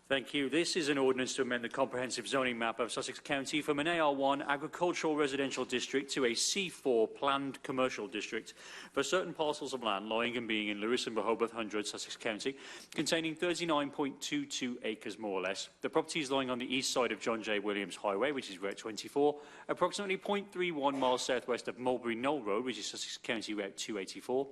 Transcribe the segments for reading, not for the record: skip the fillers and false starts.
Thank you. This is an ordinance to amend the comprehensive zoning map of Sussex County from an AR1 agricultural residential district to a C4 planned commercial district for certain parcels of land lying and being in Lewis and Rehoboth Hundred, Sussex County, containing 39.22 acres more or less. The property is lying on the east side of John J. Williams Highway, which is Route 24, approximately 0.31 miles southwest of Mulberry Knoll Road, which is Sussex County Route 284.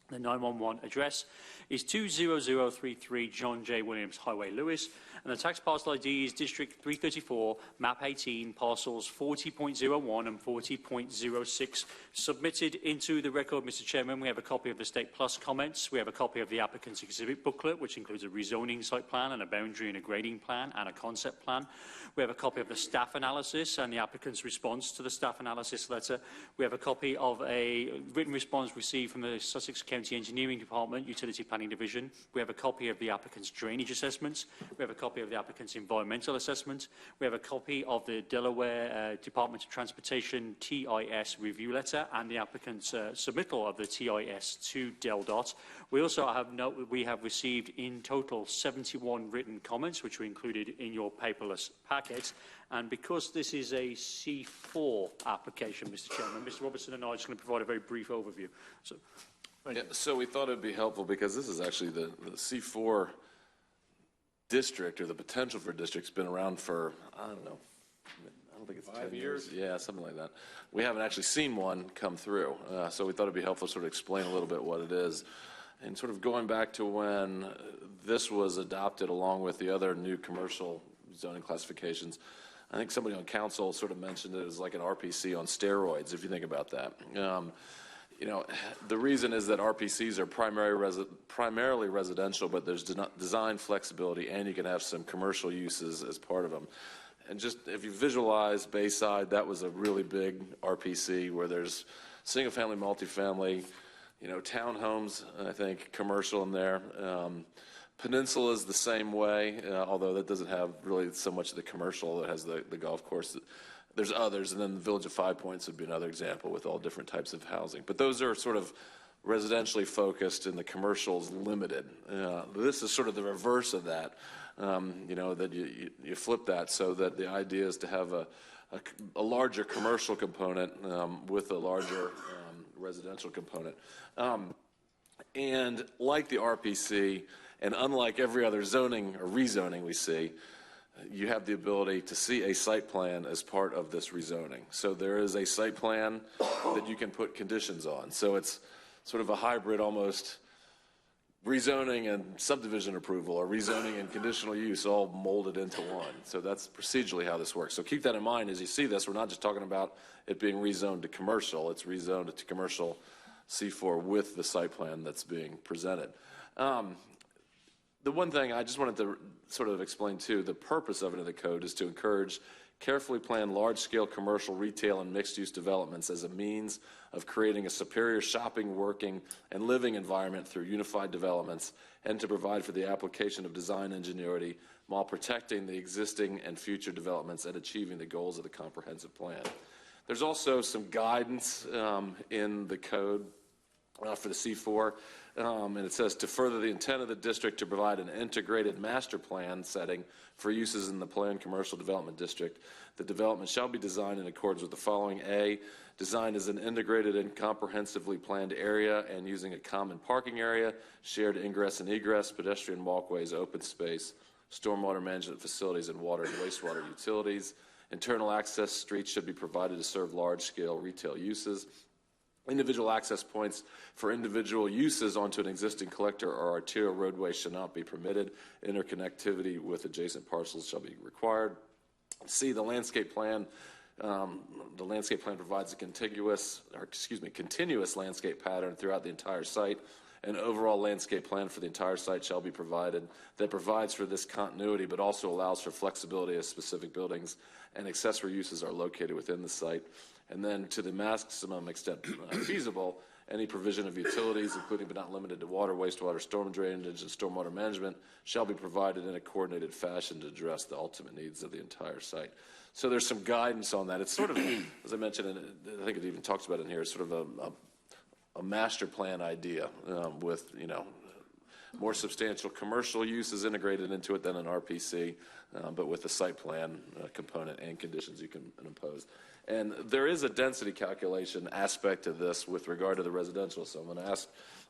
The 911 address is 20033 John J. Williams Highway, Lewis, and the tax parcel ID is District 334, Map 18, parcels 40.01 and 40.06. Submitted into the record, Mr. Chairman, we have a copy of the State Plus comments. We have a copy of the applicant's exhibit booklet, which includes a rezoning site plan and a boundary and a grading plan and a concept plan. We have a copy of the staff analysis and the applicant's response to the staff analysis letter. We have a copy of a written response received from the Sussex County Engineering Department, Utility Planning Division. We have a copy of the applicant's drainage assessments. We have a copy of the applicant's environmental assessment. We have a copy of the Delaware Department of Transportation TIS review letter and the applicant's submittal of the TIS to DelDOT. We also have received in total 71 written comments, which were included in your paperless packet. And because this is a C4 application, Mr. Chairman, Mr. Robertson and I are just going to provide a very brief overview. So we thought it would be helpful because this is actually the C4 district, or the potential for district's been around for, I don't think it's 5 years. Yeah, something like that. We haven't actually seen one come through. So we thought it'd be helpful to sort of explain a little bit what it is. And sort of going back to when this was adopted along with the other new commercial zoning classifications, I think somebody on council sort of mentioned it as like an RPC on steroids, if you think about that. You know, the reason is that RPCs are primarily residential, but there's design flexibility, and you can have some commercial uses as part of them. And just if you visualize Bayside, that was a really big RPC where there's single-family, multifamily, you know, townhomes, I think, commercial in there. Peninsula is the same way, although that doesn't have really so much of the commercial. It has the golf course. There's others, and then the Village of 5 Points would be another example with all different types of housing. But those are sort of residentially focused, and the commercial's limited. This is sort of the reverse of that. You know, that you flip that so that the idea is to have a larger commercial component with a larger residential component. And like the RPC, and unlike every other zoning or rezoning we see, you have the ability to see a site plan as part of this rezoning. So there is a site plan that you can put conditions on. So it's sort of a hybrid, almost rezoning and subdivision approval, or rezoning and conditional use all molded into one. So that's procedurally how this works. So keep that in mind as you see this. We're not just talking about it being rezoned to commercial. It's rezoned to commercial C4 with the site plan that's being presented. The one thing I just wanted to sort of explain too, the purpose of it in the code is to encourage carefully planned large-scale commercial, retail, and mixed-use developments as a means of creating a superior shopping, working, and living environment through unified developments, and to provide for the application of design ingenuity while protecting the existing and future developments and achieving the goals of the comprehensive plan. There's also some guidance in the code for the C4, and it says to further the intent of the district to provide an integrated master plan setting for uses in the planned commercial development district. The development shall be designed in accordance with the following. A, designed as an integrated and comprehensively planned area and using a common parking area, shared ingress and egress, pedestrian walkways, open space, stormwater management facilities, and water and wastewater utilities. Internal access streets should be provided to serve large-scale retail uses. Individual access points for individual uses onto an existing collector or arterial roadway should not be permitted. Interconnectivity with adjacent parcels shall be required. C, the landscape plan. The landscape plan provides a continuous landscape pattern throughout the entire site. An overall landscape plan for the entire site shall be provided that provides for this continuity, but also allows for flexibility as specific buildings and accessory uses are located within the site. And then to the maximum extent feasible, any provision of utilities, including but not limited to water, wastewater, storm drainage, and stormwater management, shall be provided in a coordinated fashion to address the ultimate needs of the entire site. So there's some guidance on that. It's sort of, as I mentioned, and I think it even talks about it in here, sort of a master plan idea with, you know, more substantial commercial use is integrated into it than an RPC, but with the site plan component and conditions you can impose. And there is a density calculation aspect to this with regard to the residential. So I'm going to ask,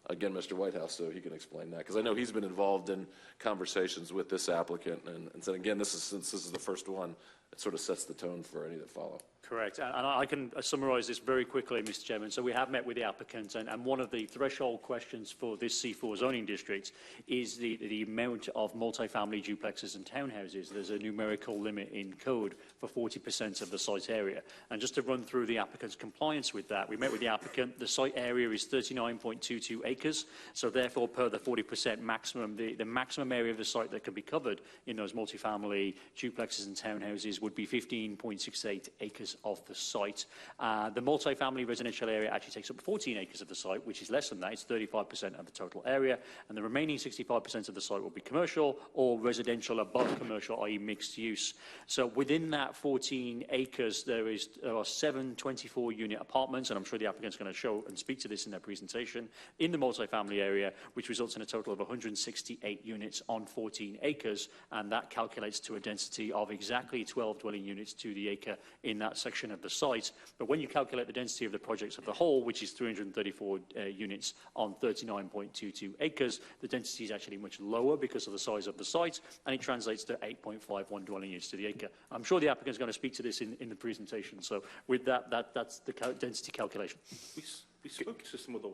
again, Mr. Whitehouse, so he can explain that, because I know he's been involved in conversations with this applicant. And so, again, since this is the first one, it sort of sets the tone for any that follow. Correct. And I can summarise this very quickly, Mr. Chairman. So we have met with the applicant, and one of the threshold questions for this C4 zoning district is the amount of multifamily duplexes and townhouses. There's a numerical limit in code for 40% of the site area. And just to run through the applicant's compliance with that, we met with the applicant. The site area is 39.22 acres. So therefore, per the 40% maximum, the maximum area of the site that can be covered in those multifamily duplexes and townhouses would be 15.68 acres of the site. The multifamily residential area actually takes up 14 acres of the site, which is less than that. It's 35% of the total area, and the remaining 65% of the site will be commercial or residential above commercial, i.e. mixed use. So within that 14 acres, there are 7 24-unit apartments, and I'm sure the applicant's going to show and speak to this in their presentation, in the multifamily area, which results in a total of 168 units on 14 acres, and that calculates to a density of exactly 12 dwelling units to the acre in that section of the site. But when you calculate the density of the projects of the whole, which is 334 units on 39.22 acres, the density is actually much lower because of the size of the site, and it translates to 8.51 dwelling units to the acre. I'm sure the applicant is going to speak to this in the presentation. So with that's the density calculation. We spoke to some of the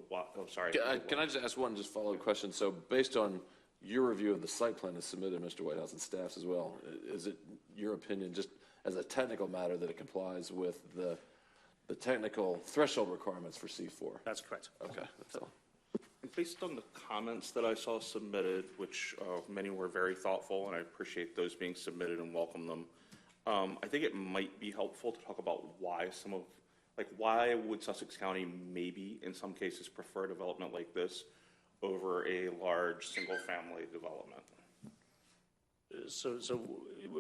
sorry. Can I just ask one follow-up question? So based on your review of the site plan that's submitted, Mr. Whitehouse, and staff's as well, is it your opinion, just as a technical matter, that it complies with the technical threshold requirements for C4? That's correct. Okay, that's all. Based on the comments that I saw submitted, which many were very thoughtful, and I appreciate those being submitted and welcome them, I think it might be helpful to talk about why why would Sussex County maybe in some cases prefer development like this over a large single-family development? So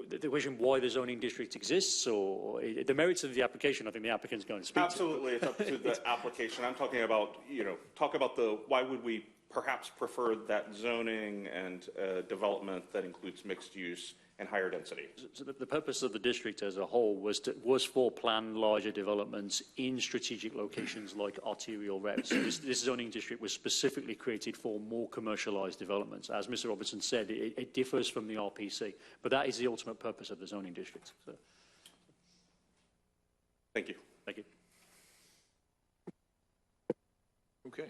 the question why the zoning district exists, or the merits of the application, I think the applicant's going to speak Absolutely, to. It's up to the application. I'm talking about, talk about why would we perhaps prefer that zoning and development that includes mixed use and higher density. So the purpose of the district as a whole was for planned larger developments in strategic locations like arterial routes. So this zoning district was specifically created for more commercialised developments. As Mr. Robertson said, it differs from the RPC, but that is the ultimate purpose of the zoning district. So. Thank you. Thank you. Okay.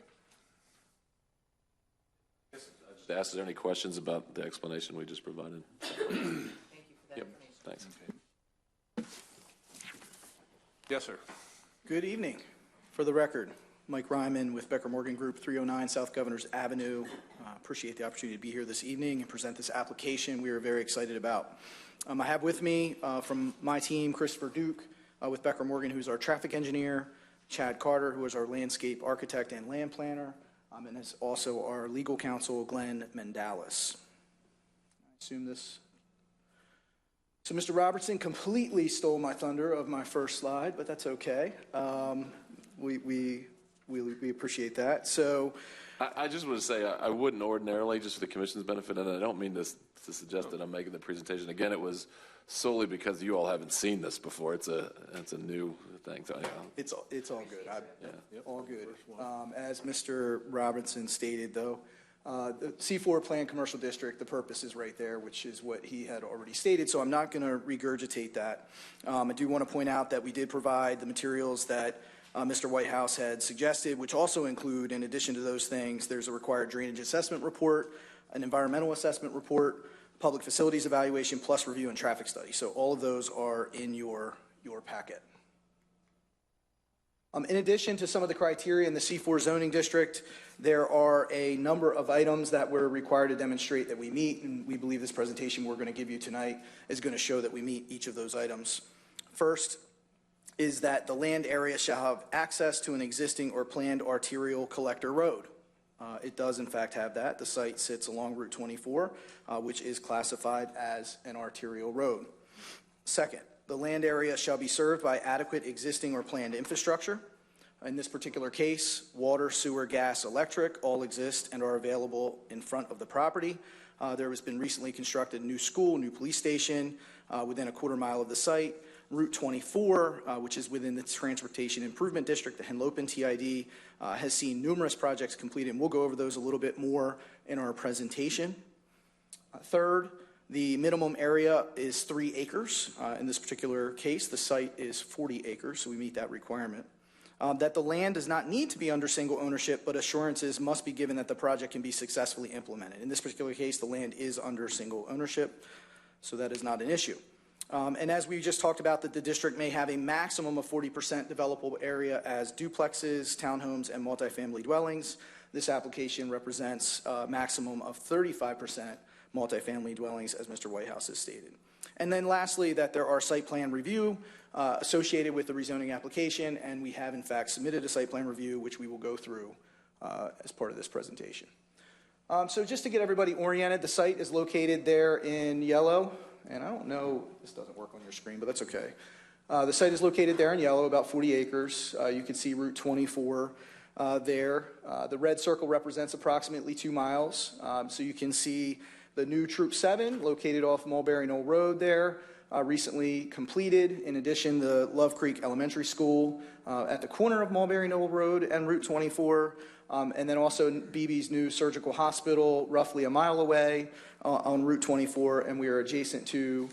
To ask, is there any questions about the explanation we just provided? Thank you for that information. Thanks. Okay. Yes, sir. Good evening. For the record, Mike Ryman with Becker Morgan Group, 309 South Governors Avenue. Appreciate the opportunity to be here this evening and present this application we are very excited about. I have with me from my team, Christopher Duke with Becker Morgan, who's our traffic engineer, Chad Carter, who is our landscape architect and land planner, and is also our legal counsel, Glenn Mendalis. I assume this. So Mr. Robertson completely stole my thunder of my first slide, but that's okay. We appreciate that. So I just want to say I wouldn't ordinarily, just for the commission's benefit, and I don't mean to suggest that I'm making the presentation. Again, it was solely because you all haven't seen this before. It's a new thing. So, yeah. It's all good. All good. As Mr. Robinson stated, though, the C4 Planned Commercial District, the purpose is right there, which is what he had already stated, so I'm not going to regurgitate that. I do want to point out that we did provide the materials that Mr. Whitehouse had suggested, which also include, in addition to those things, there's a required drainage assessment report, an environmental assessment report, public facilities evaluation, plus review and traffic study. So all of those are in your packet. In addition to some of the criteria in the C4 zoning district, there are a number of items that we're required to demonstrate that we meet, and we believe this presentation we're going to give you tonight is going to show that we meet each of those items. First is that the land area shall have access to an existing or planned arterial collector road. It does, in fact, have that. The site sits along Route 24, which is classified as an arterial road. Second, the land area shall be served by adequate existing or planned infrastructure. In this particular case, water, sewer, gas, electric all exist and are available in front of the property. There has been recently constructed a new school, new police station within a quarter-mile of the site. Route 24, which is within the Transportation Improvement District, the Henlopen TID, has seen numerous projects completed, and we'll go over those a little bit more in our presentation. Third, the minimum area is 3 acres. In this particular case, the site is 40 acres, so we meet that requirement. That the land does not need to be under single ownership, but assurances must be given that the project can be successfully implemented. In this particular case, the land is under single ownership, so that is not an issue. And as we just talked about, that the district may have a maximum of 40% developable area as duplexes, townhomes, and multifamily dwellings. This application represents a maximum of 35% multifamily dwellings, as Mr. Whitehouse has stated. And then lastly, that there are site plan review associated with the rezoning application, and we have in fact submitted a site plan review, which we will go through as part of this presentation. So just to get everybody oriented, the site is located there in yellow, and I don't know, this doesn't work on your screen, but that's okay. The site is located there in yellow, about 40 acres. You can see Route 24 there. The red circle represents approximately 2 miles. So you can see the new Troop 7 located off Mulberry Knoll Road there, recently completed. In addition, the Love Creek Elementary School at the corner of Mulberry Knoll Road and Route 24, and then also BB's new surgical hospital roughly a mile away on Route 24, and we are adjacent to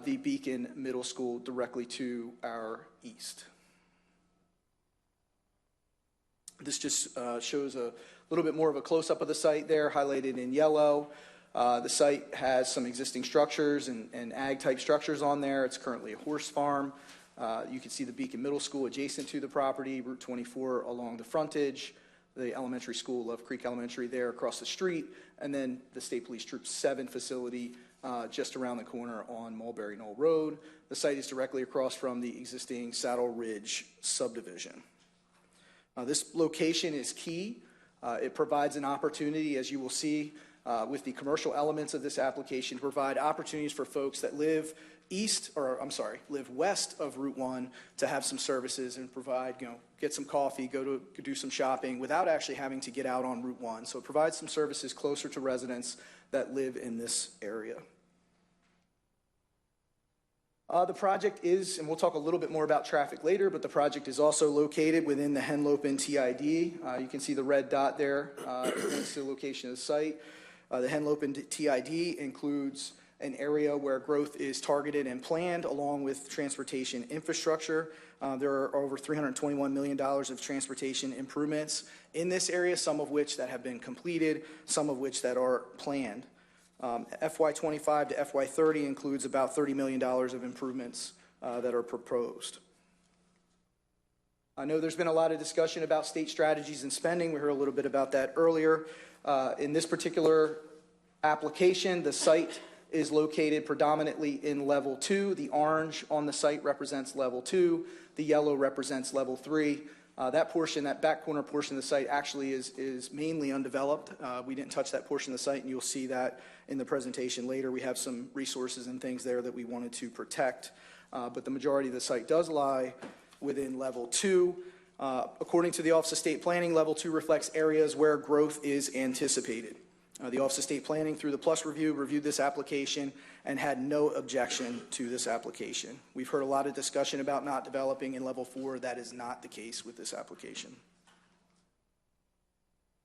the Beacon Middle School directly to our east. This just shows a little bit more of a close-up of the site there, highlighted in yellow. The site has some existing structures and ag-type structures on there. It's currently a horse farm. You can see the Beacon Middle School adjacent to the property, Route 24 along the frontage, the elementary school, Love Creek Elementary, there across the street, and then the State Police Troop 7 facility just around the corner on Mulberry Knoll Road. The site is directly across from the existing Saddle Ridge subdivision. This location is key. It provides an opportunity, as you will see, with the commercial elements of this application, to provide opportunities for folks that live west of Route 1 to have some services and provide, get some coffee, go do some shopping without actually having to get out on Route 1. So it provides some services closer to residents that live in this area. The project is, and we'll talk a little bit more about traffic later, but the project is also located within the Henlopen TID. You can see the red dot there next to the location of the site. The Henlopen TID includes an area where growth is targeted and planned along with transportation infrastructure. There are over $321 million of transportation improvements in this area, some of which that have been completed, some of which that are planned. FY25 to FY30 includes about $30 million of improvements that are proposed. I know there's been a lot of discussion about state strategies and spending. We heard a little bit about that earlier. In this particular application, the site is located predominantly in level 2. The orange on the site represents level 2. The yellow represents level 3. That portion, that back corner portion of the site actually is mainly undeveloped. We didn't touch that portion of the site, and you'll see that in the presentation later. We have some resources and things there that we wanted to protect, but the majority of the site does lie within level 2. According to the Office of State Planning, level 2 reflects areas where growth is anticipated. The Office of State Planning, through the PLUS review, reviewed this application and had no objection to this application. We've heard a lot of discussion about not developing in level 4. That is not the case with this application.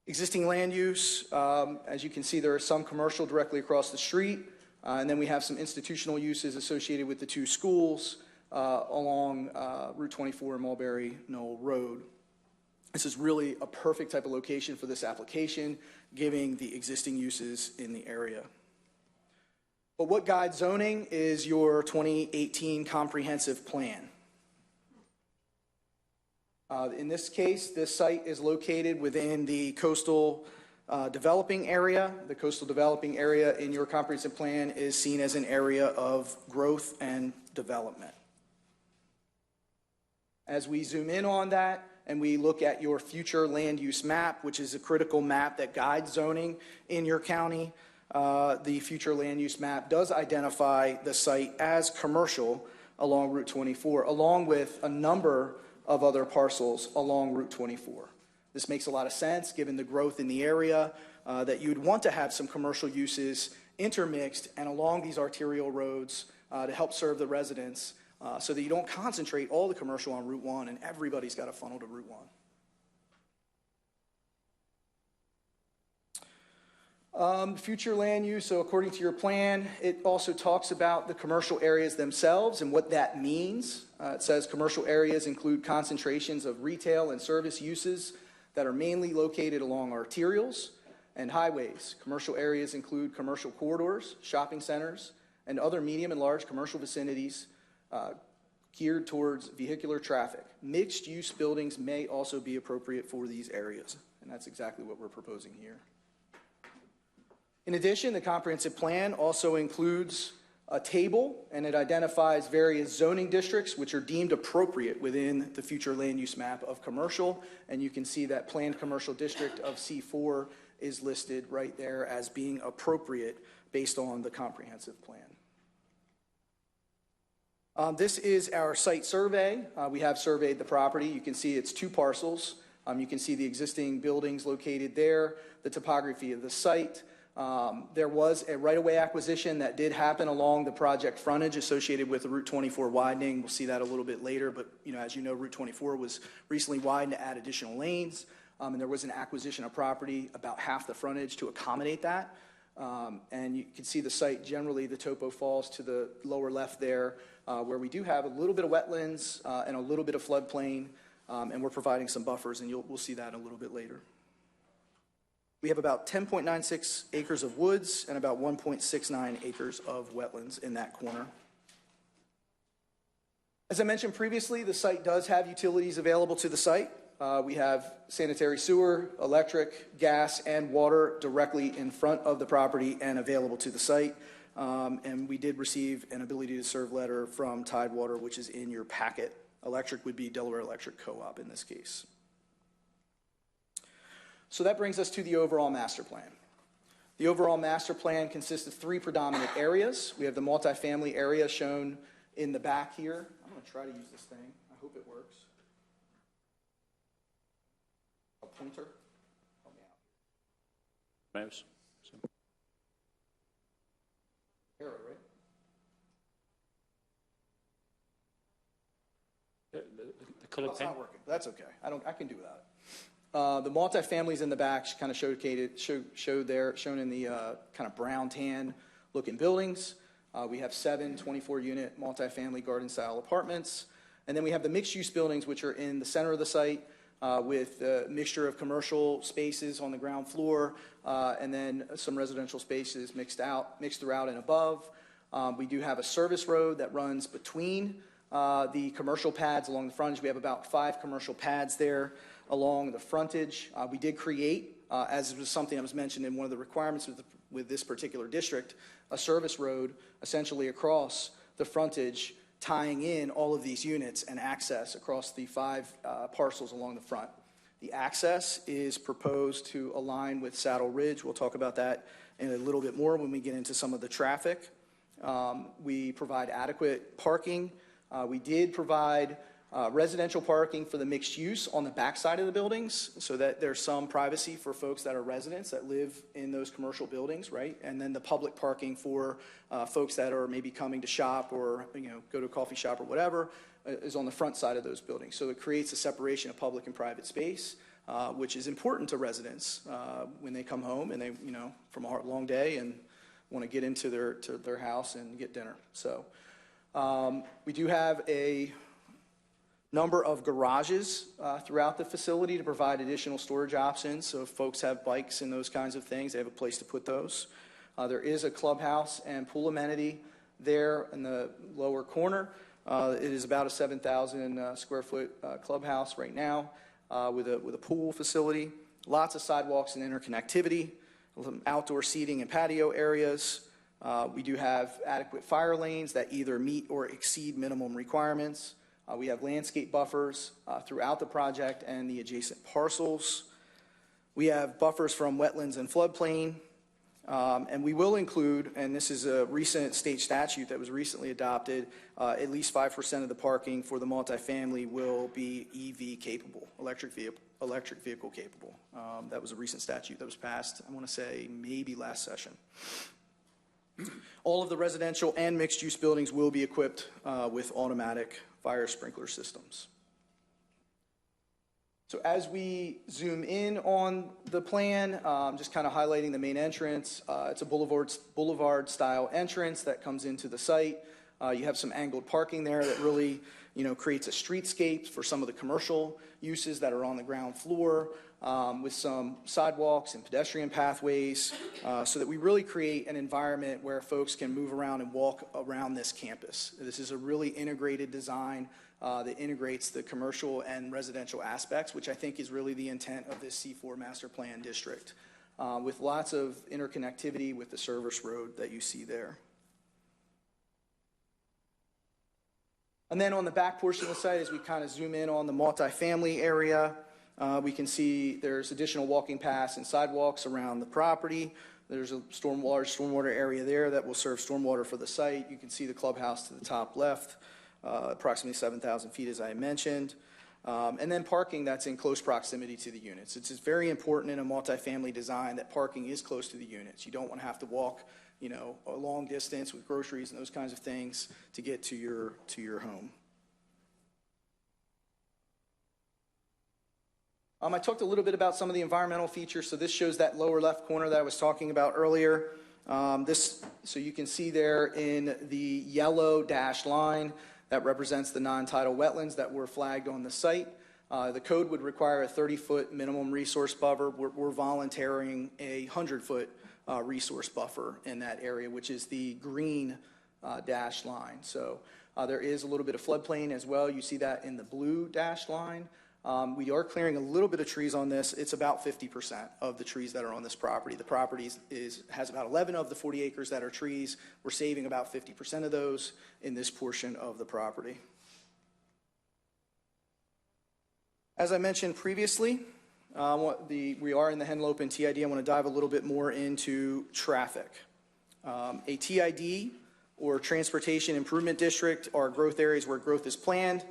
Existing land use, as you can see, there is some commercial directly across the street, and then we have some institutional uses associated with the 2 schools along Route 24 and Mulberry Knoll Road. This is really a perfect type of location for this application, giving the existing uses in the area. But what guides zoning is your 2018 comprehensive plan. In this case, this site is located within the coastal developing area. The coastal developing area in your comprehensive plan is seen as an area of growth and development. As we zoom in on that, and we look at your future land use map, which is a critical map that guides zoning in your county, the future land use map does identify the site as commercial along Route 24, along with a number of other parcels along Route 24. This makes a lot of sense given the growth in the area, that you'd want to have some commercial uses intermixed and along these arterial roads to help serve the residents, so that you don't concentrate all the commercial on Route 1 and everybody's got to funnel to Route 1. Future land use, so according to your plan, it also talks about the commercial areas themselves and what that means. It says commercial areas include concentrations of retail and service uses that are mainly located along arterials and highways. Commercial areas include commercial corridors, shopping centers, and other medium and large commercial vicinities geared towards vehicular traffic. Mixed-use buildings may also be appropriate for these areas, and that's exactly what we're proposing here. In addition, the comprehensive plan also includes a table, and it identifies various zoning districts which are deemed appropriate within the future land use map of commercial, and you can see that planned commercial district of C4 is listed right there as being appropriate based on the comprehensive plan. This is our site survey. We have surveyed the property. You can see it's 2 parcels. You can see the existing buildings located there, the topography of the site. There was a right-of-way acquisition that did happen along the project frontage associated with the Route 24 widening. We'll see that a little bit later, but as you know, Route 24 was recently widened to add additional lanes, and there was an acquisition of property about half the frontage to accommodate that. And you can see the site, generally the topo falls to the lower left there, where we do have a little bit of wetlands and a little bit of floodplain, and we're providing some buffers, and we'll see that a little bit later. We have about 10.96 acres of woods and about 1.69 acres of wetlands in that corner. As I mentioned previously, the site does have utilities available to the site. We have sanitary sewer, electric, gas, and water directly in front of the property and available to the site. And we did receive an ability to serve letter from Tidewater, which is in your packet. Electric would be Delaware Electric Co-op in this case. So that brings us to the overall master plan. The overall master plan consists of 3 predominant areas. We have the multifamily area shown in the back here. I'm going to try to use this thing. I hope it works. A pointer. Help me out. Mouse. Arrow, right? The color It's pen? not working. That's okay. I can do without it. The multifamilies in the back kind of shown in the kind of brown tan looking buildings. We have 7 24-unit multifamily garden-style apartments. And then we have the mixed-use buildings, which are in the center of the site with a mixture of commercial spaces on the ground floor and then some residential spaces mixed throughout and above. We do have a service road that runs between the commercial pads along the frontage. We have about 5 commercial pads there along the frontage. We did create, as was something that was mentioned in one of the requirements with this particular district, a service road essentially across the frontage, tying in all of these units and access across the 5 parcels along the front. The access is proposed to align with Saddle Ridge. We'll talk about that in a little bit more when we get into some of the traffic. We provide adequate parking. We did provide residential parking for the mixed use on the backside of the buildings so that there's some privacy for folks that are residents that live in those commercial buildings, right? And then the public parking for folks that are maybe coming to shop or go to a coffee shop or whatever is on the front side of those buildings. So it creates a separation of public and private space, which is important to residents when they come home and they, from a long day and want to get into their house and get dinner. So we do have a number of garages throughout the facility to provide additional storage options. So if folks have bikes and those kinds of things, they have a place to put those. There is a clubhouse and pool amenity there in the lower corner. It is about a 7,000 square foot clubhouse right now with a pool facility. Lots of sidewalks and interconnectivity, outdoor seating and patio areas. We do have adequate fire lanes that either meet or exceed minimum requirements. We have landscape buffers throughout the project and the adjacent parcels. We have buffers from wetlands and floodplain. And we will include, and this is a recent state statute that was recently adopted, at least 5% of the parking for the multifamily will be EV capable, electric vehicle capable. That was a recent statute that was passed, I want to say, maybe last session. All of the residential and mixed-use buildings will be equipped with automatic fire sprinkler systems. So as we zoom in on the plan, just kind of highlighting the main entrance, it's a boulevard-style entrance that comes into the site. You have some angled parking there that really, creates a streetscape for some of the commercial uses that are on the ground floor, with some sidewalks and pedestrian pathways, so that we really create an environment where folks can move around and walk around this campus. This is a really integrated design that integrates the commercial and residential aspects, which I think is really the intent of this C4 master plan district, with lots of interconnectivity with the service road that you see there. And then on the back portion of the site, as we kind of zoom in on the multifamily area, we can see there's additional walking paths and sidewalks around the property. There's a stormwater area there that will serve stormwater for the site. You can see the clubhouse to the top left, approximately 7,000 feet, as I mentioned. And then parking that's in close proximity to the units. It's just very important in a multifamily design that parking is close to the units. You don't want to have to walk, a long distance with groceries and those kinds of things to get to your home. I talked a little bit about some of the environmental features. So this shows that lower left corner that I was talking about earlier. So you can see there in the yellow dashed line, that represents the non-tidal wetlands that were flagged on the site. The code would require a 30-foot minimum resource buffer. We're volunteering a 100-foot resource buffer in that area, which is the green dashed line. So there is a little bit of floodplain as well. You see that in the blue dashed line. We are clearing a little bit of trees on this. It's about 50% of the trees that are on this property. The property has about 11 of the 40 acres that are trees. We're saving about 50% of those in this portion of the property. As I mentioned previously, we are in the Henlopen TID. I want to dive a little bit more into traffic. A TID, or Transportation Improvement District, are growth areas where growth is planned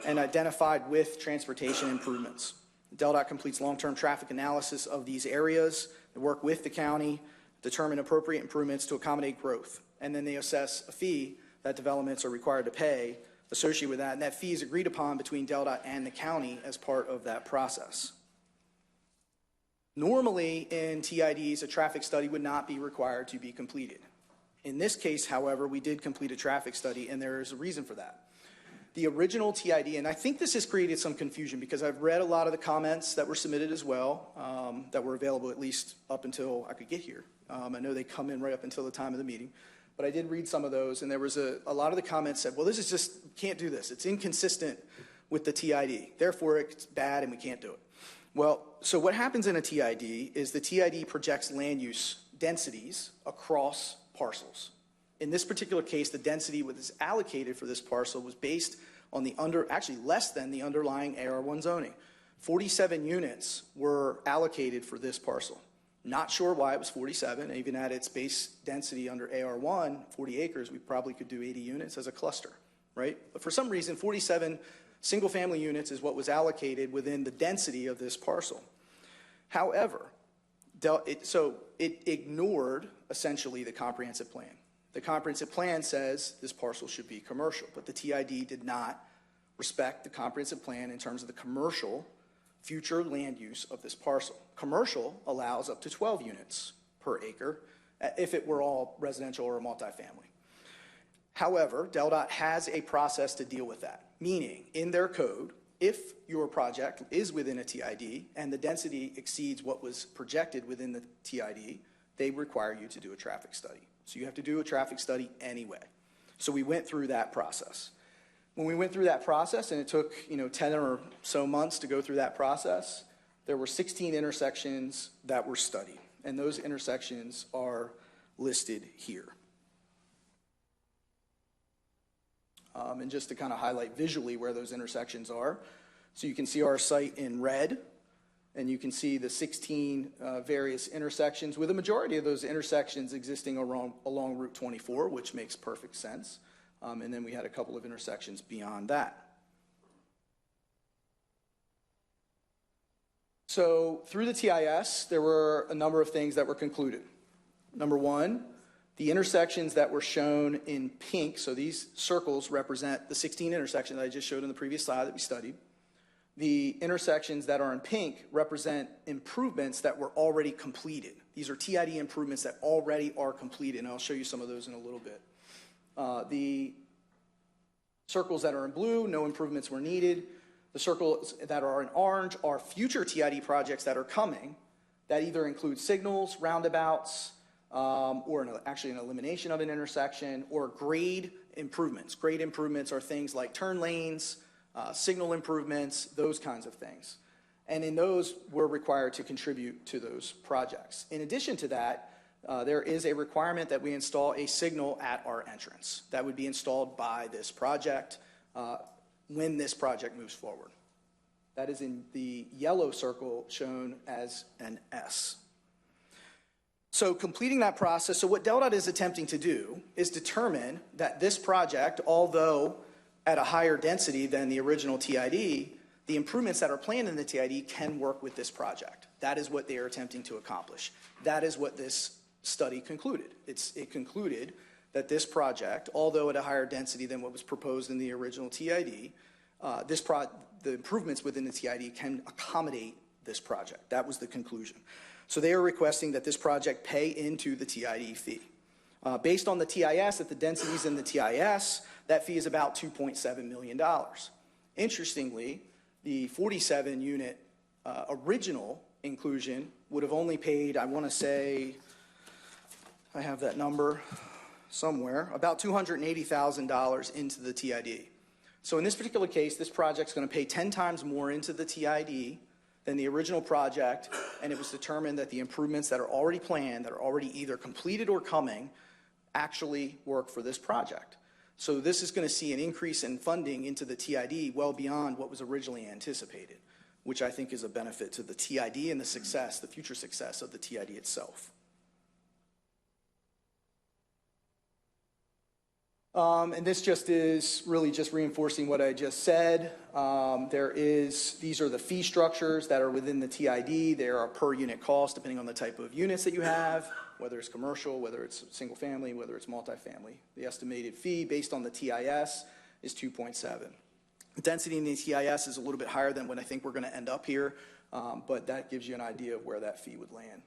and identified with transportation improvements. DelDOT completes long-term traffic analysis of these areas. They work with the county, determine appropriate improvements to accommodate growth, and then they assess a fee that developments are required to pay associated with that, and that fee is agreed upon between DelDOT and the county as part of that process. Normally, in TIDs, a traffic study would not be required to be completed. In this case, however, we did complete a traffic study, and there is a reason for that. The original TID, and I think this has created some confusion because I've read a lot of the comments that were submitted as well, that were available at least up until I could get here. I know they come in right up until the time of the meeting, but I did read some of those, and there was a lot of the comments said, well, this is just, can't do this. It's inconsistent with the TID. Therefore, it's bad and we can't do it. Well, so what happens in a TID is the TID projects land use densities across parcels. In this particular case, the density that is allocated for this parcel was based on actually less than the underlying AR1 zoning. 47 units were allocated for this parcel. Not sure why it was 47. Even at its base density under AR1, 40 acres, we probably could do 80 units as a cluster, right? But for some reason, 47 single-family units is what was allocated within the density of this parcel. However, it ignored essentially the comprehensive plan. The comprehensive plan says this parcel should be commercial, but the TID did not respect the comprehensive plan in terms of the commercial future land use of this parcel. Commercial allows up to 12 units per acre if it were all residential or multifamily. However, DelDOT has a process to deal with that, meaning in their code, if your project is within a TID and the density exceeds what was projected within the TID, they require you to do a traffic study. So you have to do a traffic study anyway. So we went through that process. When we went through that process, and it took 10 or so months to go through that process, there were 16 intersections that were studied, and those intersections are listed here. And just to kind of highlight visually where those intersections are, so you can see our site in red, And you can see the 16 various intersections, with a majority of those intersections existing along Route 24, which makes perfect sense. And then we had a couple of intersections beyond that. So through the TIS, there were a number of things that were concluded. Number one, the intersections that were shown in pink, so these circles represent the 16 intersections that I just showed in the previous slide that we studied. The intersections that are in pink represent improvements that were already completed. These are TID improvements that already are completed, and I'll show you some of those in a little bit. The circles that are in blue, no improvements were needed. The circles that are in orange are future TID projects that are coming that either include signals, roundabouts, or actually an elimination of an intersection, or grade improvements. Grade improvements are things like turn lanes, signal improvements, those kinds of things. And in those, we're required to contribute to those projects. In addition to that, there is a requirement that we install a signal at our entrance. That would be installed by this project when this project moves forward. That is in the yellow circle shown as an S. So completing that process, so what DelDOT is attempting to do is determine that this project, although at a higher density than the original TID, the improvements that are planned in the TID can work with this project. That is what they are attempting to accomplish. That is what this study concluded. It concluded that this project, although at a higher density than what was proposed in the original TID, the improvements within the TID can accommodate this project. That was the conclusion. So they are requesting that this project pay into the TID fee. Based on the TIS, at the densities in the TIS, that fee is about $2.7 million. Interestingly, the 47 unit original inclusion would have only paid, I want to say, I have that number somewhere, about $280,000 into the TID. So in this particular case, this project's going to pay 10 times more into the TID than the original project, and it was determined that the improvements that are already planned, that are already either completed or coming, actually work for this project. So this is going to see an increase in funding into the TID well beyond what was originally anticipated, which I think is a benefit to the TID and the success, the future success of the TID itself. And this just is really just reinforcing what I just said. These are the fee structures that are within the TID. They are per unit cost depending on the type of units that you have, whether it's commercial, whether it's single family, whether it's multifamily. The estimated fee based on the TIS is 2.7. The density in the TIS is a little bit higher than what I think we're going to end up here, but that gives you an idea of where that fee would land.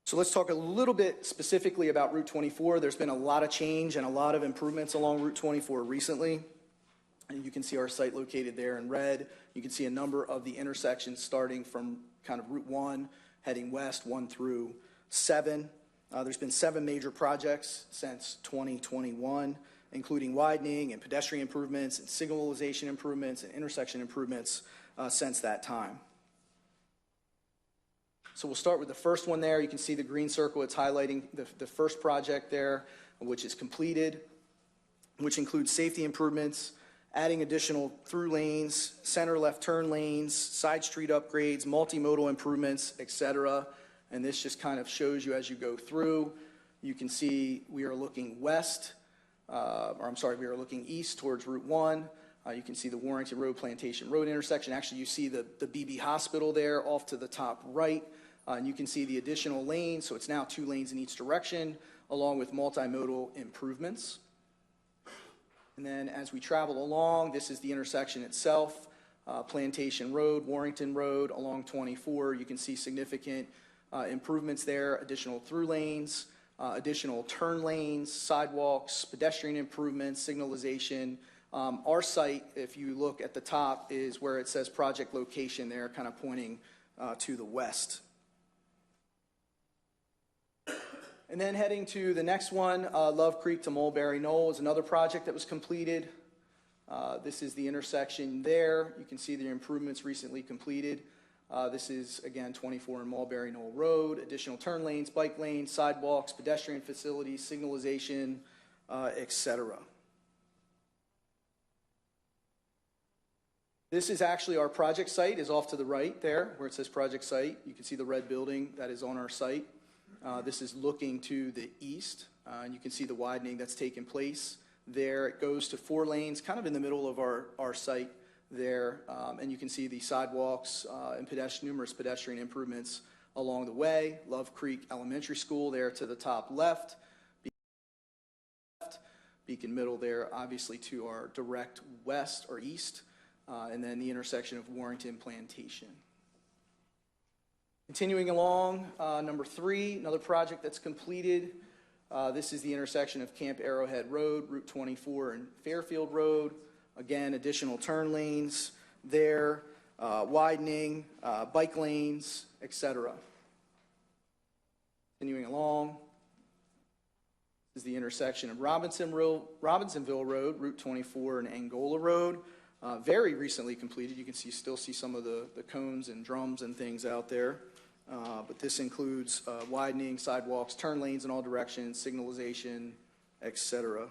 So let's talk a little bit specifically about Route 24. There's been a lot of change and a lot of improvements along Route 24 recently. And you can see our site located there in red. You can see a number of the intersections starting from kind of Route 1, heading west, 1 through 7. There's been 7 major projects since 2021, including widening and pedestrian improvements and signalization improvements and intersection improvements since that time. So we'll start with the first one there. You can see the green circle. It's highlighting the first project there, which is completed, which includes safety improvements, adding additional through lanes, center left turn lanes, side street upgrades, multimodal improvements, etc. And this just kind of shows you as you go through. You can see we are looking we are looking east towards Route 1. You can see the Warrington Road, Plantation Road intersection. Actually, you see the BB Hospital there off to the top right. And you can see the additional lanes, so it's now 2 lanes in each direction, along with multimodal improvements. And then as we travel along, this is the intersection itself, Plantation Road, Warrington Road, along 24. You can see significant improvements there, additional through lanes, additional turn lanes, sidewalks, pedestrian improvements, signalization. Our site, if you look at the top, is where it says project location there, kind of pointing to the west. And then heading to the next one, Love Creek to Mulberry Knoll is another project that was completed. This is the intersection there. You can see the improvements recently completed. This is, again, 24 in Mulberry Knoll Road, additional turn lanes, bike lanes, sidewalks, pedestrian facilities, signalization, etc. This is actually our project site, is off to the right there, where it says project site. You can see the red building that is on our site. This is looking to the east, and you can see the widening that's taken place there. It goes to 4 lanes, kind of in the middle of our site there, and you can see the sidewalks and numerous pedestrian improvements along the way. Love Creek Elementary School there to the top left. Beacon Middle there, obviously to our direct west or east, and then the intersection of Warrington Plantation. Continuing along, number 3, another project that's completed. This is the intersection of Camp Arrowhead Road, Route 24, and Fairfield Road. Again, additional turn lanes there, widening, bike lanes, etc. Continuing along, this is the intersection of Robinsonville Road, Route 24, and Angola Road. Very recently completed. You can still see some of the cones and drums and things out there. But this includes widening, sidewalks, turn lanes in all directions, signalization, etc.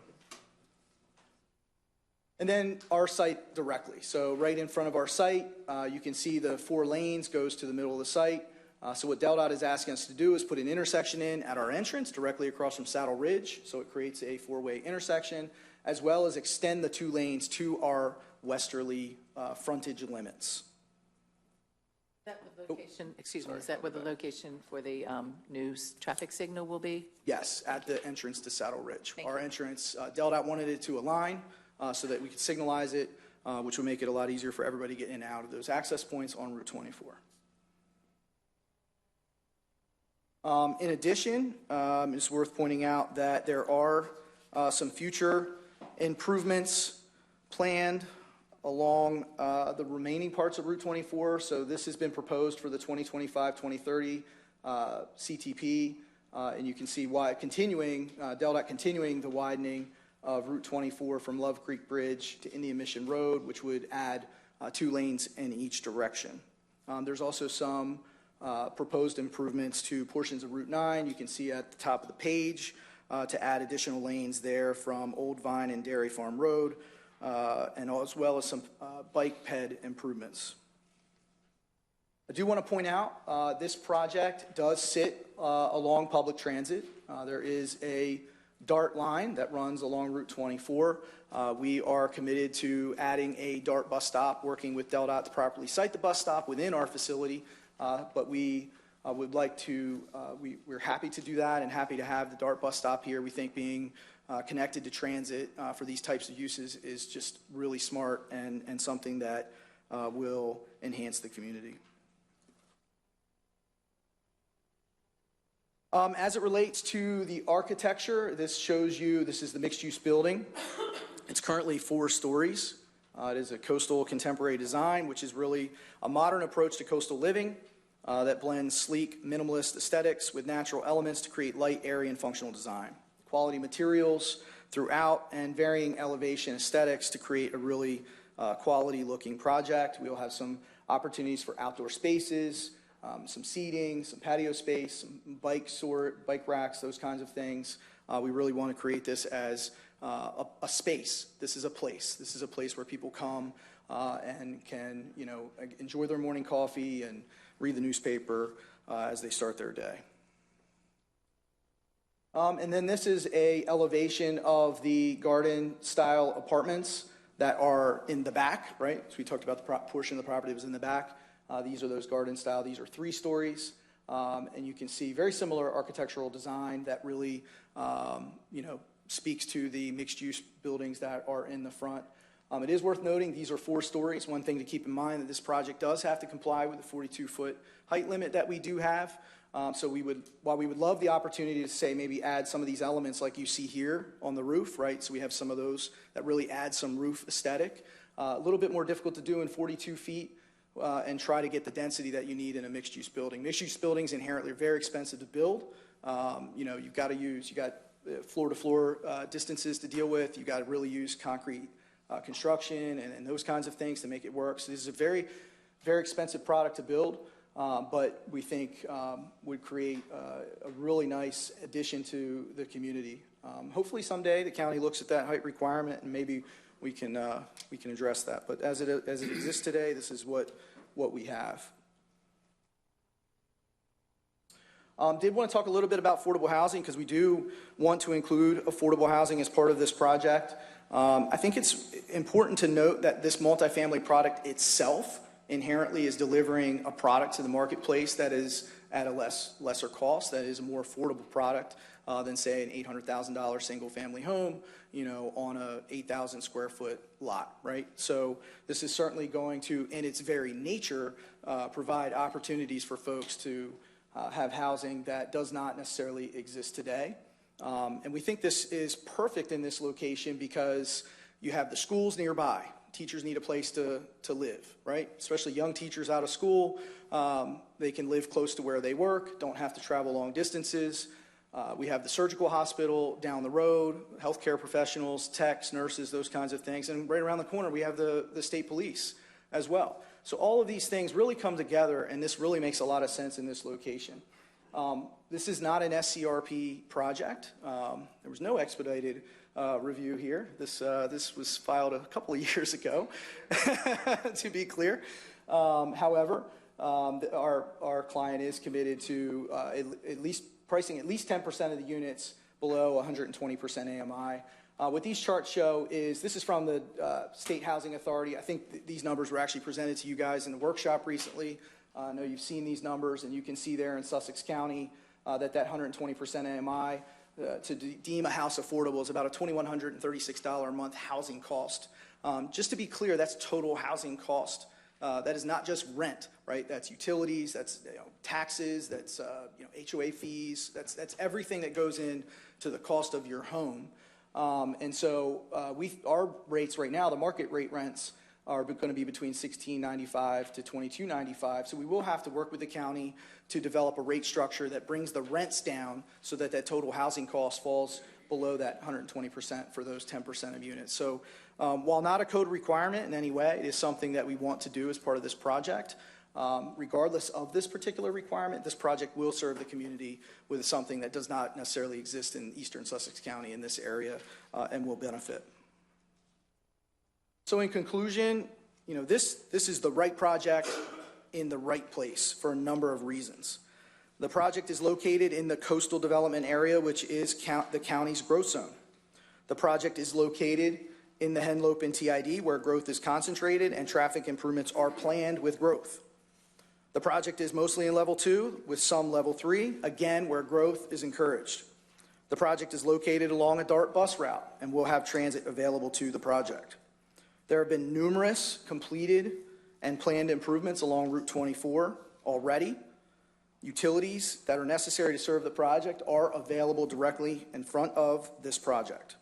And then our site directly. So right in front of our site, you can see the 4 lanes goes to the middle of the site. So what DelDOT is asking us to do is put an intersection in at our entrance directly across from Saddle Ridge. So it creates a 4-way intersection, as well as extend the 2 lanes to our westerly frontage limits. Is that the location, excuse me, is that where the location for the new traffic signal will be? Yes, at the entrance to Saddle Ridge. Thank Our you. entrance, DelDOT wanted it to align so that we could signalize it, which will make it a lot easier for everybody to get in and out of those access points on Route 24. In addition, it's worth pointing out that there are some future improvements planned along the remaining parts of Route 24. So this has been proposed for the 2025-2030 CTP, and you can see why DelDOT continuing the widening of Route 24 from Love Creek Bridge to Indian Mission Road, which would add 2 lanes in each direction. There's also some proposed improvements to portions of Route 9. You can see at the top of the page to add additional lanes there from Old Vine and Dairy Farm Road, and as well as some bike ped improvements. I do want to point out this project does sit along public transit. There is a DART line that runs along Route 24. We are committed to adding a DART bus stop, working with DelDOT to properly site the bus stop within our facility. But we would like to, we're happy to do that and happy to have the DART bus stop here. We think being connected to transit for these types of uses is just really smart and something that will enhance the community. As it relates to the architecture, this shows you, this is the mixed-use building. It's currently 4 stories. It is a coastal contemporary design, which is really a modern approach to coastal living that blends sleek, minimalist aesthetics with natural elements to create light, airy, and functional design. Quality materials throughout and varying elevation aesthetics to create a really quality-looking project. We will have some opportunities for outdoor spaces, some seating, some patio space, some bike racks, those kinds of things. We really want to create this as a space. This is a place. This is a place where people come and can, enjoy their morning coffee and read the newspaper as they start their day. And then this is a elevation of the garden-style apartments that are in the back, right? So we talked about the portion of the property that was in the back. These are those garden-style. These are 3 stories. And you can see very similar architectural design that really, speaks to the mixed-use buildings that are in the front. It is worth noting these are 4 stories. One thing to keep in mind that this project does have to comply with the 42-foot height limit that we do have. So while we would love the opportunity to say maybe add some of these elements like you see here on the roof, right? So we have some of those that really add some roof aesthetic. A little bit more difficult to do in 42 feet and try to get the density that you need in a mixed-use building. Mixed-use buildings inherently are very expensive to build. You've got floor-to-floor distances to deal with. You've got to really use concrete construction and those kinds of things to make it work. So this is a very, very expensive product to build, but we think would create a really nice addition to the community. Hopefully someday the county looks at that height requirement and maybe we can address that. But as it exists today, this is what we have. Did want to talk a little bit about affordable housing because we do want to include affordable housing as part of this project. I think it's important to note that this multifamily product itself inherently is delivering a product to the marketplace that is at a lesser cost, that is a more affordable product than, say, an $800,000 single-family home, on a 8,000 square foot lot, right? So this is certainly going to, in its very nature, provide opportunities for folks to have housing that does not necessarily exist today. And we think this is perfect in this location because you have the schools nearby. Teachers need a place to live, right? Especially young teachers out of school. They can live close to where they work, don't have to travel long distances. We have the surgical hospital down the road, healthcare professionals, techs, nurses, those kinds of things. And right around the corner, we have the state police as well. So all of these things really come together, and this really makes a lot of sense in this location. This is not an SCRP project. There was no expedited review here. This was filed a couple of years ago, to be clear. However, our client is committed to at least pricing at least 10% of the units below 120% AMI. What these charts show is, this is from the State Housing Authority. I think these numbers were actually presented to you guys in the workshop recently. I know you've seen these numbers, and you can see there in Sussex County that 120% AMI to deem a house affordable is about a $2,136 a month housing cost. Just to be clear, that's total housing cost. That is not just rent, right? That's utilities, that's taxes, that's HOA fees, that's everything that goes into the cost of your home. And so our rates right now, the market rate rents, are going to be between $16.95 to $22.95. So we will have to work with the county to develop a rate structure that brings the rents down so that total housing cost falls below that 120% for those 10% of units. So while not a code requirement in any way, it is something that we want to do as part of this project. Regardless of this particular requirement, this project will serve the community with something that does not necessarily exist in eastern Sussex County in this area and will benefit. So in conclusion, this is the right project in the right place for a number of reasons. The project is located in the coastal development area, which is the county's growth zone. The project is located in the Henlope and TID, where growth is concentrated and traffic improvements are planned with growth. The project is mostly in level 2 with some level 3, again, where growth is encouraged. The project is located along a DART bus route and will have transit available to the project. There have been numerous completed and planned improvements along Route 24 already. Utilities that are necessary to serve the project are available directly in front of this project.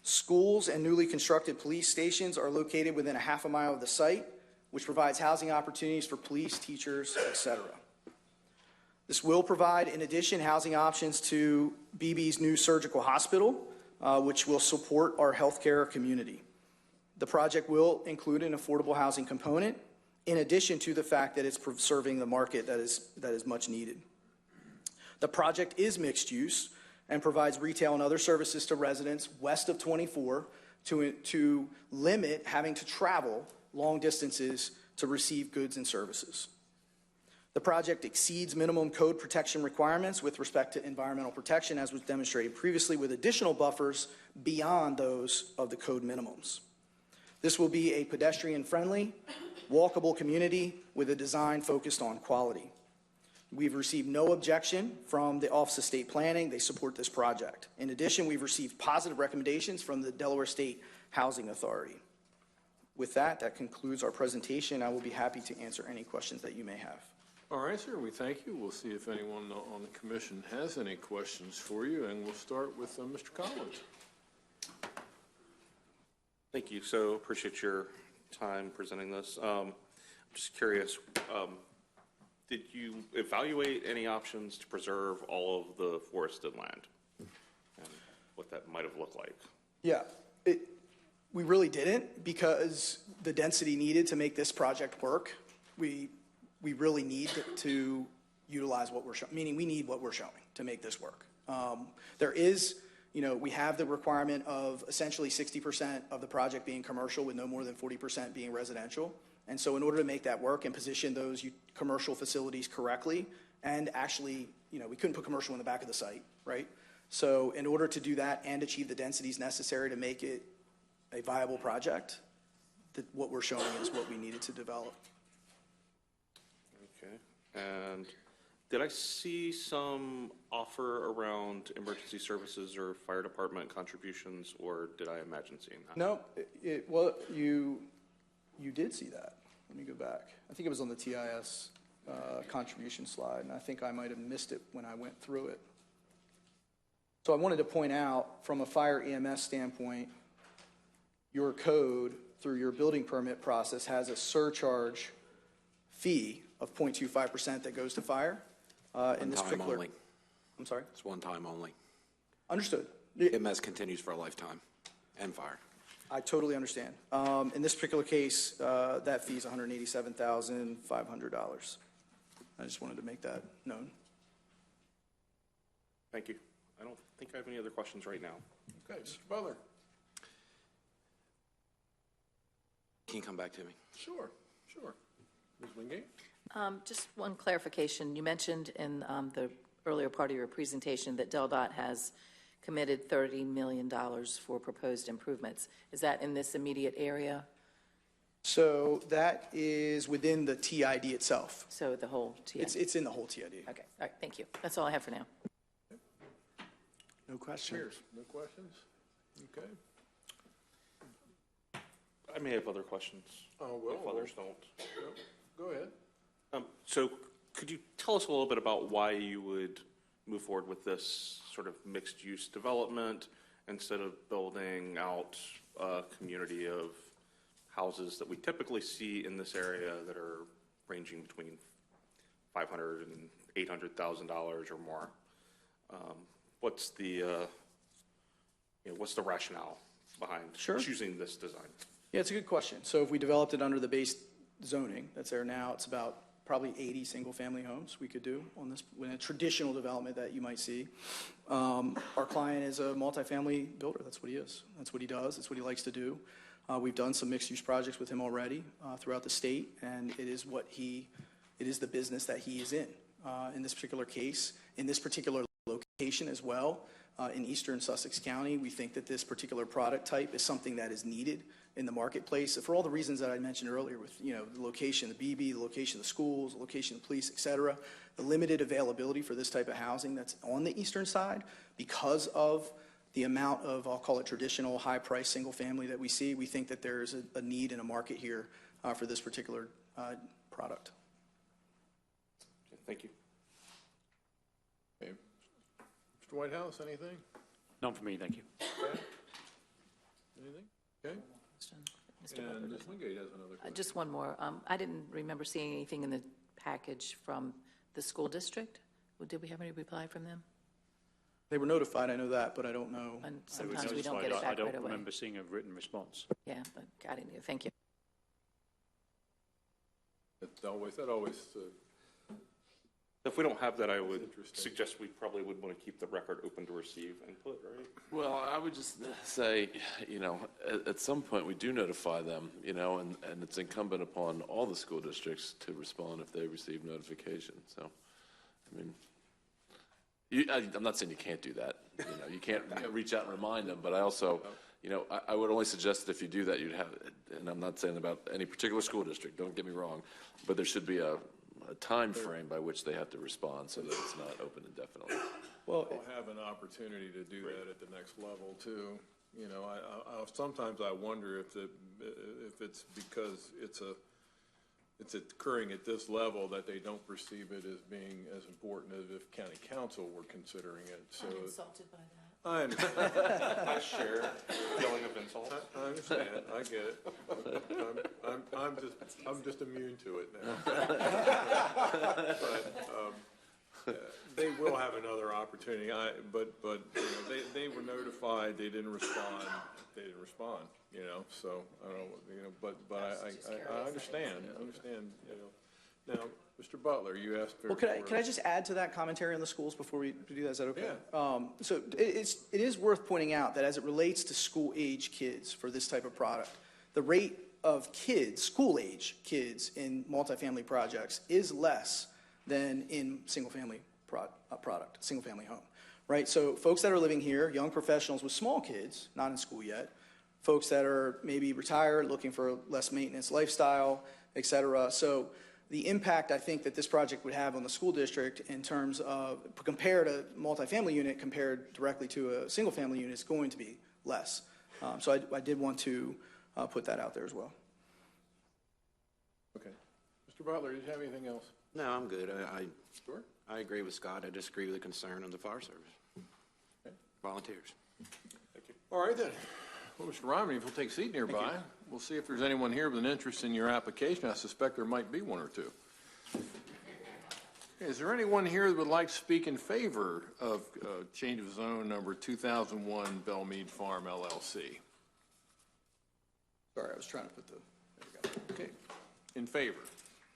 Schools and newly constructed police stations are located within a half a mile of the site, which provides housing opportunities for police, teachers, etc. This will provide, in addition, housing options to BB's new surgical hospital, which will support our healthcare community. The project will include an affordable housing component, in addition to the fact that it's serving the market that is much needed. The project is mixed use and provides retail and other services to residents west of 24 to limit having to travel long distances to receive goods and services. The project exceeds minimum code protection requirements with respect to environmental protection, as was demonstrated previously, with additional buffers beyond those of the code minimums. This will be a pedestrian-friendly, walkable community with a design focused on quality. We've received no objection from the Office of State Planning. They support this project. In addition, we've received positive recommendations from the Delaware State Housing Authority. With that concludes our presentation. I will be happy to answer any questions that you may have. All right, sir, we thank you. We'll see if anyone on the commission has any questions for you, and we'll start with Mr. Collins. Thank you. So appreciate your time presenting this. I'm just curious, did you evaluate any options to preserve all of the forested land and what that might have looked like? Yeah, we really didn't, because the density needed to make this project work, we really need to utilize what we're showing, meaning we need what we're showing to make this work. There is we have the requirement of essentially 60% of the project being commercial with no more than 40% being residential. And so in order to make that work and position those commercial facilities correctly, and actually, we couldn't put commercial in the back of the site, right? So in order to do that and achieve the densities necessary to make it a viable project, what we're showing is what we needed to develop. Okay. And did I see some offer around emergency services or fire department contributions, or did I imagine seeing that? No, well, you did see that. Let me go back. I think it was on the TIS contribution slide, and I think I might have missed it when I went through it. So I wanted to point out, from a fire EMS standpoint, your code through your building permit process has a surcharge fee of 0.25% that goes to fire. In this One time particular, only. I'm sorry? It's one time only. Understood. EMS continues for a lifetime, and fire. I totally understand. In this particular case, that fee is $187,500. I just wanted to make that known. Thank you. I don't think I have any other questions right now. Okay, Mr. Butler. Can you come back to me? Sure. Ms. Wingate? Just one clarification. You mentioned in the earlier part of your presentation that DelDOT has committed $30 million for proposed improvements. Is that in this immediate area? So that is within the TID itself. So the whole TID? It's in the whole TID. Okay, all right, thank you. That's all I have for now. No question. Cheers. No questions? Okay. I may have other questions. Oh, well. If others don't. Go ahead. So could you tell us a little bit about why you would move forward with this sort of mixed-use development instead of building out a community of houses that we typically see in this area that are ranging between $500,000 and $800,000 or more? What's the rationale behind choosing this design? Yeah, it's a good question. So if we developed it under the base zoning that's there now, it's about probably 80 single-family homes we could do on this, in a traditional development that you might see. Our client is a multifamily builder. That's what he is. That's what he does. That's what he likes to do. We've done some mixed-use projects with him already throughout the state, and it is the business that he is in. In this particular case, in this particular location as well, in eastern Sussex County, we think that this particular product type is something that is needed in the marketplace for all the reasons that I mentioned earlier with, the location of the BB, the location of the schools, the location of the police, et cetera. The limited availability for this type of housing that's on the eastern side because of the amount of, I'll call it traditional high-price single family that we see, we think that there is a need in a market here for this particular product. Okay, thank you. Okay. Mr. Whitehouse, anything? None for me, thank you. Okay. Anything? Okay. Mr. And Butler. Ms. Wingate has another question. Just one more. I didn't remember seeing anything in the package from the school district. Well, did we have any reply from them? They were notified, I know that, but I don't know. And I was sometimes we don't notified. get it I back don't right away. remember seeing a written response. Yeah, but I didn't. Thank you. That always If we don't have that, I would interesting. suggest we probably would want to keep the record open to receive input, right? Well, I would just say, at some point, we do notify them, and it's incumbent upon all the school districts to respond if they receive notification. So, I mean, I'm not saying you can't do that. You can't reach out and remind them, but I also, I would only suggest that if you do that, you'd have, and I'm not saying about any particular school district, don't get me wrong, but there should be a time frame by which they have to respond so that it's not open indefinitely. Well, We'll have an opportunity to do that at the next level too. Sometimes I wonder if it's because it's occurring at this level that they don't perceive it as being as important as if county council were considering it. So I'm insulted by that. I understand. I share the feeling of insult. I understand. I get it. I'm just immune to it now. But they will have another opportunity. But they were notified. They didn't respond. So I don't know. But I understand. Now, Mr. Butler, you asked for. Well, can I just add to that commentary on the schools before we do that? Is that okay? Yeah. So it is worth pointing out that as it relates to school-age kids for this type of product, the rate of kids, school-age kids in multifamily projects is less than in single-family single-family home, right? So folks that are living here, young professionals with small kids, not in school yet, folks that are maybe retired, looking for a less maintenance lifestyle, et cetera. So the impact I think that this project would have on the school district in terms of compared a multifamily unit compared directly to a single-family unit is going to be less. So I did want to put that out there as well. Okay. Mr. Butler, did you have anything else? No, I'm good. Sure. I agree with Scott. I disagree with the concern of the fire service. Okay. Volunteers. Thank you. All right then. Well, Mr. Ryman, if you'll take a seat nearby, we'll see if there's anyone here with an interest in your application. I suspect there might be one or two. Is there anyone here that would like to speak in favor of change of zone number 2001 Belle Mead Farm LLC? Sorry, I was trying to put the, there we go. Okay. In favor?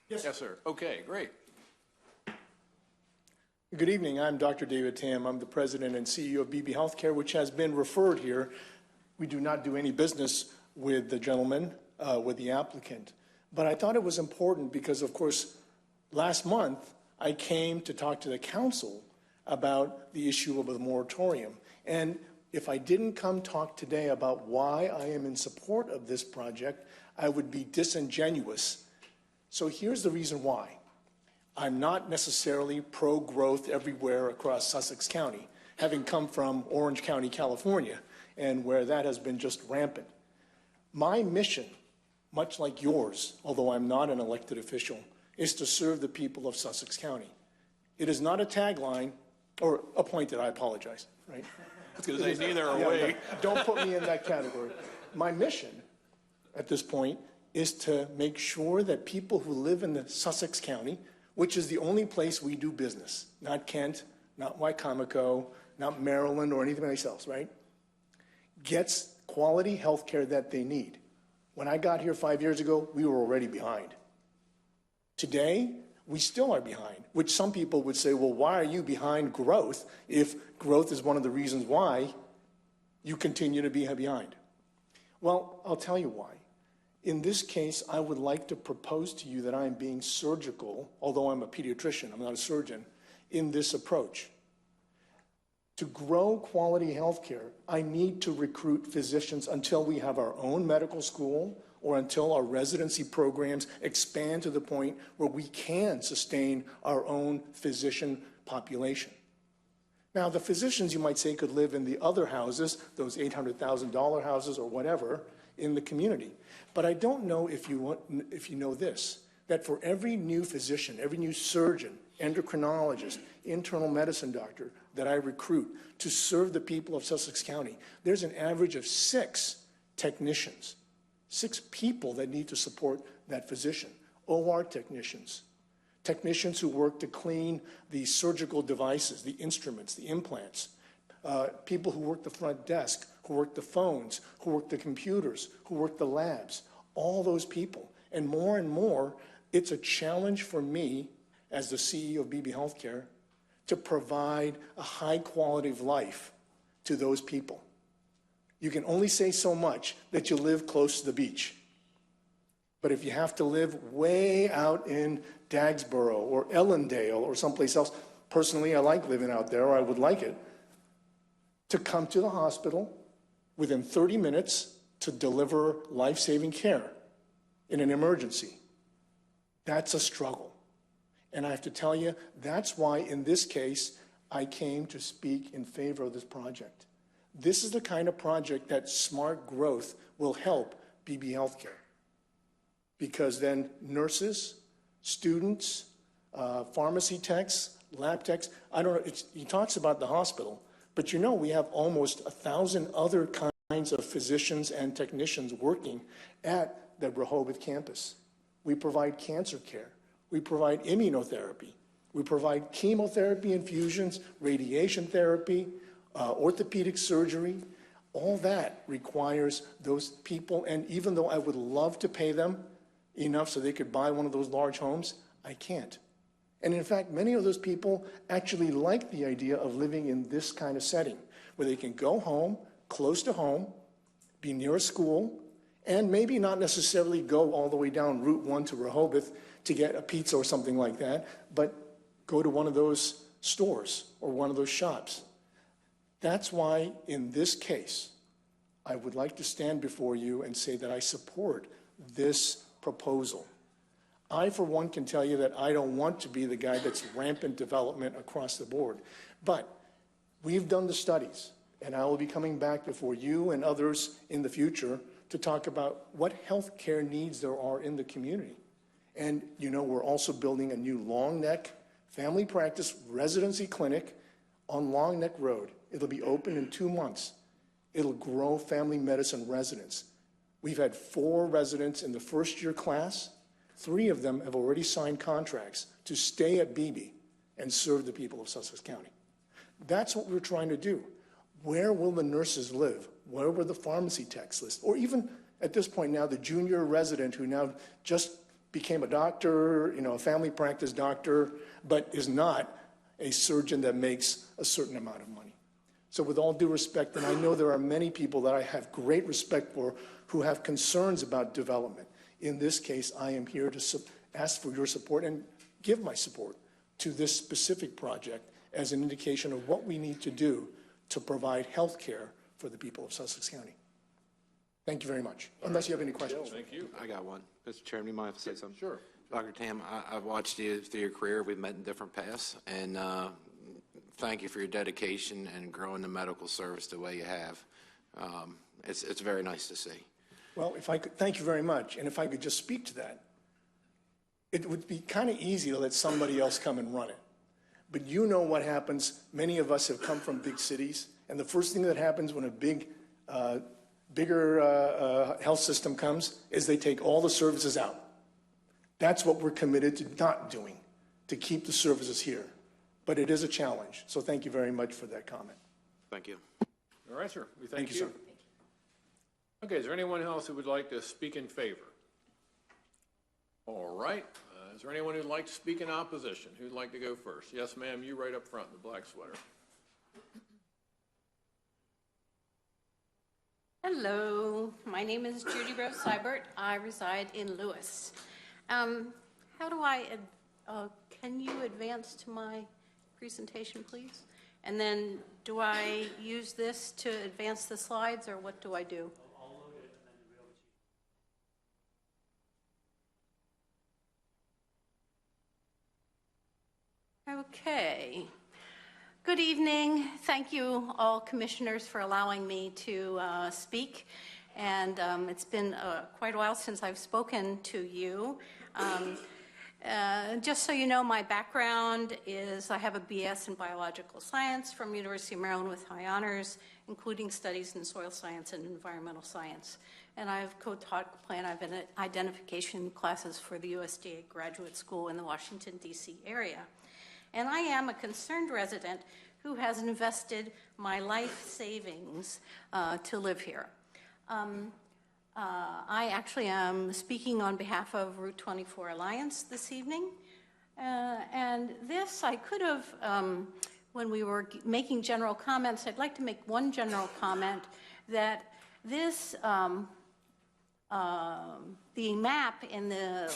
Yes. Yes, sir. Okay, great. Good evening. I'm Dr. David Tam. I'm the president and CEO of BB Healthcare, which has been referred here. We do not do any business with the gentleman, with the applicant. But I thought it was important because, of course, last month I came to talk to the council about the issue of the moratorium. And if I didn't come talk today about why I am in support of this project, I would be disingenuous. So here's the reason why. I'm not necessarily pro-growth everywhere across Sussex County, having come from Orange County, California, and where that has been just rampant. My mission, much like yours, although I'm not an elected official, is to serve the people of Sussex County. It is not a tagline, or appointed, I apologize, right? I was going to say neither are we. Don't put me in that category. My mission at this point is to make sure that people who live in the Sussex County, which is the only place we do business, not Kent, not Wycomico, not Maryland or anything else, right, gets quality health care that they need. When I got here 5 years ago, we were already behind. Today, we still are behind, which some people would say, well, why are you behind growth if growth is one of the reasons why you continue to be behind? Well, I'll tell you why. In this case, I would like to propose to you that I am being surgical, although I'm a pediatrician, I'm not a surgeon, in this approach. To grow quality health care, I need to recruit physicians until we have our own medical school or until our residency programs expand to the point where we can sustain our own physician population. Now, the physicians, you might say, could live in the other houses, those $800,000 houses or whatever, in the community. But I don't know if you know this, that for every new physician, every new surgeon, endocrinologist, internal medicine doctor that I recruit to serve the people of Sussex County, there's an average of 6 technicians, 6 people that need to support that physician, OR technicians, technicians who work to clean the surgical devices, the instruments, the implants, people who work the front desk, who work the phones, who work the computers, who work the labs, all those people. And more, it's a challenge for me as the CEO of BB Healthcare to provide a high quality of life to those people. You can only say so much that you live close to the beach. But if you have to live way out in Dagsboro or Ellendale or someplace else, personally, I like living out there, or I would like it, to come to the hospital within 30 minutes to deliver life-saving care in an emergency. That's a struggle. And I have to tell you, that's why in this case, I came to speak in favor of this project. This is the kind of project that smart growth will help BB Healthcare. Because then nurses, students, pharmacy techs, lab techs, I don't know, he talks about the hospital, but you know we have almost 1,000 other kinds of physicians and technicians working at the Rehoboth campus. We provide cancer care. We provide immunotherapy. We provide chemotherapy infusions, radiation therapy, orthopedic surgery. All that requires those people, and even though I would love to pay them enough so they could buy one of those large homes, I can't. And in fact, many of those people actually like the idea of living in this kind of setting, where they can go home, close to home, be near a school, and maybe not necessarily go all the way down Route 1 to Rehoboth to get a pizza or something like that, but go to one of those stores or one of those shops. That's why, in this case, I would like to stand before you and say that I support this proposal. I, for one, can tell you that I don't want to be the guy that's rampant development across the board. But we've done the studies, and I will be coming back before you and others in the future to talk about what health care needs there are in the community. And, you know, we're also building a new Long Neck family practice residency clinic on Long Neck Road. It'll be open in 2 months. It'll grow family medicine residents. We've had 4 residents in the first-year class. 3 of them have already signed contracts to stay at Beebe and serve the people of Sussex County. That's what we're trying to do. Where will the nurses live? Where will the pharmacy techs live? Or even, at this point now, the junior resident who now just became a doctor, you know, a family practice doctor, but is not a surgeon that makes a certain amount of money. So with all due respect, and I know there are many people that I have great respect for who have concerns about development. In this case, I am here to ask for your support and give my support to this specific project as an indication of what we need to do to provide health care for the people of Sussex County. Thank you very much. Unless you have any questions. Thank you. I got one. Mr. Chairman, you mind if I say something? Sure. Dr. Tam, I've watched you through your career. We've met in different paths, and thank you for your dedication and growing the medical service the way you have. It's very nice to see. Well, if I could, thank you very much. And if I could just speak to that, it would be kind of easy to let somebody else come and run it. But you know what happens. Many of us have come from big cities, and the first thing that happens when a bigger health system comes is they take all the services out. That's what we're committed to not doing, to keep the services here. But it is a challenge. So thank you very much for that comment. Thank you. All right, sir. We Thank you, sir. Okay, is there anyone else who would like to speak in favor? All right. Is there anyone who'd like to speak in opposition? Who'd like to go first? Yes, ma'am, you right up front in the black sweater. Hello, my name is Judy Rose Seibert. I reside in Lewis. How do I, can you advance to my presentation, please? And then do I use this to advance the slides, or what do I do? I'll load it and then we'll be over to you. Okay. Good evening. Thank you, all commissioners, for allowing me to speak. And it's been quite a while since I've spoken to you. Just so you know, my background is I have a BS in biological science from University of Maryland with high honors, including studies in soil science and environmental science. And I've co-taught plant identification classes for the USDA Graduate School in the Washington, D.C. area. And I am a concerned resident who has invested my life savings to live here. I actually am speaking on behalf of Route 24 Alliance this evening. And this, I could have, when we were making general comments, I'd like to make one general comment that this, the map in the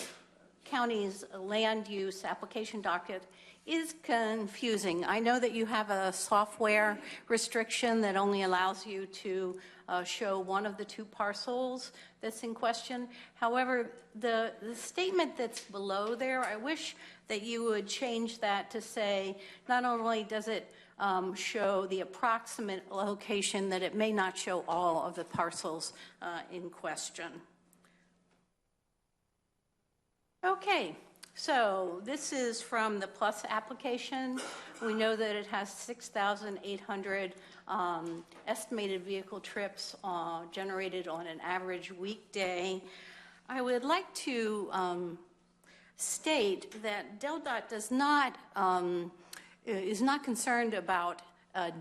county's land use application docket is confusing. I know that you have a software restriction that only allows you to show one of the 2 parcels that's in question. However, the statement that's below there, I wish that you would change that to say, not only does it show the approximate location, that it may not show all of the parcels in question. Okay. So this is from the Plus application. We know that it has 6,800 estimated vehicle trips generated on an average weekday. I would like to state that DelDOT is not concerned about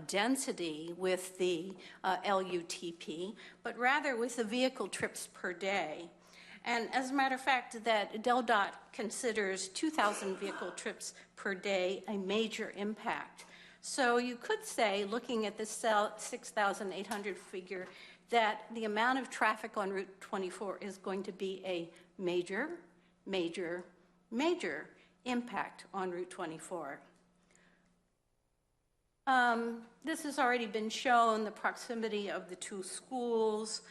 density with the LUTP, but rather with the vehicle trips per day. And as a matter of fact, that DelDOT considers 2,000 vehicle trips per day a major impact. So you could say, looking at this 6,800 figure, that the amount of traffic on Route 24 is going to be a major, major, major impact on Route 24. This has already been shown, the proximity of the two schools.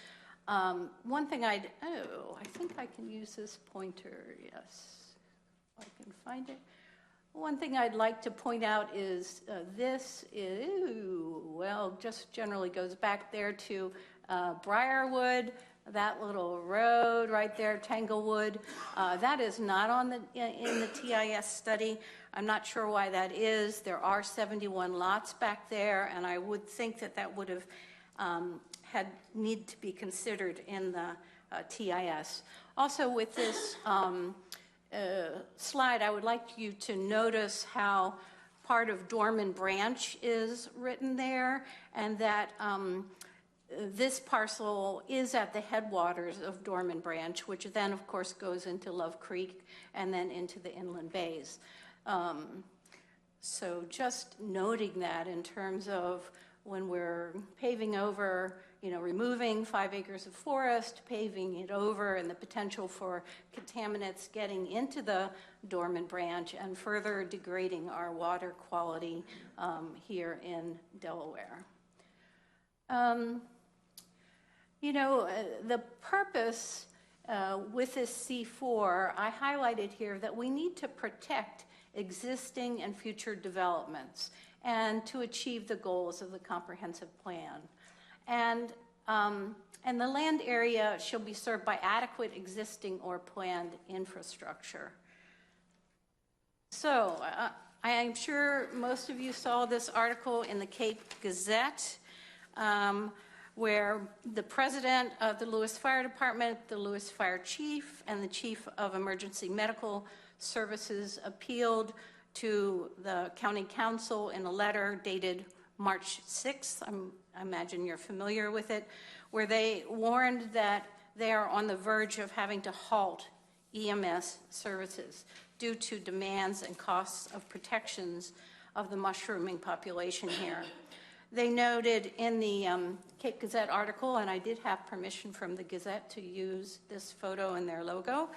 One thing I think I can use this pointer, yes, I can find it. One thing I'd like to point out is this is, well, just generally goes back there to Briarwood, that little road right there, Tanglewood. That is not on the in the TIS study. I'm not sure why that is. There are 71 lots back there, and I would think that that would have need to be considered in the TIS. Also, with this slide, I would like you to notice how part of Dorman Branch is written there, and that this parcel is at the headwaters of Dorman Branch, which then, of course, goes into Love Creek and then into the inland bays. So just noting that in terms of when we're paving over, removing 5 acres of forest, paving it over, and the potential for contaminants getting into the Dorman Branch and further degrading our water quality here in Delaware. The purpose with this C4, I highlighted here that we need to protect existing and future developments and to achieve the goals of the comprehensive plan. And the land area shall be served by adequate existing or planned infrastructure. So I am sure most of you saw this article in the Cape Gazette, where the president of the Lewis Fire Department, the Lewis Fire Chief, and the Chief of Emergency Medical Services appealed to the County Council in a letter dated March 6th. I imagine you're familiar with it, where they warned that they are on the verge of having to halt EMS services due to demands and costs of protections of the mushrooming population here. They noted in the Cape Gazette article, and I did have permission from the Gazette to use this photo in their logo,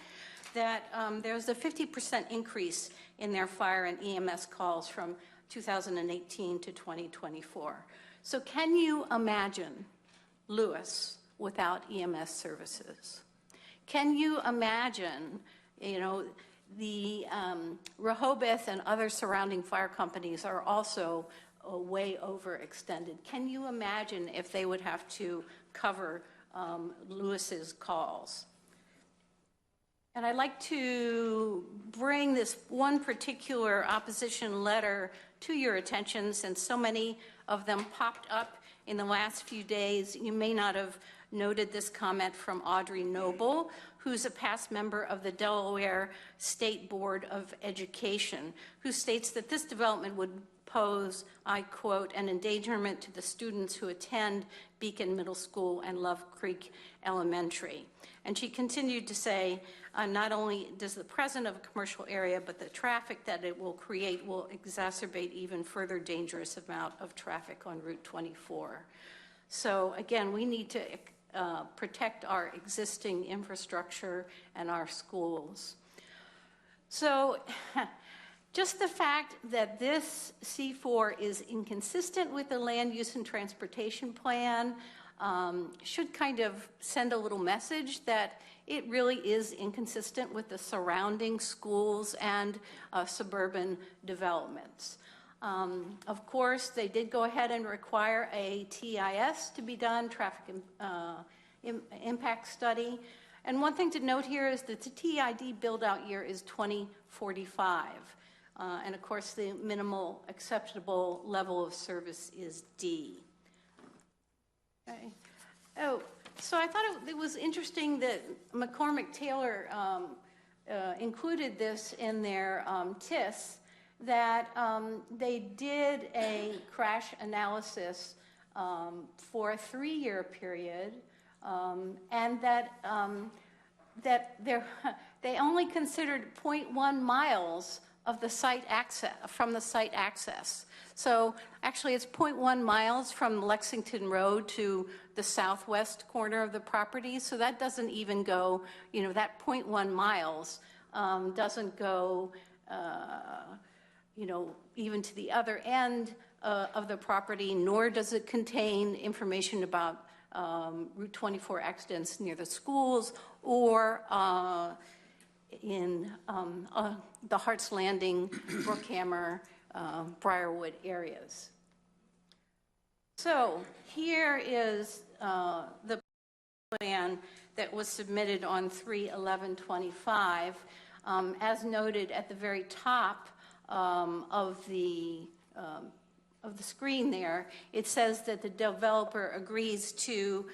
that there's a 50% increase in their fire and EMS calls from 2018 to 2024. So can you imagine Lewis without EMS services? Can you imagine, the Rehoboth and other surrounding fire companies are also way overextended. Can you imagine if they would have to cover Lewis's calls? And I'd like to bring this one particular opposition letter to your attention, since so many of them popped up in the last few days. You may not have noted this comment from Audrey Noble, who's a past member of the Delaware State Board of Education, who states that this development would pose, I quote, an endangerment to the students who attend Beacon Middle School and Love Creek Elementary. And she continued to say, not only does the presence of a commercial area, but the traffic that it will create will exacerbate even further dangerous amount of traffic on Route 24. So again, we need to protect our existing infrastructure and our schools. So just the fact that this C4 is inconsistent with the land use and transportation plan should kind of send a little message that it really is inconsistent with the surrounding schools and suburban developments. Of course, they did go ahead and require a TIS to be done, traffic impact study. And one thing to note here is that the TID build-out year is 2045. And of course, the minimal acceptable level of service is D. Okay. Oh, so I thought it was interesting that McCormick Taylor included this in their TIS, that they did a crash analysis for a 3-year period, and that that they only considered 0.1 miles of the site access, from the site access. So actually it's 0.1 miles from Lexington Road to the southwest corner of the property. So that doesn't even go, you know, that 0.1 miles doesn't go, you know, even to the other end of the property, nor does it contain information about Route 24 accidents near the schools or in the Hart's Landing, Brookhammer, Briarwood areas. So here is the plan that was submitted on 3/11/25. As noted at the very top of the screen there, it says that the developer agrees to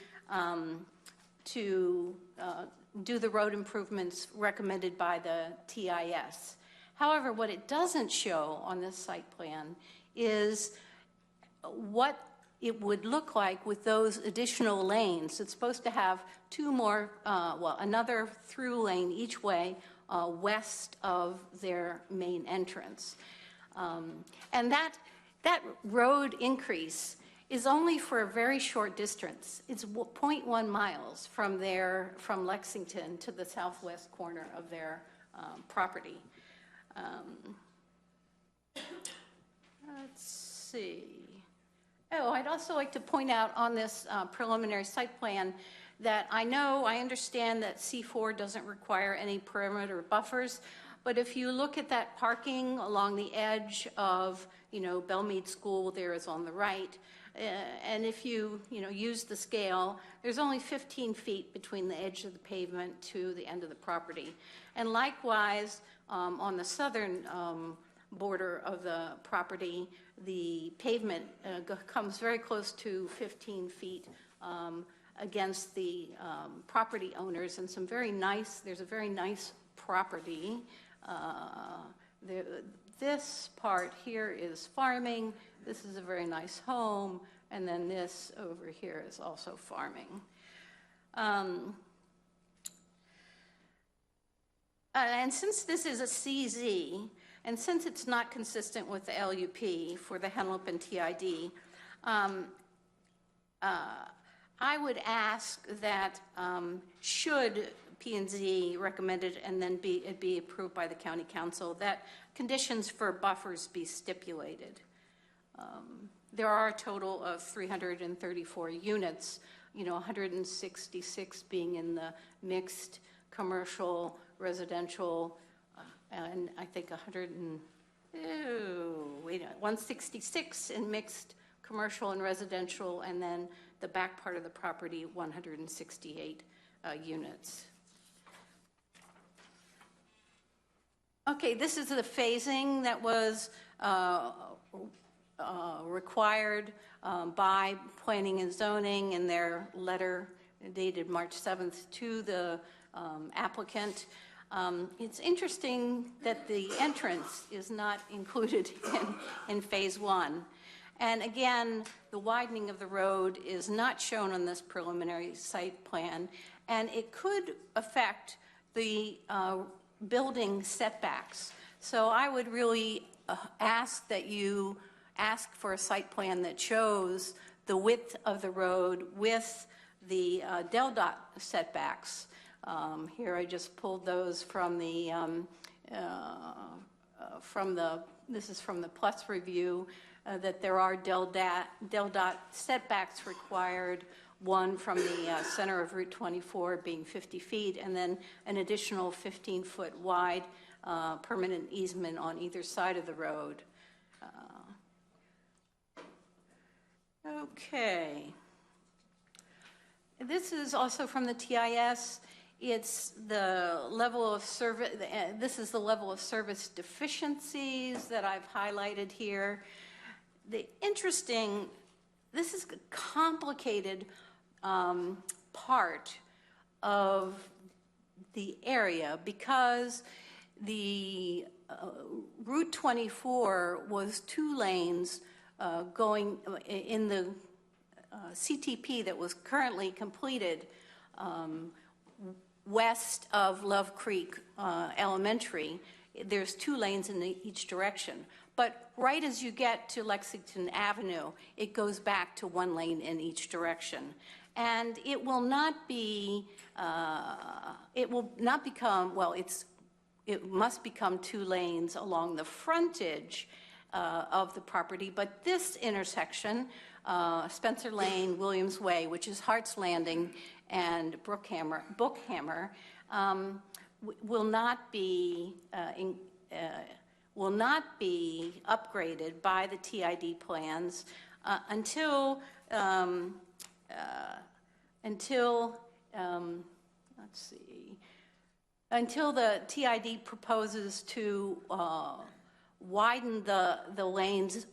do the road improvements recommended by the TIS. However, what it doesn't show on this site plan is what it would look like with those additional lanes. It's supposed to have two more, another through lane each way west of their main entrance. And that road increase is only for a very short distance. It's 0.1 miles from Lexington to the southwest corner of their property. Let's see. Oh, I'd also like to point out on this preliminary site plan that I understand that C4 doesn't require any perimeter buffers, but if you look at that parking along the edge of, Belle Mead School, there is on the right, and if you, use the scale, there's only 15 feet between the edge of the pavement to the end of the property. And likewise, on the southern border of the property, the pavement comes very close to 15 feet against the property owners, and there's a very nice property. This part here is farming. This is a very nice home, and then this over here is also farming. And since this is a CZ, and since it's not consistent with the LUP for the Henlopen TID, I would ask that should P&Z recommend it and then it be approved by the county council, that conditions for buffers be stipulated. There are a total of 334 units, 166 being in the mixed commercial, residential, and I think 166 in mixed commercial and residential, and then the back part of the property, 168 units. Okay, this is the phasing that was required by Planning and Zoning in their letter dated March 7th to the applicant. It's interesting that the entrance is not included in phase one. And again, the widening of the road is not shown on this preliminary site plan, and it could affect the building setbacks. So I would really ask that you ask for a site plan that shows the width of the road with the DelDOT setbacks. Here I just pulled those from this is from the Plus review, that there are DelDOT setbacks required, one from the center of Route 24 being 50 feet, and then an additional 15-foot wide permanent easement on either side of the road. Okay. This is also from the TIS. It's the level of service, this is the level of service deficiencies that I've highlighted here. This is a complicated part of the area because the Route 24 was 2 lanes going in the CTP that was currently completed. west of Love Creek Elementary, there's 2 lanes in each direction. But right as you get to Lexington Avenue, it goes back to 1 lane in each direction. And it will not be, well, it must become 2 lanes along the frontage of the property. But this intersection, Spencer Lane, Williams Way, which is Hart's Landing and Bookhammer, will not be upgraded by the TID plans until the TID proposes to widen the lanes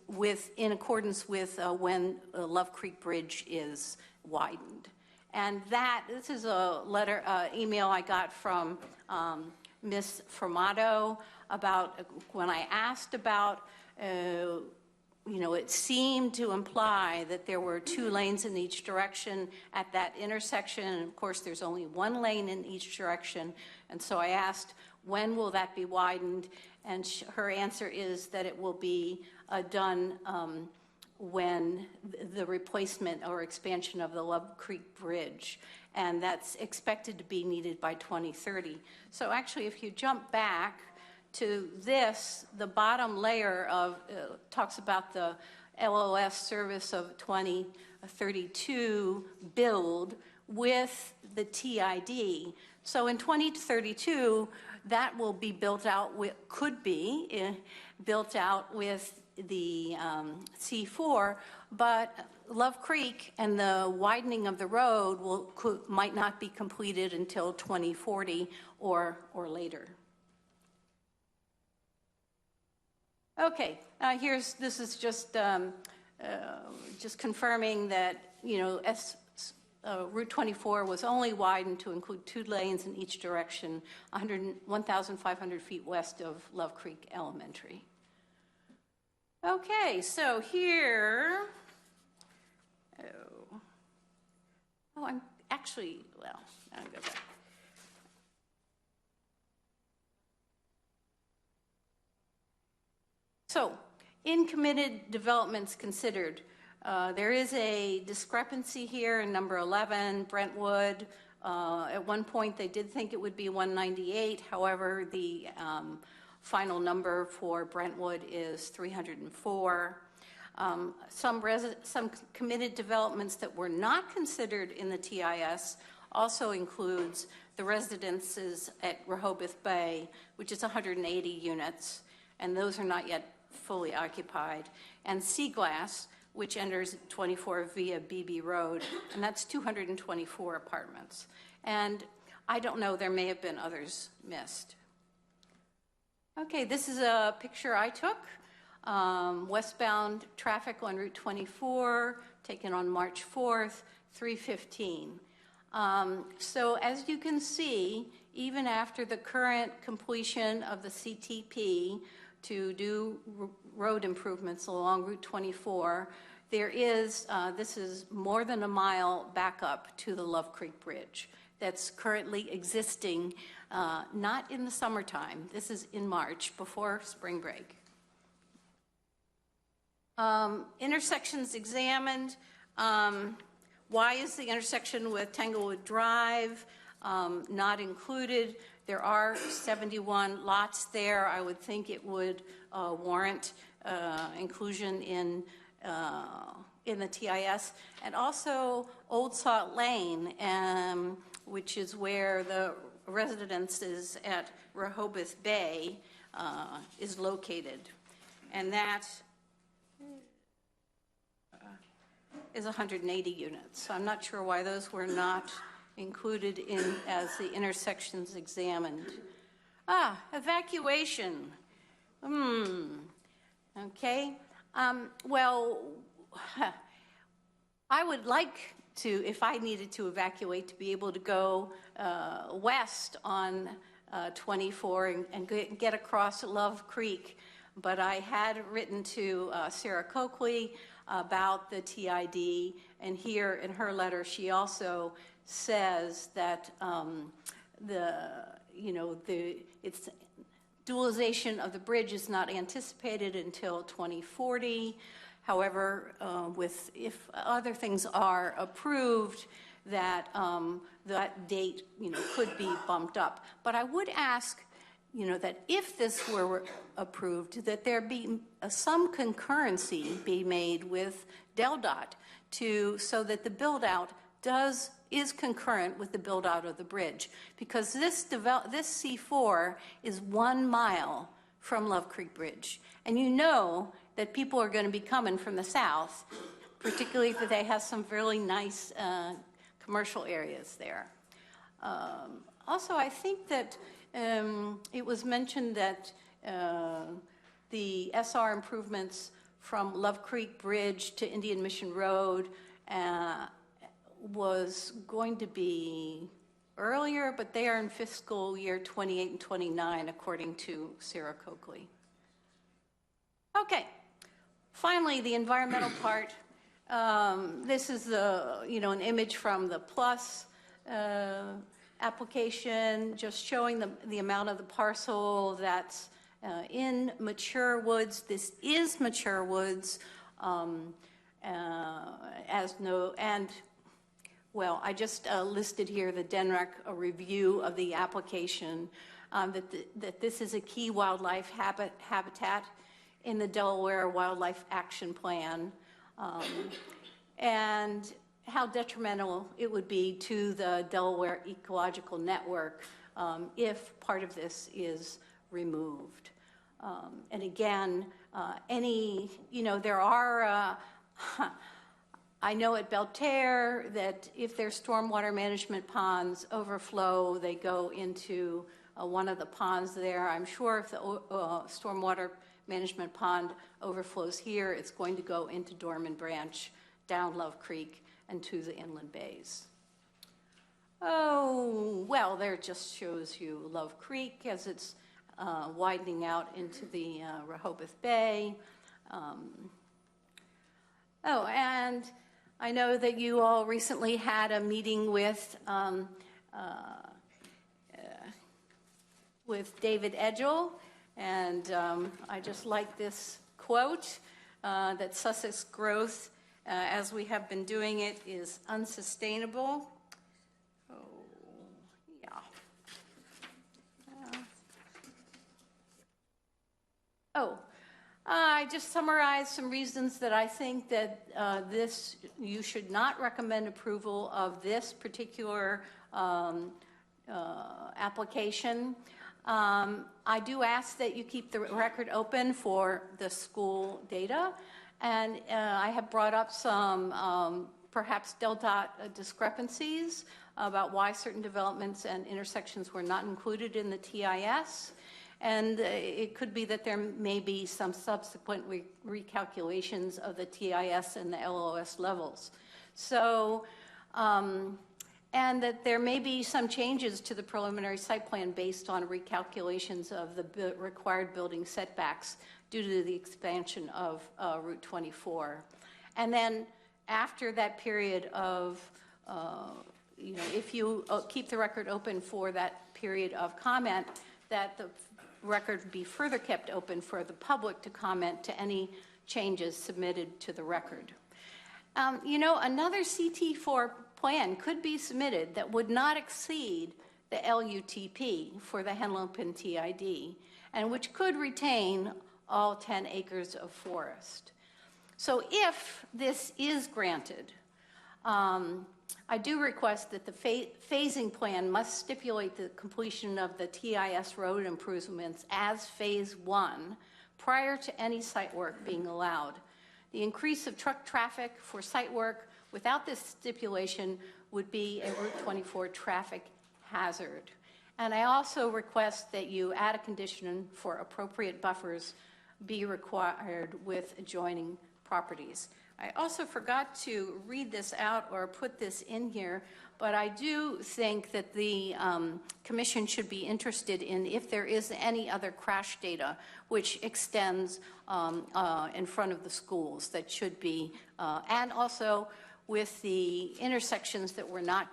in accordance with when Love Creek Bridge is widened. And this is a email I got from Ms. Formato about when I asked about, it seemed to imply that there were 2 lanes in each direction at that intersection. And of course, there's only 1 lane in each direction. And so I asked, when will that be widened? And her answer is that it will be done when the replacement or expansion of the Love Creek Bridge. And that's expected to be needed by 2030. So actually, if you jump back to this, the bottom layer talks about the LOS service of 2032 build with the TID. So in 2032, that will be built out could be built out with the C4, but Love Creek and the widening of the road might not be completed until 2040 or later. Okay, this is just confirming that, Route 24 was only widened to include 2 lanes in each direction, 1,500 feet west of Love Creek Elementary. Okay, so here, I'm actually, well, I'll go back. So, in committed developments considered, there is a discrepancy here in number 11, Brentwood. At one point, they did think it would be 198. However, the final number for Brentwood is 304. Some committed developments that were not considered in the TIS also includes the residences at Rehoboth Bay, which is 180 units, and those are not yet fully occupied, and Seaglass, which enters 24 via BB Road, and that's 224 apartments. And I don't know, there may have been others missed. Okay, this is a picture I took. Westbound traffic on Route 24, taken on March 4th, 3:15. So as you can see, even after the current completion of the CTP to do road improvements along Route 24, there is, this is more than a mile back up to the Love Creek Bridge that's currently existing, not in the summertime. This is in March, before spring break. Intersections examined. Why is the intersection with Tanglewood Drive not included? There are 71 lots there. I would think it would warrant inclusion in the TIS. And also Old Salt Lane, which is where the residences at Rehoboth Bay is located. And that is 180 units. So I'm not sure why those were not included in as the intersections examined. Evacuation. Okay. Well, I would like to, if I needed to evacuate, to be able to go west on 24 and get across Love Creek. But I had written to Sarah Coakley about the TID, and here in her letter she also says that its dualization of the bridge is not anticipated until 2040. However, if other things are approved, that date, could be bumped up. But I would ask, that if this were approved, that there be some concurrency be made with DelDOT so that the build-out is concurrent with the build-out of the bridge, because this C4 is 1 mile from Love Creek Bridge, and that people are going to be coming from the south, particularly if they have some really nice commercial areas there. Also, I think that it was mentioned that the SR improvements from Love Creek Bridge to Indian Mission Road was going to be earlier, but they are in fiscal year 28 and 29, according to Sarah Coakley. Okay, finally, the environmental part. This is an image from the Plus application, just showing the amount of the parcel that's in mature woods. This is mature woods, I just listed here the DNREC review of the application, that this is a key wildlife habitat in the Delaware Wildlife Action Plan, and how detrimental it would be to the Delaware ecological network if part of this is removed. And again, there are, I know at Belterre that if their stormwater management ponds overflow, they go into one of the ponds there. I'm sure if the stormwater management pond overflows here, it's going to go into Dorman Branch, down Love Creek, and to the inland bays. Oh, well, there it just shows you Love Creek as it's widening out into the Rehoboth Bay. And I know that you all recently had a meeting with David Edgell, and I just like this quote, that Sussex growth, as we have been doing it, is unsustainable. I just summarized some reasons that I think that you should not recommend approval of this particular application. I do ask that you keep the record open for the school data, and I have brought up some perhaps DelDOT discrepancies about why certain developments and intersections were not included in the TIS. And it could be that there may be some subsequent recalculations of the TIS and the LOS levels. So, and that there may be some changes to the preliminary site plan based on recalculations of the required building setbacks due to the expansion of Route 24. And then after that period of, if you keep the record open for that period of comment, that the record be further kept open for the public to comment to any changes submitted to the record. Another CT4 plan could be submitted that would not exceed the LUTP for the Henlopen TID, and which could retain all 10 acres of forest. So if this is granted, I do request that the phasing plan must stipulate the completion of the TIS road improvements as phase 1 prior to any site work being allowed. The increase of truck traffic for site work without this stipulation would be a Route 24 traffic hazard. And I also request that you add a condition for appropriate buffers be required with adjoining properties. I also forgot to read this out or put this in here, but I do think that the commission should be interested in if there is any other crash data which extends in front of the schools that should be, and also with the intersections that were not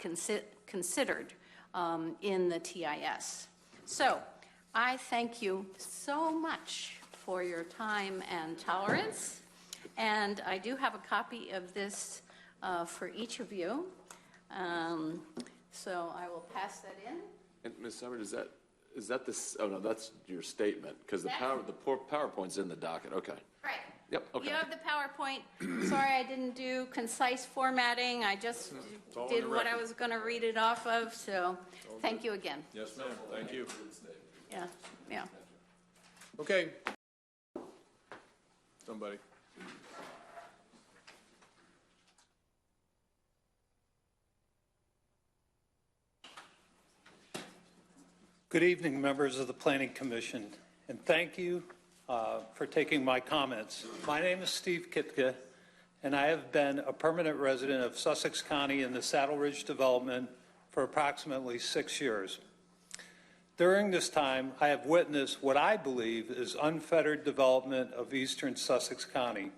considered in the TIS. So I thank you so much for your time and tolerance. And I do have a copy of this for each of you. So I will pass that in. And Ms. Summers, is that this, oh no, that's your statement, because the PowerPoint's in the docket, okay. Right. Yep, okay. You have the PowerPoint. Sorry I didn't do concise formatting. I just all did on the what I record. was going to read it off of, so thank you again. Yes, ma'am, thank you. Yeah, yeah. Okay. Somebody. Good evening, members of the Planning Commission, and thank you for taking my comments. My name is Steve Kitka, and I have been a permanent resident of Sussex County in the Saddle Ridge development for approximately 6 years. During this time, I have witnessed what I believe is unfettered development of eastern Sussex County.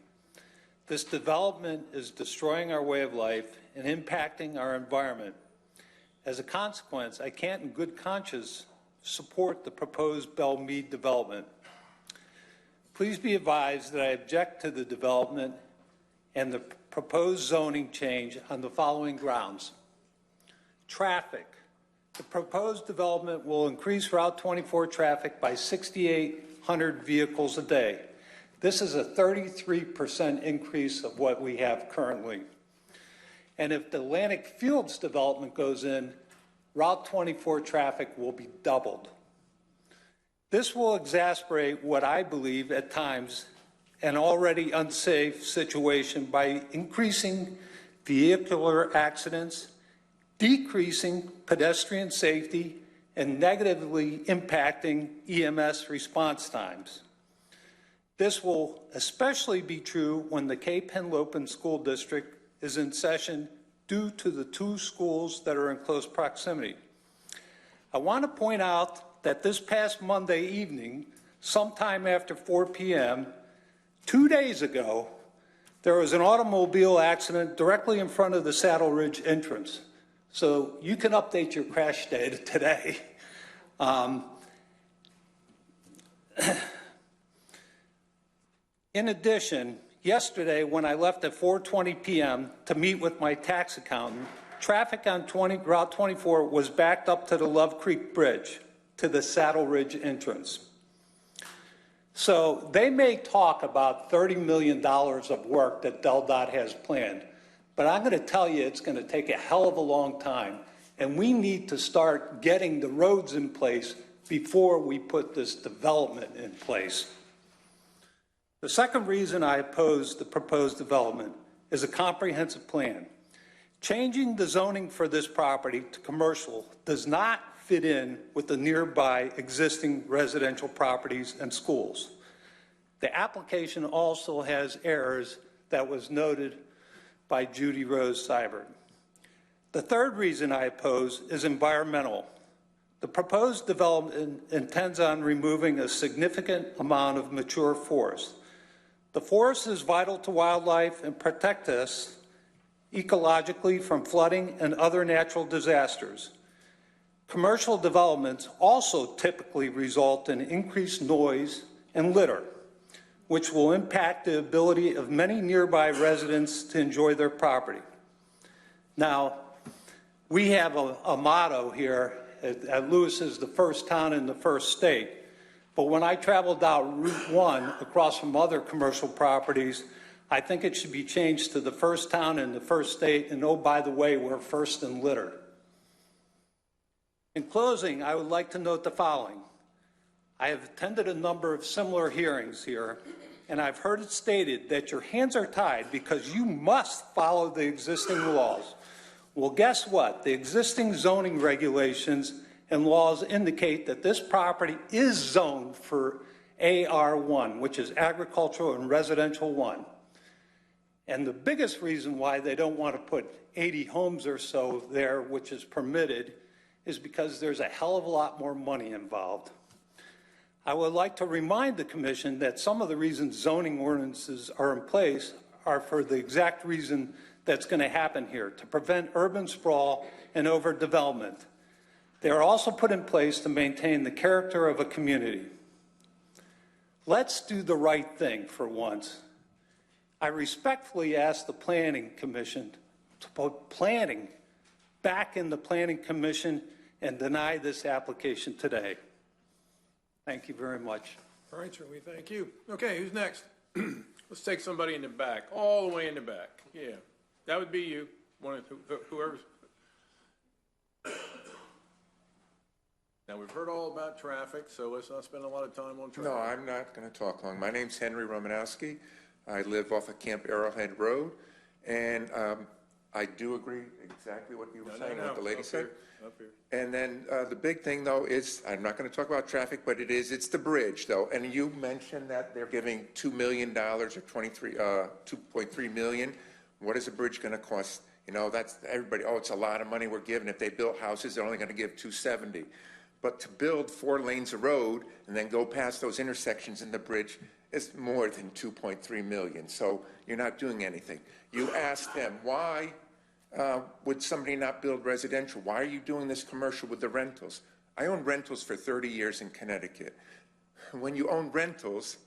This development is destroying our way of life and impacting our environment. As a consequence, I can't in good conscience support the proposed Belle Mead development. Please be advised that I object to the development and the proposed zoning change on the following grounds. Traffic. The proposed development will increase Route 24 traffic by 6,800 vehicles a day. This is a 33% increase of what we have currently. And if the Atlantic Fields development goes in, Route 24 traffic will be doubled. This will exacerbate what I believe at times an already unsafe situation by increasing vehicular accidents, decreasing pedestrian safety, and negatively impacting EMS response times. This will especially be true when the Cape Henlopen School District is in session due to the 2 schools that are in close proximity. I want to point out that this past Monday evening, sometime after 4 p.m., 2 days ago, there was an automobile accident directly in front of the Saddle Ridge entrance. So you can update your crash data today. In addition, yesterday when I left at 4:20 p.m. to meet with my tax accountant, traffic on Route 24 was backed up to the Love Creek Bridge to the Saddle Ridge entrance. So they may talk about $30 million of work that DelDOT has planned, but I'm going to tell you it's going to take a hell of a long time, and we need to start getting the roads in place before we put this development in place. The second reason I oppose the proposed development is a comprehensive plan. Changing the zoning for this property to commercial does not fit in with the nearby existing residential properties and schools. The application also has errors that was noted by Judy Rose Seibert. The third reason I oppose is environmental. The proposed development intends on removing a significant amount of mature forest. The forest is vital to wildlife and protect us ecologically from flooding and other natural disasters. Commercial developments also typically result in increased noise and litter, which will impact the ability of many nearby residents to enjoy their property. Now, we have a motto here at Lewis is the first town in the first state. But when I traveled down Route 1 across from other commercial properties, I think it should be changed to the first town in the first state, and oh, by the way, we're first in litter. In closing, I would like to note the following. I have attended a number of similar hearings here, and I've heard it stated that your hands are tied because you must follow the existing laws. Well, guess what? The existing zoning regulations and laws indicate that this property is zoned for AR1, which is agricultural and residential 1. And the biggest reason why they don't want to put 80 homes or so there, which is permitted, is because there's a hell of a lot more money involved. I would like to remind the Commission that some of the reasons zoning ordinances are in place are for the exact reason that's going to happen here, to prevent urban sprawl and overdevelopment. They are also put in place to maintain the character of a community. Let's do the right thing for once. I respectfully ask the Planning Commission to put planning back in the Planning Commission and deny this application today. Thank you very much. All right, sir, we thank you. Okay, who's next? Let's take somebody in the back, all the way in the back. Yeah, that would be you, whoever's. Now, we've heard all about traffic, so let's not spend a lot of time on traffic. No, I'm not going to talk long. My name's Henry Romanowski. I live off of Camp Arrowhead Road, and I do agree exactly what you were saying, what the lady said. Up here. And then the big thing, though, is, I'm not going to talk about traffic, but it's the bridge, though. And you mentioned that they're giving $2 million or $2.3 million. What is a bridge going to cost? You know, that's everybody, oh, it's a lot of money we're giving. If they built houses, they're only going to give $270. But to build 4 lanes of road and then go past those intersections in the bridge is more than $2.3 million. So you're not doing anything. You asked them, why would somebody not build residential? Why are you doing this commercial with the rentals? I owned rentals for 30 years in Connecticut. When you own rentals,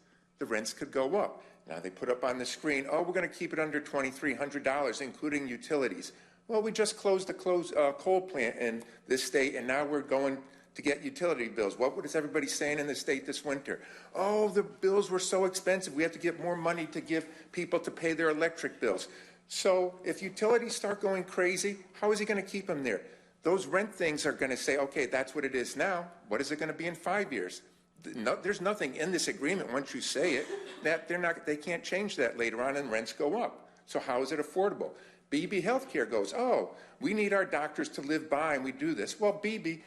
the rents could go up. Now they put up on the screen, oh, we're going to keep it under $2,300, including utilities. Well, we just closed the coal plant in this state, and now we're going to get utility bills. What is everybody saying in the state this winter? Oh, the bills were so expensive. We have to get more money to give people to pay their electric bills. So if utilities start going crazy, how is he going to keep them there? Those rent things are going to say, okay, that's what it is now. What is it going to be in 5 years? No, there's nothing in this agreement once you say it that they can't change that later on and rents go up. So how is it affordable? BB Healthcare goes, oh, we need our doctors to live by and we do this. Well, BB,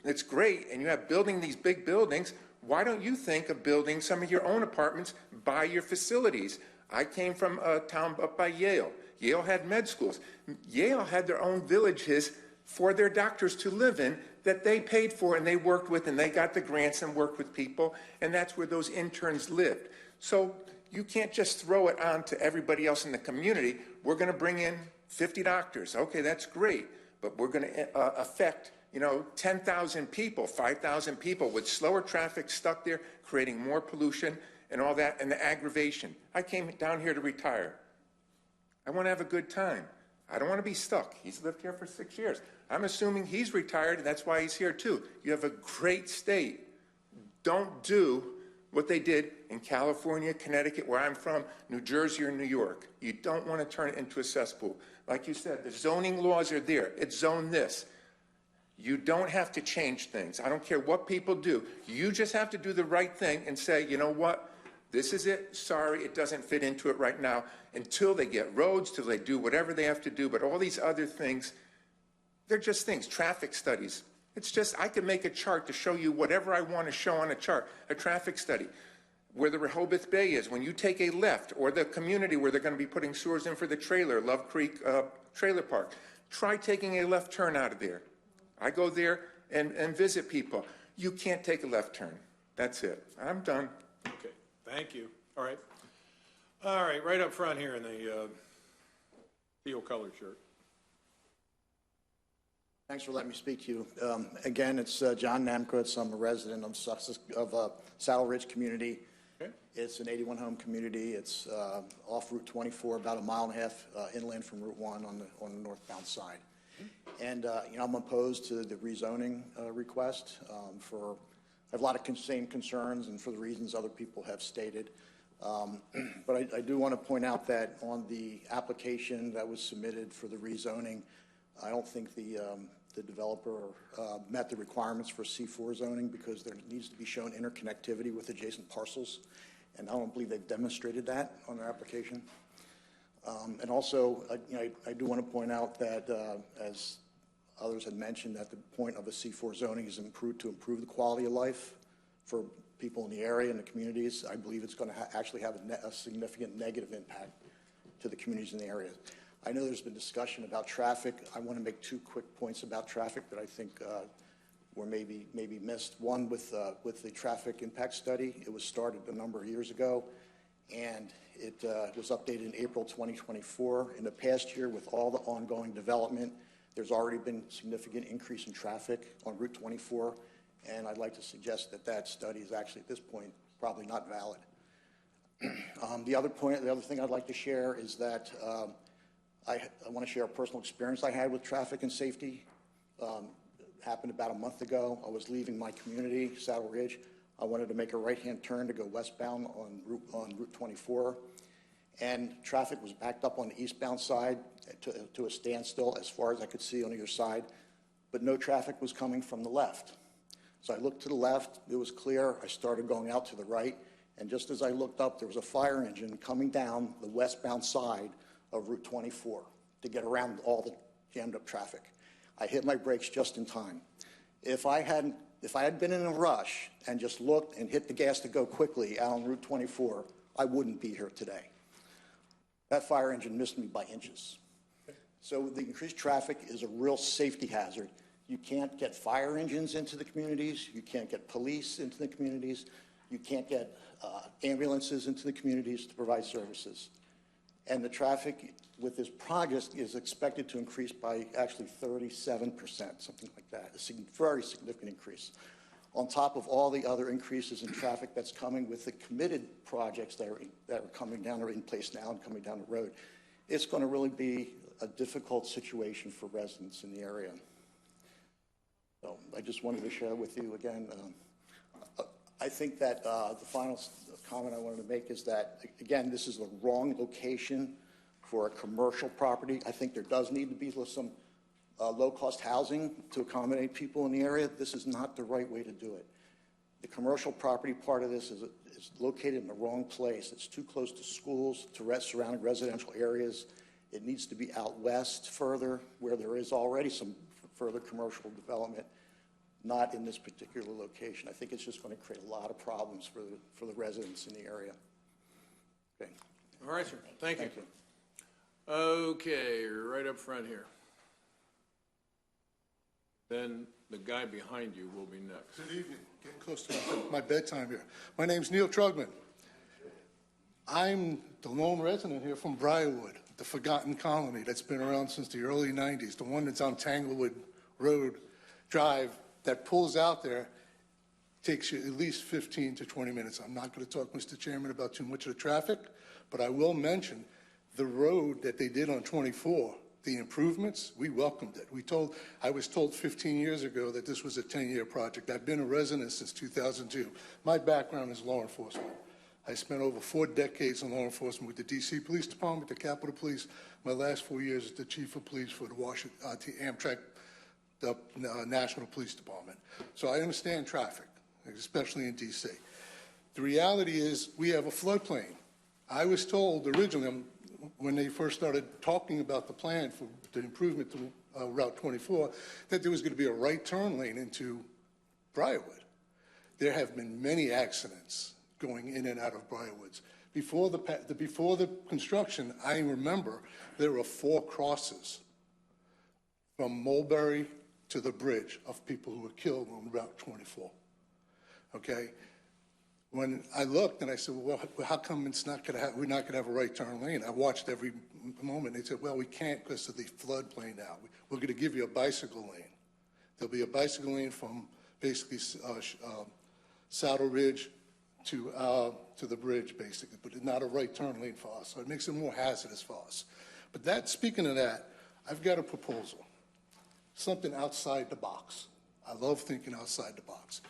it's great and you have building these big buildings. Why don't you think of building some of your own apartments by your facilities? I came from a town up by Yale. Yale had med schools. Yale had their own villages for their doctors to live in that they paid for and they worked with and they got the grants and worked with people, and that's where those interns lived. So you can't just throw it on to everybody else in the community. We're going to bring in 50 doctors. Okay, that's great, but we're going to affect 10,000 people, 5,000 people with slower traffic stuck there, creating more pollution and all that, and the aggravation. I came down here to retire. I want to have a good time. I don't want to be stuck. He's lived here for 6 years. I'm assuming he's retired, and that's why he's here too. You have a great state. Don't do what they did in California, Connecticut, where I'm from, New Jersey or New York. You don't want to turn it into a cesspool. Like you said, the zoning laws are there. It's zone this. You don't have to change things. I don't care what people do. You just have to do the right thing and say, you know what? This is it. Sorry, it doesn't fit into it right now, until they get roads, till they do whatever they have to do. But all these other things, they're just things, traffic studies. It's just, I could make a chart to show you whatever I want to show on a chart, a traffic study. Where the Rehoboth Bay is, when you take a left, or the community where they're going to be putting sewers in for the trailer, Love Creek Trailer Park, try taking a left turn out of there. I go there and visit people. You can't take a left turn. That's it. I'm done. Okay, thank you. All right, right up front here in the teal colored shirt. Thanks for letting me speak to you. Again, it's John Namkowitz. I'm a resident of Saddle Ridge community. Okay. It's an 81-home community. It's off Route 24, about 1.5 miles inland from Route 1 on the northbound side. And I'm opposed to the rezoning request. I have a lot of same concerns, and for the reasons other people have stated. But I do want to point out that on the application that was submitted for the rezoning, I don't think the developer met the requirements for C4 zoning, because there needs to be shown interconnectivity with adjacent parcels, and I don't believe they've demonstrated that on their application. And also, I do want to point out that, as others had mentioned, that the point of a C4 zoning is to improve the quality of life for people in the area and the communities. I believe it's going to actually have a significant negative impact to the communities in the area. I know there's been discussion about traffic. I want to make 2 quick points about traffic that I think were maybe missed. One, with the traffic impact study. It was started a number of years ago, and it was updated in April 2024. In the past year, with all the ongoing development, There's already been significant increase in traffic on Route 24, and I'd like to suggest that that study is actually, at this point, probably not valid. The other thing I'd like to share is that I want to share a personal experience I had with traffic and safety. Happened about a month ago. I was leaving my community, Saddle Ridge. I wanted to make a right-hand turn to go westbound on Route 24, and traffic was backed up on the eastbound side to a standstill as far as I could see on either side, but no traffic was coming from the left. So I looked to the left, it was clear. I started going out to the right, and just as I looked up, there was a fire engine coming down the westbound side of Route 24 to get around all the jammed up traffic. I hit my brakes just in time. If I had been in a rush and just looked and hit the gas to go quickly out on Route 24, I wouldn't be here today. That fire engine missed me by inches. So the increased traffic is a real safety hazard. You can't get fire engines into the communities. You can't get police into the communities. You can't get ambulances into the communities to provide services. And the traffic with this project is expected to increase by actually 37%, something like that, a very significant increase. On top of all the other increases in traffic that's coming with the committed projects that are coming down, or in place now and coming down the road, it's going to really be a difficult situation for residents in the area. So I just wanted to share with you again. I think that the final comment I wanted to make is that, again, this is the wrong location for a commercial property. I think there does need to be some low-cost housing to accommodate people in the area. This is not the right way to do it. The commercial property part of this is located in the wrong place. It's too close to schools, to surrounding residential areas. It needs to be out west further, where there is already some further commercial development, not in this particular location. I think it's just going to create a lot of problems for the residents in the area. Okay. All right, sir. Thank you. Thank you. Okay, right up front here. Then the guy behind you will be next. Good evening. Getting close to my bedtime here. My name's Neil Trugman. I'm the lone resident here from Briarwood, the forgotten colony that's been around since the early 90s, the one that's on Tanglewood Road Drive that pulls out there, takes you at least 15 to 20 minutes. I'm not going to talk, Mr. Chairman, about too much of the traffic, but I will mention the road that they did on 24, the improvements, we welcomed it. I was told 15 years ago that this was a 10-year project. I've been a resident since 2002. My background is law enforcement. I spent over 4 decades in law enforcement with the D.C. Police Department, the Capitol Police. My last 4 years as the Chief of Police for the Amtrak, the National Police Department. So I understand traffic, especially in D.C. The reality is we have a floodplain. I was told originally, when they first started talking about the plan for the improvement to Route 24, that there was going to be a right turn lane into Briarwood. There have been many accidents going in and out of Briarwoods. Before the construction, I remember there were 4 crosses from Mulberry to the bridge of people who were killed on Route 24. Okay? When I looked and I said, well, how come we're not going to have a right turn lane? I watched every moment. They said, well, we can't because of the floodplain now. We're going to give you a bicycle lane. There'll be a bicycle lane from basically Saddle Ridge to the bridge, basically, but not a right turn lane for us. So it makes it more hazardous for us. But speaking of that, I've got a proposal, something outside the box. I love thinking outside the box.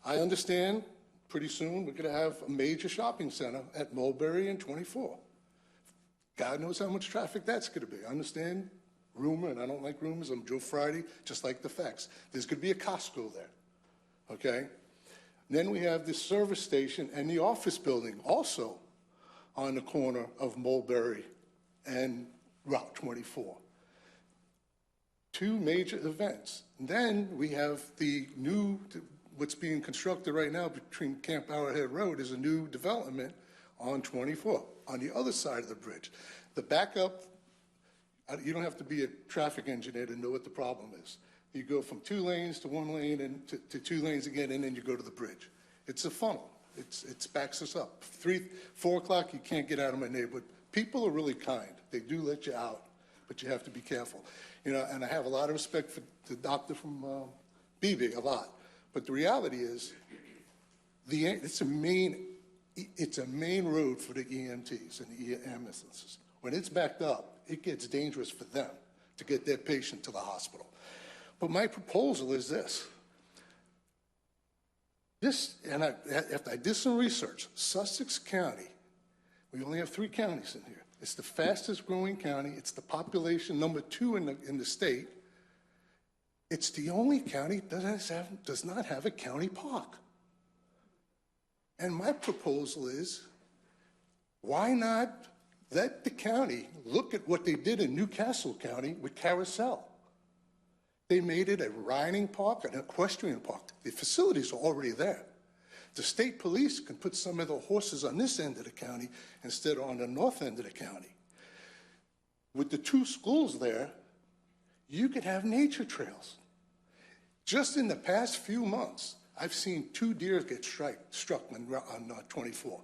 I understand pretty soon we're going to have a major shopping center at Mulberry and 24. God knows how much traffic that's going to be. I understand rumor, and I don't like rumors. I'm Joe Friday, just like the facts. There's going to be a Costco there, okay? Then we have the service station and the office building also on the corner of Mulberry and Route 24. 2 major events. And then we have what's being constructed right now between Camp Arrowhead Road is a new development on 24, on the other side of the bridge. The backup, you don't have to be a traffic engineer to know what the problem is. You go from 2 lanes to 1 lane and to 2 lanes again, and then you go to the bridge. It's a funnel. It backs us up. 3, 4 o'clock, you can't get out of my neighborhood. People are really kind. They do let you out. but you have to be careful. You know, and I have a lot of respect for the doctor from BB, a lot. But the reality is, it's a main road for the EMTs and the ambulances. When it's backed up, it gets dangerous for them to get their patient to the hospital. But my proposal is this. After I did some research, Sussex County, we only have 3 counties in here. It's the fastest growing county. It's the population number 2 in the state. It's the only county that does not have a county park. And my proposal is, why not let the county look at what they did in Newcastle County with Carousel? They made it a riding park, an equestrian park. The facilities are already there. The state police can put some of the horses on this end of the county instead of on the north end of the county. With the 2 schools there, you could have nature trails. Just in the past few months, I've seen 2 deer get struck on 24.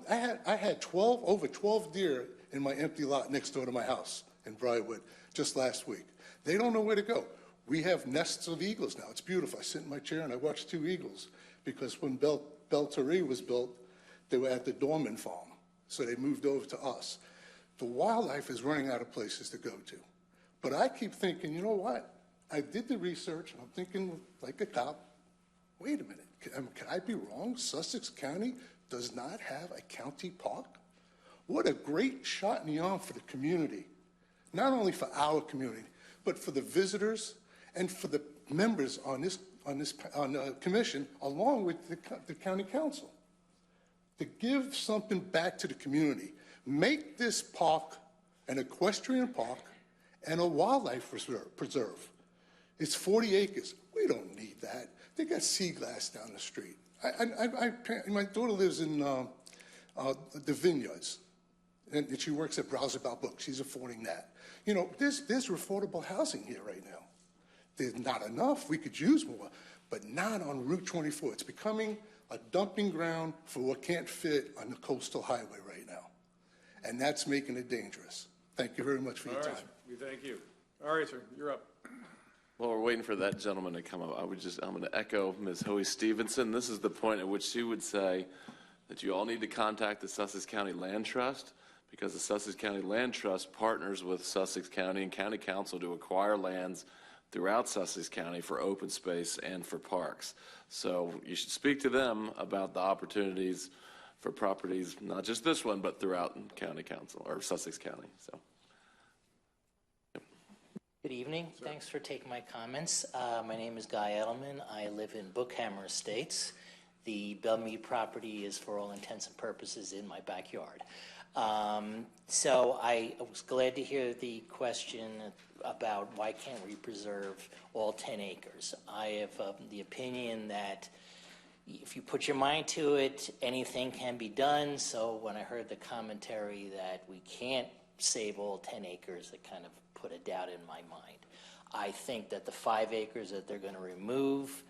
I had over 12 deer in my empty lot next door to my house in Briarwood just last week. They don't know where to go. We have nests of eagles now. It's beautiful. I sit in my chair and I watch 2 eagles because when Belle was built, they were at the Dorman farm. So they moved over to us. The wildlife is running out of places to go to. But I keep thinking, you know what? I did the research and I'm thinking like a cop, wait a minute, can I be wrong? Sussex County does not have a county park? What a great shot in the arm for the community. Not only for our community, but for the visitors and for the members on the commission, along with the county council, to give something back to the community. Make this park an equestrian park and a wildlife preserve. It's 40 acres. We don't need that. They got sea glass down the street. My daughter lives in the Vineyards, and she works at Browserbout Books. She's affording that. You know, there's affordable housing here right now. There's not enough. We could use more, but not on Route 24. It's becoming a dumping ground for what can't fit on the coastal highway right now, and that's making it dangerous. Thank you very much for your time. We thank you. All right, sir, you're up. While we're waiting for that gentleman to come up, I'm going to echo Ms. Hoey Stevenson. This is the point at which she would say that you all need to contact the Sussex County Land Trust, because the Sussex County Land Trust partners with Sussex County and County Council to acquire lands throughout Sussex County for open space and for parks. So you should speak to them about the opportunities for properties, not just this one, but throughout County Council or Sussex County. So. Good evening. Thanks for taking my comments. My name is Guy Edelman. I live in Bookhammer Estates. The Belle Mead property is, for all intents and purposes, in my backyard. So I was glad to hear the question about why can't we preserve all 10 acres. I have the opinion that if you put your mind to it, anything can be done. So when I heard the commentary that we can't save all 10 acres, it kind of put a doubt in my mind. I think that the 5 acres that they're going to remove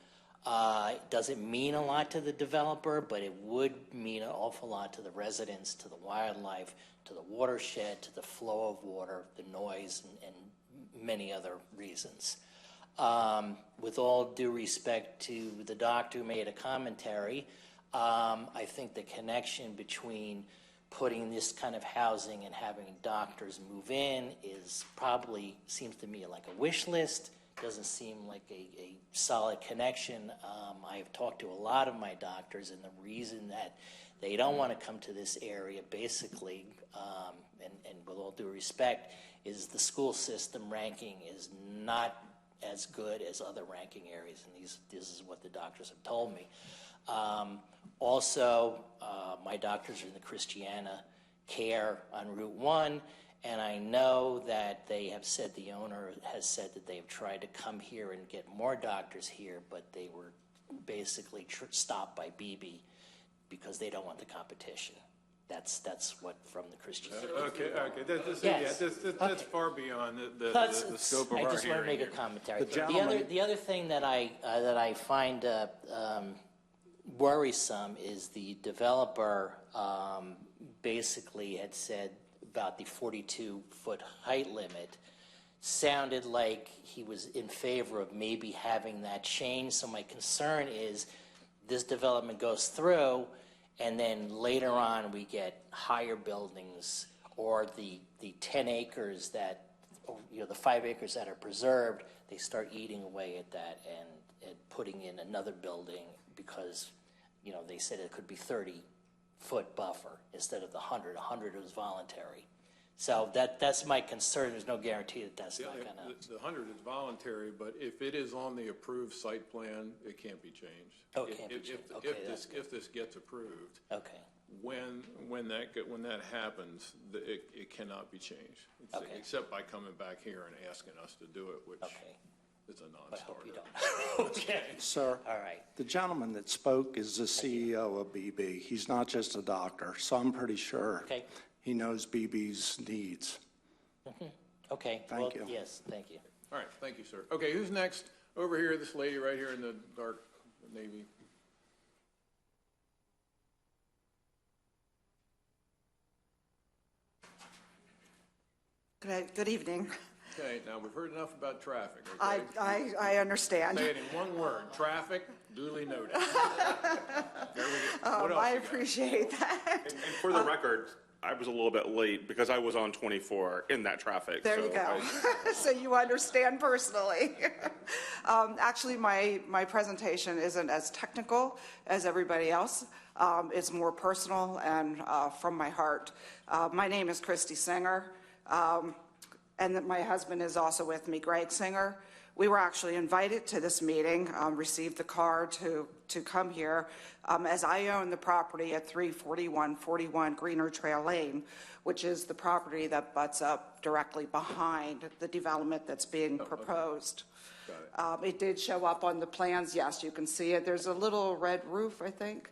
doesn't mean a lot to the developer, but it would mean an awful lot to the residents, to the wildlife, to the watershed, to the flow of water, the noise, and many other reasons. With all due respect to the doctor who made a commentary, I think the connection between putting this kind of housing and having doctors move in is probably, seems to me like a wish list. Doesn't seem like a solid connection. I have talked to a lot of my doctors, and the reason that they don't want to come to this area, basically, and with all due respect, is the school system ranking is not as good as other ranking areas, and this is what the doctors have told me. Also, my doctors are in the Christiana Care on Route 1, and I know that they have said, the owner has said that they have tried to come here and get more doctors here, but they were basically stopped by BB because they don't want the competition. That's what from the Christiana. Okay. That's far beyond the scope of our hearing. I just want to make a commentary. The The other thing that I find worrisome is the developer basically had said about the 42-foot height limit, sounded like he was in favor of maybe having that changed. So my concern is this development goes through, and then later on we get higher buildings, or the 10 acres that, the 5 acres that are preserved, they start eating away at that and putting in another building because, they said it could be 30-foot buffer instead of the 100. 100 was voluntary. So that's my concern. There's no guarantee that that's not gonna. The 100 is voluntary, but if it is on the approved site plan, it can't be changed. Oh, it can't be changed. Okay, that's good. If this gets approved. Okay. When that happens, it cannot be changed. Okay. Except by coming back here and asking us to do it, which is a I hope you non-starter. don't. Okay. Sir, All right. the gentleman that spoke is the CEO of BB. He's not just a doctor, so I'm pretty sure Okay. he knows BB's needs. Okay. Thank you. Yes, thank you. All right, thank you, sir. Okay, who's next? Over here, this lady right here in the dark navy. Good evening. Okay, now we've heard enough about traffic, okay? I understand. Say it in one word, traffic, duly noted. There we go. What else I you got? appreciate that. And for the record, I was a little bit late because I was on 24 in that traffic. There you go. So you understand personally. Actually, my presentation isn't as technical as everybody else. It's more personal and from my heart. My name is Christy Singer. And my husband is also with me, Greg Singer. We were actually invited to this meeting, received the card to come here, as I own the property at 34141 Greener Trail Lane, which is the property that butts up directly behind the development that's being proposed. It did show up on the plans. Yes, you can see it. There's a little red roof, I think,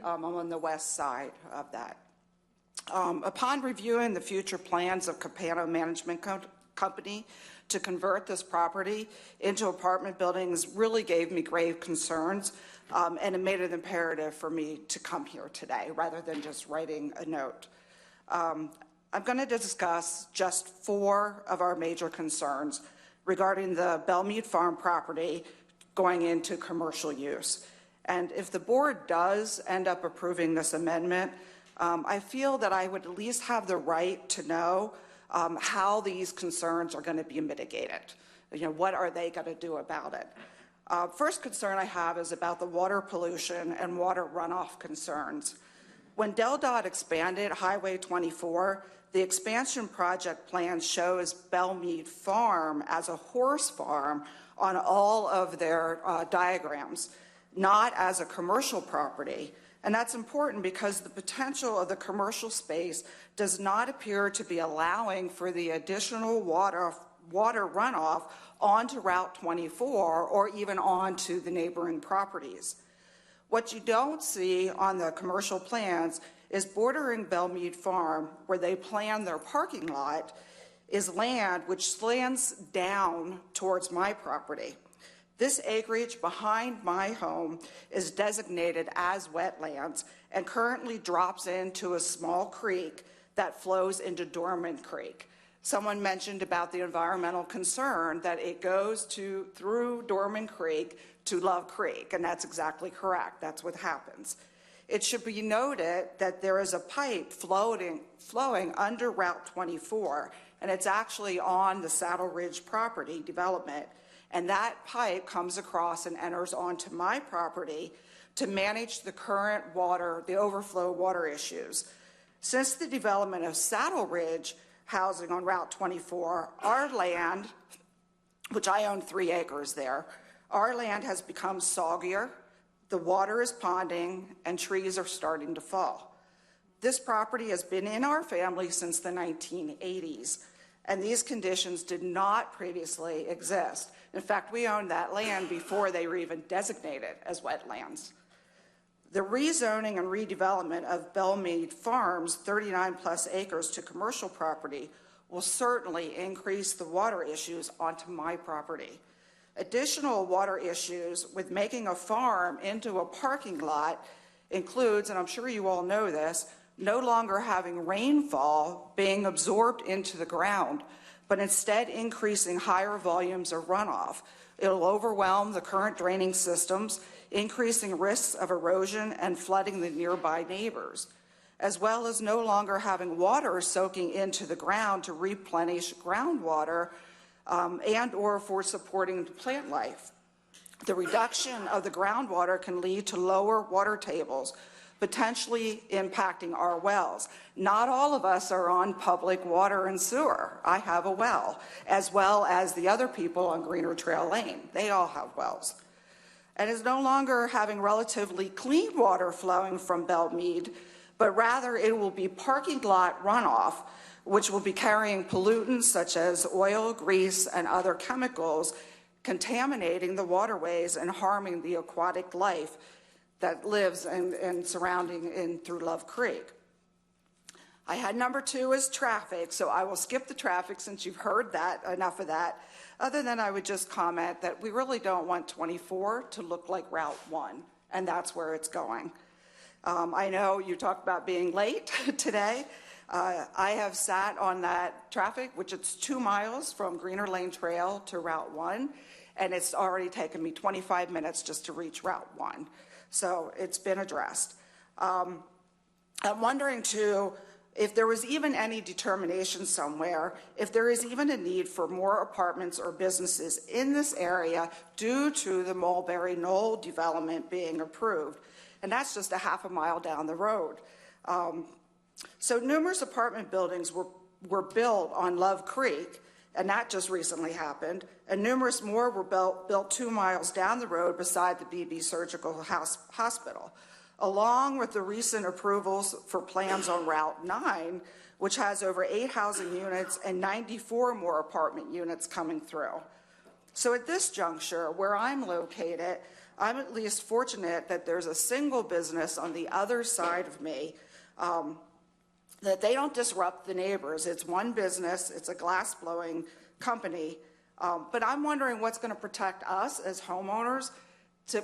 on the west side of that. Upon reviewing the future plans of Capano Management Company to convert this property into apartment buildings really gave me grave concerns, and it made it imperative for me to come here today rather than just writing a note. I'm going to discuss just 4 of our major concerns regarding the Mead Farm property going into commercial use. And if the board does end up approving this amendment, I feel that I would at least have the right to know how these concerns are going to be mitigated. What are they going to do about it? First concern I have is about the water pollution and water runoff concerns. When DelDOT expanded Highway 24, the expansion project plan shows Mead Farm as a horse farm on all of their diagrams, not as a commercial property. And that's important because the potential of the commercial space does not appear to be allowing for the additional water runoff onto Route 24 or even onto the neighboring properties. What you don't see on the commercial plans is bordering Mead Farm, where they plan their parking lot, is land which slants down towards my property. This acreage behind my home is designated as wetlands and currently drops into a small creek that flows into Dorman Creek. Someone mentioned about the environmental concern that it goes through Dorman Creek to Love Creek, and that's exactly correct. That's what happens. It should be noted that there is a pipe flowing under Route 24, and it's actually on the Saddle Ridge property development. And that pipe comes across and enters onto my property to manage the current water, the overflow water issues. Since the development of Saddle Ridge housing on Route 24, our land, which I own 3 acres there, our land has become soggier, the water is ponding, and trees are starting to fall. This property has been in our family since the 1980s, and these conditions did not previously exist. In fact, we owned that land before they were even designated as wetlands. The rezoning and redevelopment of Mead Farm's 39-plus acres to commercial property will certainly increase the water issues onto my property. Additional water issues with making a farm into a parking lot includes, and I'm sure you all know this, no longer having rainfall being absorbed into the ground, but instead increasing higher volumes of runoff. It'll overwhelm the current draining systems, increasing risks of erosion and flooding the nearby neighbors, as well as no longer having water soaking into the ground to replenish groundwater and or for supporting plant life. The reduction of the groundwater can lead to lower water tables, potentially impacting our wells. Not all of us are on public water and sewer. I have a well, as well as the other people on Greener Trail Lane. They all have wells. And is no longer having relatively clean water flowing from Belle Mead, but rather it will be parking lot runoff, which will be carrying pollutants such as oil, grease, and other chemicals, contaminating the waterways and harming the aquatic life that lives and surrounding in through Love Creek. I had number 2 is traffic, so I will skip the traffic since you've heard that, enough of that. Other than I would just comment that we really don't want 24 to look like Route 1, and that's where it's going. I know you talked about being late today. I have sat on that traffic, which it's 2 miles from Greener Lane Trail to Route 1, and it's already taken me 25 minutes just to reach Route 1. So it's been addressed. I'm wondering too, if there was even any determination somewhere, if there is even a need for more apartments or businesses in this area due to the Mulberry Knoll development being approved. And that's just a half a mile down the road. So numerous apartment buildings were built on Love Creek, and that just recently happened, and numerous more were built 2 miles down the road beside the BB Surgical Hospital, along with the recent approvals for plans on Route 9, which has over 8 housing units and 94 more apartment units coming through. So at this juncture, where I'm located, I'm at least fortunate that there's a single business on the other side of me that they don't disrupt the neighbors. It's one business, it's a glass blowing company, but I'm wondering what's going to protect us as homeowners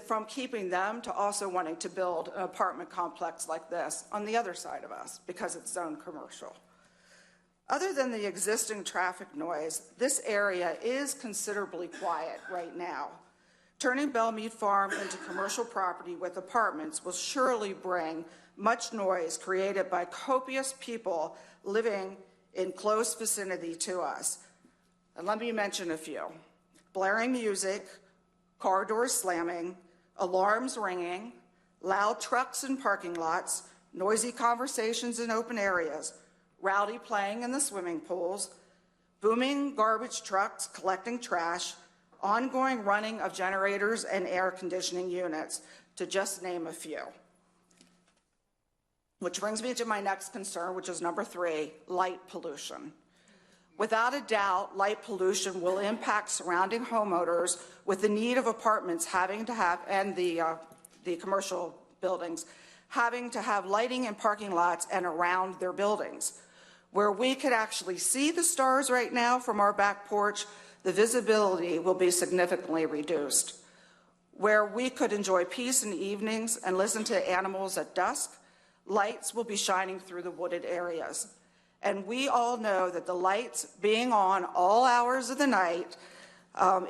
from keeping them to also wanting to build an apartment complex like this on the other side of us because it's zoned commercial. Other than the existing traffic noise, this area is considerably quiet right now. Turning Belle Mead Farm into commercial property with apartments will surely bring much noise created by copious people living in close vicinity to us. And let me mention a few. Blaring music, car doors slamming, alarms ringing, loud trucks in parking lots, noisy conversations in open areas, rowdy playing in the swimming pools, booming garbage trucks collecting trash, ongoing running of generators and air conditioning units, to just name a few. Which brings me to my next concern, which is number 3, light pollution. Without a doubt, light pollution will impact surrounding homeowners with the need of apartments having to have, and the commercial buildings, having to have lighting in parking lots and around their buildings. Where we could actually see the stars right now from our back porch, the visibility will be significantly reduced. Where we could enjoy peace in the evenings and listen to animals at dusk, lights will be shining through the wooded areas. And we all know that the lights being on all hours of the night,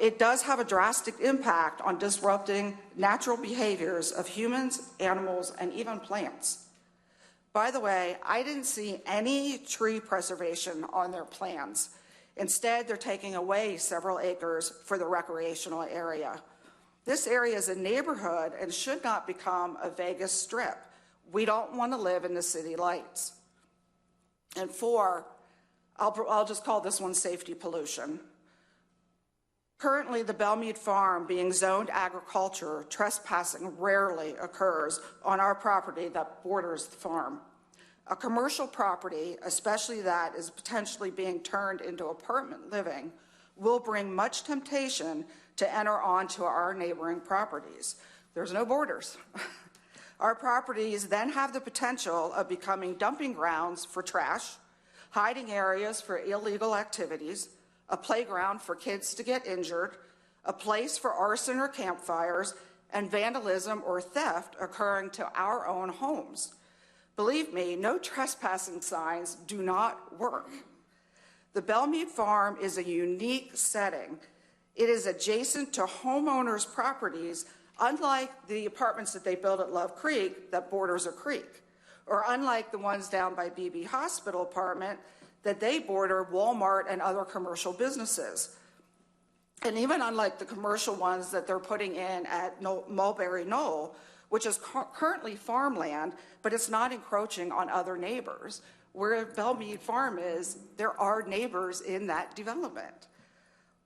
it does have a drastic impact on disrupting natural behaviors of humans, animals, and even plants. By the way, I didn't see any tree preservation on their plans. Instead, they're taking away several acres for the recreational area. This area is a neighborhood and should not become a Vegas Strip. We don't want to live in the city lights. And 4, I'll just call this one safety pollution. Currently, the Belle Mead Farm being zoned agriculture, trespassing rarely occurs on our property that borders the farm. A commercial property, especially that is potentially being turned into apartment living, will bring much temptation to enter onto our neighboring properties. There's no borders. Our properties then have the potential of becoming dumping grounds for trash, hiding areas for illegal activities, a playground for kids to get injured, a place for arson or campfires, and vandalism or theft occurring to our own homes. Believe me, no trespassing signs do not work. The Belle Mead Farm is a unique setting. It is adjacent to homeowners' properties, unlike the apartments that they built at Love Creek that borders a creek, or unlike the ones down by BB Hospital apartment that they border Walmart and other commercial businesses. And even unlike the commercial ones that they're putting in at Mulberry Knoll, which is currently farmland, but it's not encroaching on other neighbors. Where Belle Mead Farm is, there are neighbors in that development.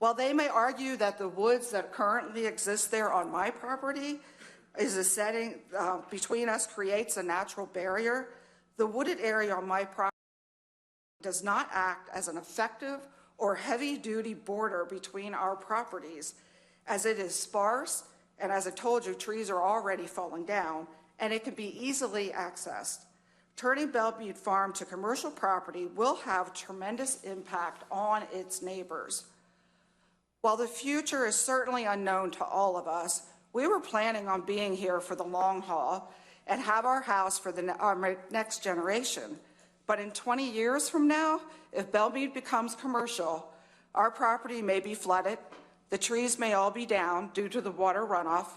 While they may argue that the woods that currently exist there on my property is a setting between us creates a natural barrier, the wooded area on my property does not act as an effective or heavy-duty border between our properties, as it is sparse, and as I told you, trees are already falling down, and it can be easily accessed. Turning Belle Mead Farm to commercial property will have tremendous impact on its neighbors. While the future is certainly unknown to all of us, we were planning on being here for the long haul and have our house for our next generation. But in 20 years from now, if Belle Mead becomes commercial, our property may be flooded, the trees may all be down due to the water runoff,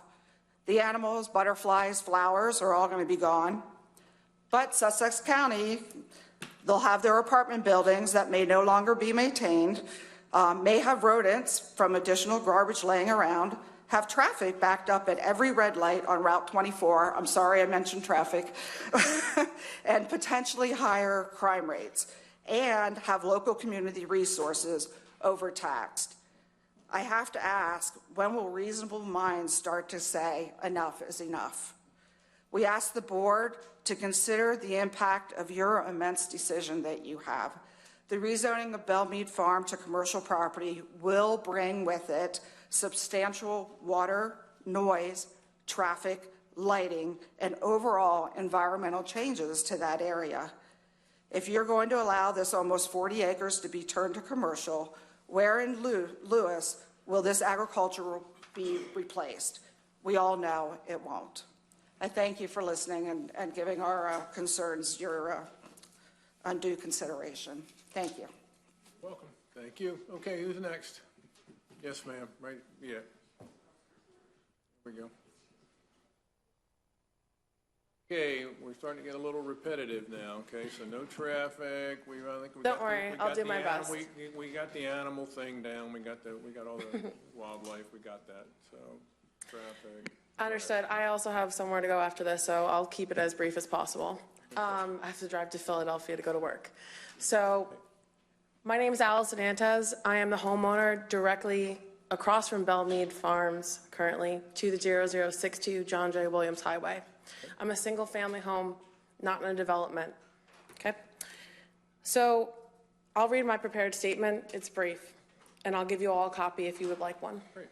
the animals, butterflies, flowers are all going to be gone. But Sussex County, they'll have their apartment buildings that may no longer be maintained, may have rodents from additional garbage laying around, have traffic backed up at every red light on Route 24, I'm sorry I mentioned traffic, and potentially higher crime rates, and have local community resources overtaxed. I have to ask, when will reasonable minds start to say enough is enough? We ask the board to consider the impact of your immense decision that you have. The rezoning of Belle Mead Farm to commercial property will bring with it substantial water, noise, traffic, lighting, and overall environmental changes to that area. If you're going to allow this almost 40 acres to be turned to commercial, where in Lewis will this agriculture be replaced? We all know it won't. I thank you for listening and giving our concerns your undue consideration. Thank you. Welcome. Thank you. Okay, who's next? Yes, ma'am. Right. Yeah. Here we go. Okay, we're starting to get a little repetitive now. Okay, so no traffic. I think we Don't worry, I'll do my best. We got the animal thing down. We got all the wildlife. We got that. So traffic. Understood. I also have somewhere to go after this, so I'll keep it as brief as possible. I have to drive to Philadelphia to go to work. So my name is Allison Antez. I am the homeowner directly across from Belle Mead Farms currently to the 0062 John J. Williams Highway. I'm a single family home, not in a development. Okay? So I'll read my prepared statement. It's brief, and I'll give you all a copy if you would like one. Great.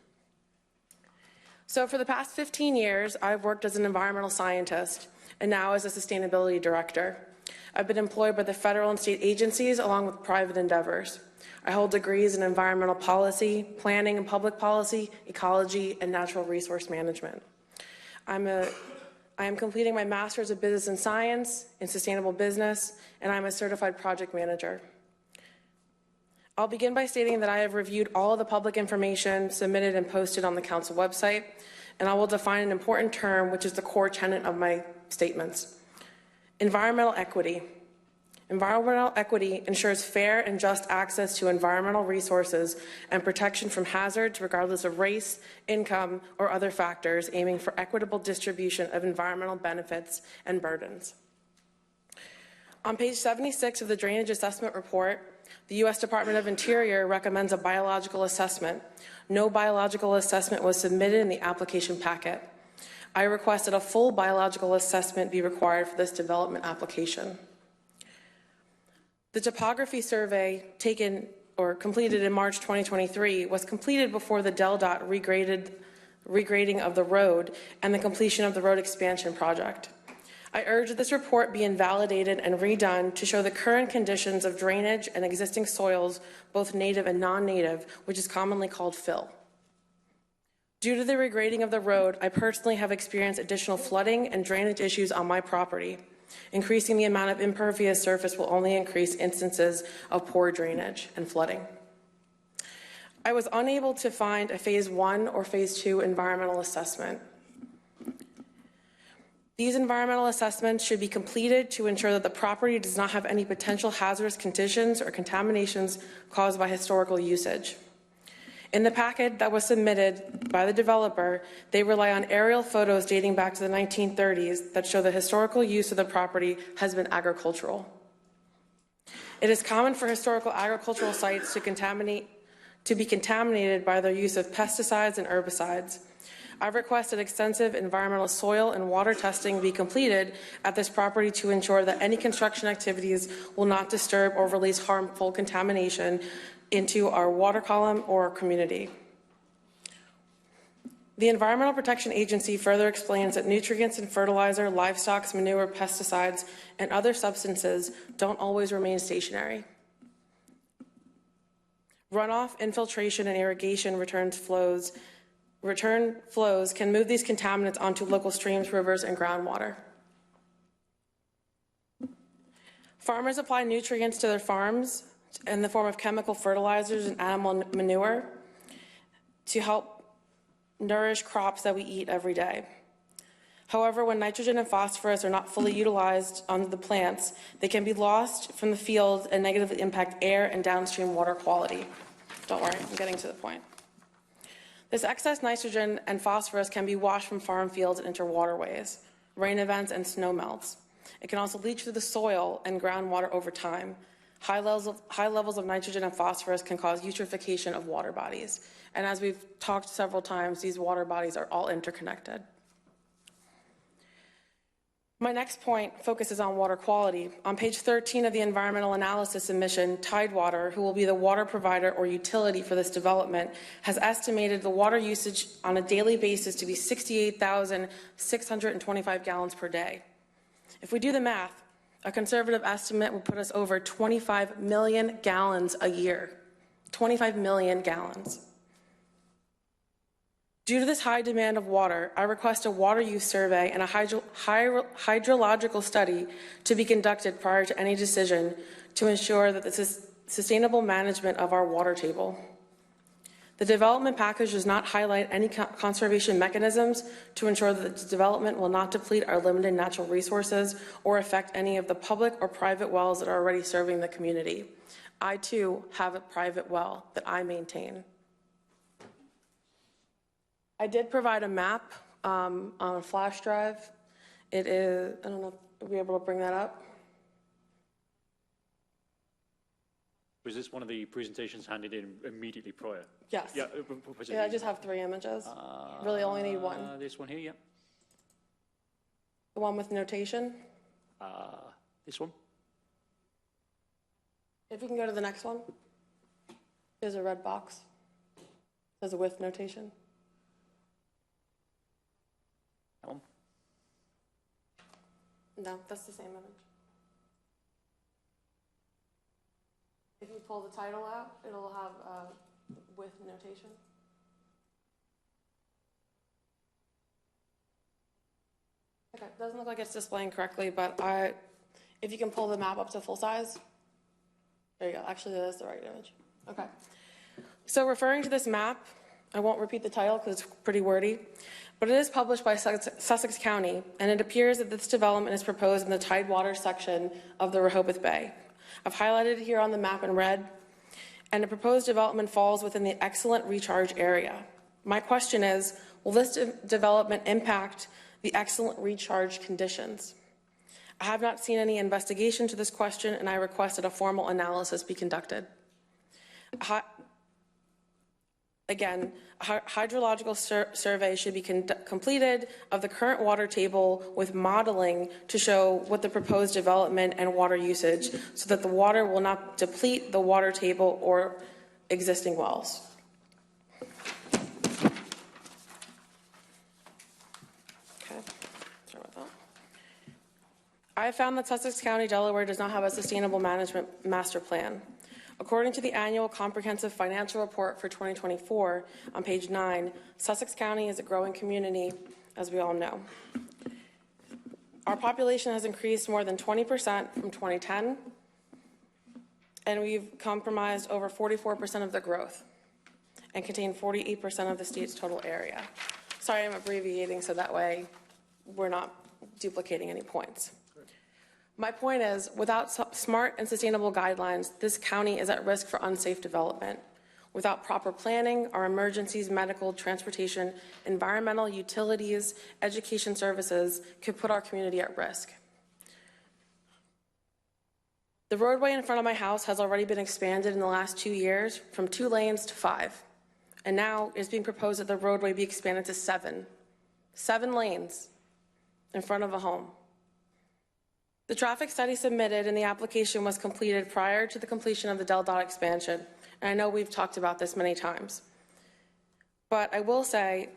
So for the past 15 years, I've worked as an environmental scientist and now as a sustainability director. I've been employed by the federal and state agencies along with private endeavors. I hold degrees in environmental policy, planning and public policy, ecology, and natural resource management. I am completing my Master's of Business and Science in Sustainable Business, and I'm a certified project manager. I'll begin by stating that I have reviewed all of the public information submitted and posted on the council website, and I will define an important term, which is the core tenet of my statements. Environmental equity. Environmental equity ensures fair and just access to environmental resources and protection from hazards regardless of race, income, or other factors, aiming for equitable distribution of environmental benefits and burdens. On page 76 of the Drainage Assessment Report, the U.S. Department of Interior recommends a biological assessment. No biological assessment was submitted in the application packet. I requested a full biological assessment be required for this development application. The topography survey taken or completed in March 2023 was completed before the DelDOT regrading of the road and the completion of the road expansion project. I urge that this report be invalidated and redone to show the current conditions of drainage and existing soils, both native and non-native, which is commonly called fill. Due to the regrading of the road, I personally have experienced additional flooding and drainage issues on my property. Increasing the amount of impervious surface will only increase instances of poor drainage and flooding. I was unable to find a Phase 1 or Phase 2 environmental assessment. These environmental assessments should be completed to ensure that the property does not have any potential hazardous conditions or contaminations caused by historical usage. In the packet that was submitted by the developer, they rely on aerial photos dating back to the 1930s that show the historical use of the property has been agricultural. It is common for historical agricultural sites to be contaminated by their use of pesticides and herbicides. I've requested extensive environmental soil and water testing be completed at this property to ensure that any construction activities will not disturb or release harmful contamination into our water column or our community. The Environmental Protection Agency further explains that nutrients in fertilizer, livestock, manure, pesticides, and other substances don't always remain stationary. Runoff, infiltration, and irrigation return flows can move these contaminants onto local streams, rivers, and groundwater. Farmers apply nutrients to their farms in the form of chemical fertilizers and animal manure to help nourish crops that we eat every day. However, when nitrogen and phosphorus are not fully utilized on the plants, they can be lost from the field and negatively impact air and downstream water quality. Don't worry, I'm getting to the point. This excess nitrogen and phosphorus can be washed from farm fields into waterways, rain events, and snow melts. It can also leach through the soil and groundwater over time. High levels of nitrogen and phosphorus can cause eutrophication of water bodies. And as we've talked several times, these water bodies are all interconnected. My next point focuses on water quality. On page 13 of the environmental analysis submission, Tidewater, who will be the water provider or utility for this development, has estimated the water usage on a daily basis to be 68,625 gallons per day. If we do the math, a conservative estimate will put us over 25 million gallons a year. 25 million gallons. Due to this high demand of water, I request a water use survey and a hydrological study to be conducted prior to any decision to ensure that this is sustainable management of our water table. The development package does not highlight any conservation mechanisms to ensure that the development will not deplete our limited natural resources or affect any of the public or private wells that are already serving the community. I, too, have a private well that I maintain. I did provide a map on a flash drive. It is, I don't know if you'll be able to bring that up. Was this one of the presentations handed in immediately prior? Yes. Yeah, Yeah, I just have 3 images. Really only need one. This one here, yeah. The one with notation. This one. If you can go to the next one. There's a red box. There's a with notation. That one. No, that's the same image. If you pull the title out, it'll have with notation. Okay, doesn't look like it's displaying correctly, but if you can pull the map up to full size. There you go. Actually, that is the right image. Okay. So referring to this map, I won't repeat the title because it's pretty wordy, but it is published by Sussex County, and it appears that this development is proposed in the Tidewater section of the Rehoboth Bay. I've highlighted it here on the map in red, and the proposed development falls within the excellent recharge area. My question is, will this development impact the excellent recharge conditions? I have not seen any investigation to this question, and I requested a formal analysis be conducted. Again, a hydrological survey should be completed of the current water table with modeling to show what the proposed development and water usage so that the water will not deplete the water table or existing wells. Okay, sorry about that. I have found that Sussex County, Delaware does not have a sustainable management master plan. According to the annual comprehensive financial report for 2024, on page 9, Sussex County is a growing community, as we all know. Our population has increased more than 20% from 2010, and we've compromised over 44% of the growth and contain 48% of the state's total area. Sorry, I'm abbreviating so that way we're not duplicating any points. My point is, without smart and sustainable guidelines, this county is at risk for unsafe development. Without proper planning, our emergencies, medical, transportation, environmental, utilities, education services could put our community at risk. The roadway in front of my house has already been expanded in the last 2 years from 2 lanes to 5. And now it's being proposed that the roadway be expanded to 7. 7 lanes in front of a home. The traffic study submitted and the application was completed prior to the completion of the Del Dot expansion. And I know we've talked about this many times. But I will say,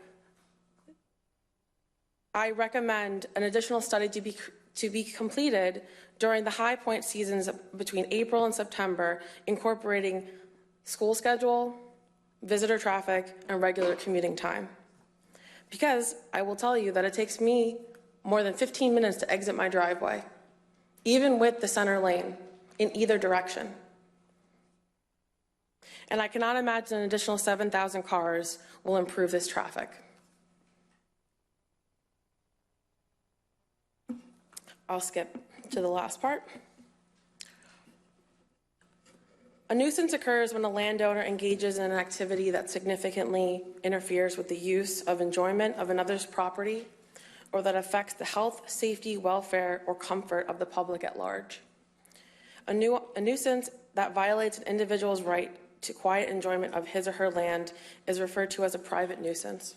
I recommend an additional study to be completed during the high point seasons between April and September, incorporating school schedule, visitor traffic, and regular commuting time. Because I will tell you that it takes me more than 15 minutes to exit my driveway, even with the center lane in either direction. And I cannot imagine an additional 7,000 cars will improve this traffic. I'll skip to the last part. A nuisance occurs when a landowner engages in an activity that significantly interferes with the use of enjoyment of another's property or that affects the health, safety, welfare, or comfort of the public at large. A nuisance that violates an individual's right to quiet enjoyment of his or her land is referred to as a private nuisance,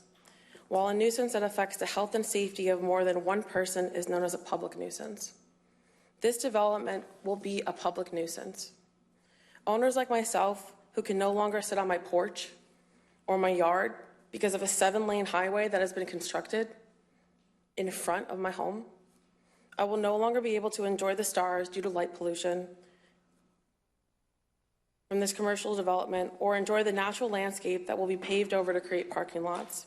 while a nuisance that affects the health and safety of more than one person is known as a public nuisance. This development will be a public nuisance. Owners like myself, who can no longer sit on my porch or my yard because of a 7-lane highway that has been constructed in front of my home, I will no longer be able to enjoy the stars due to light pollution from this commercial development or enjoy the natural landscape that will be paved over to create parking lots.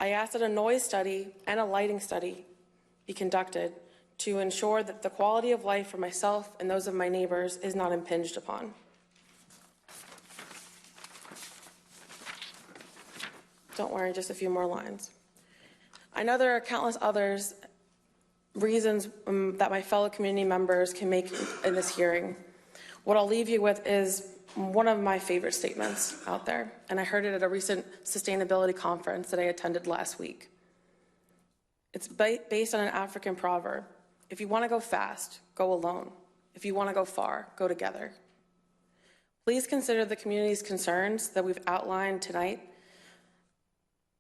I asked that a noise study and a lighting study be conducted to ensure that the quality of life for myself and those of my neighbors is not impinged upon. Don't worry, just a few more lines. I know there are countless others reasons that my fellow community members can make in this hearing. What I'll leave you with is one of my favorite statements out there, and I heard it at a recent sustainability conference that I attended last week. It's based on an African proverb. If you want to go fast, go alone. If you want to go far, go together. Please consider the community's concerns that we've outlined tonight,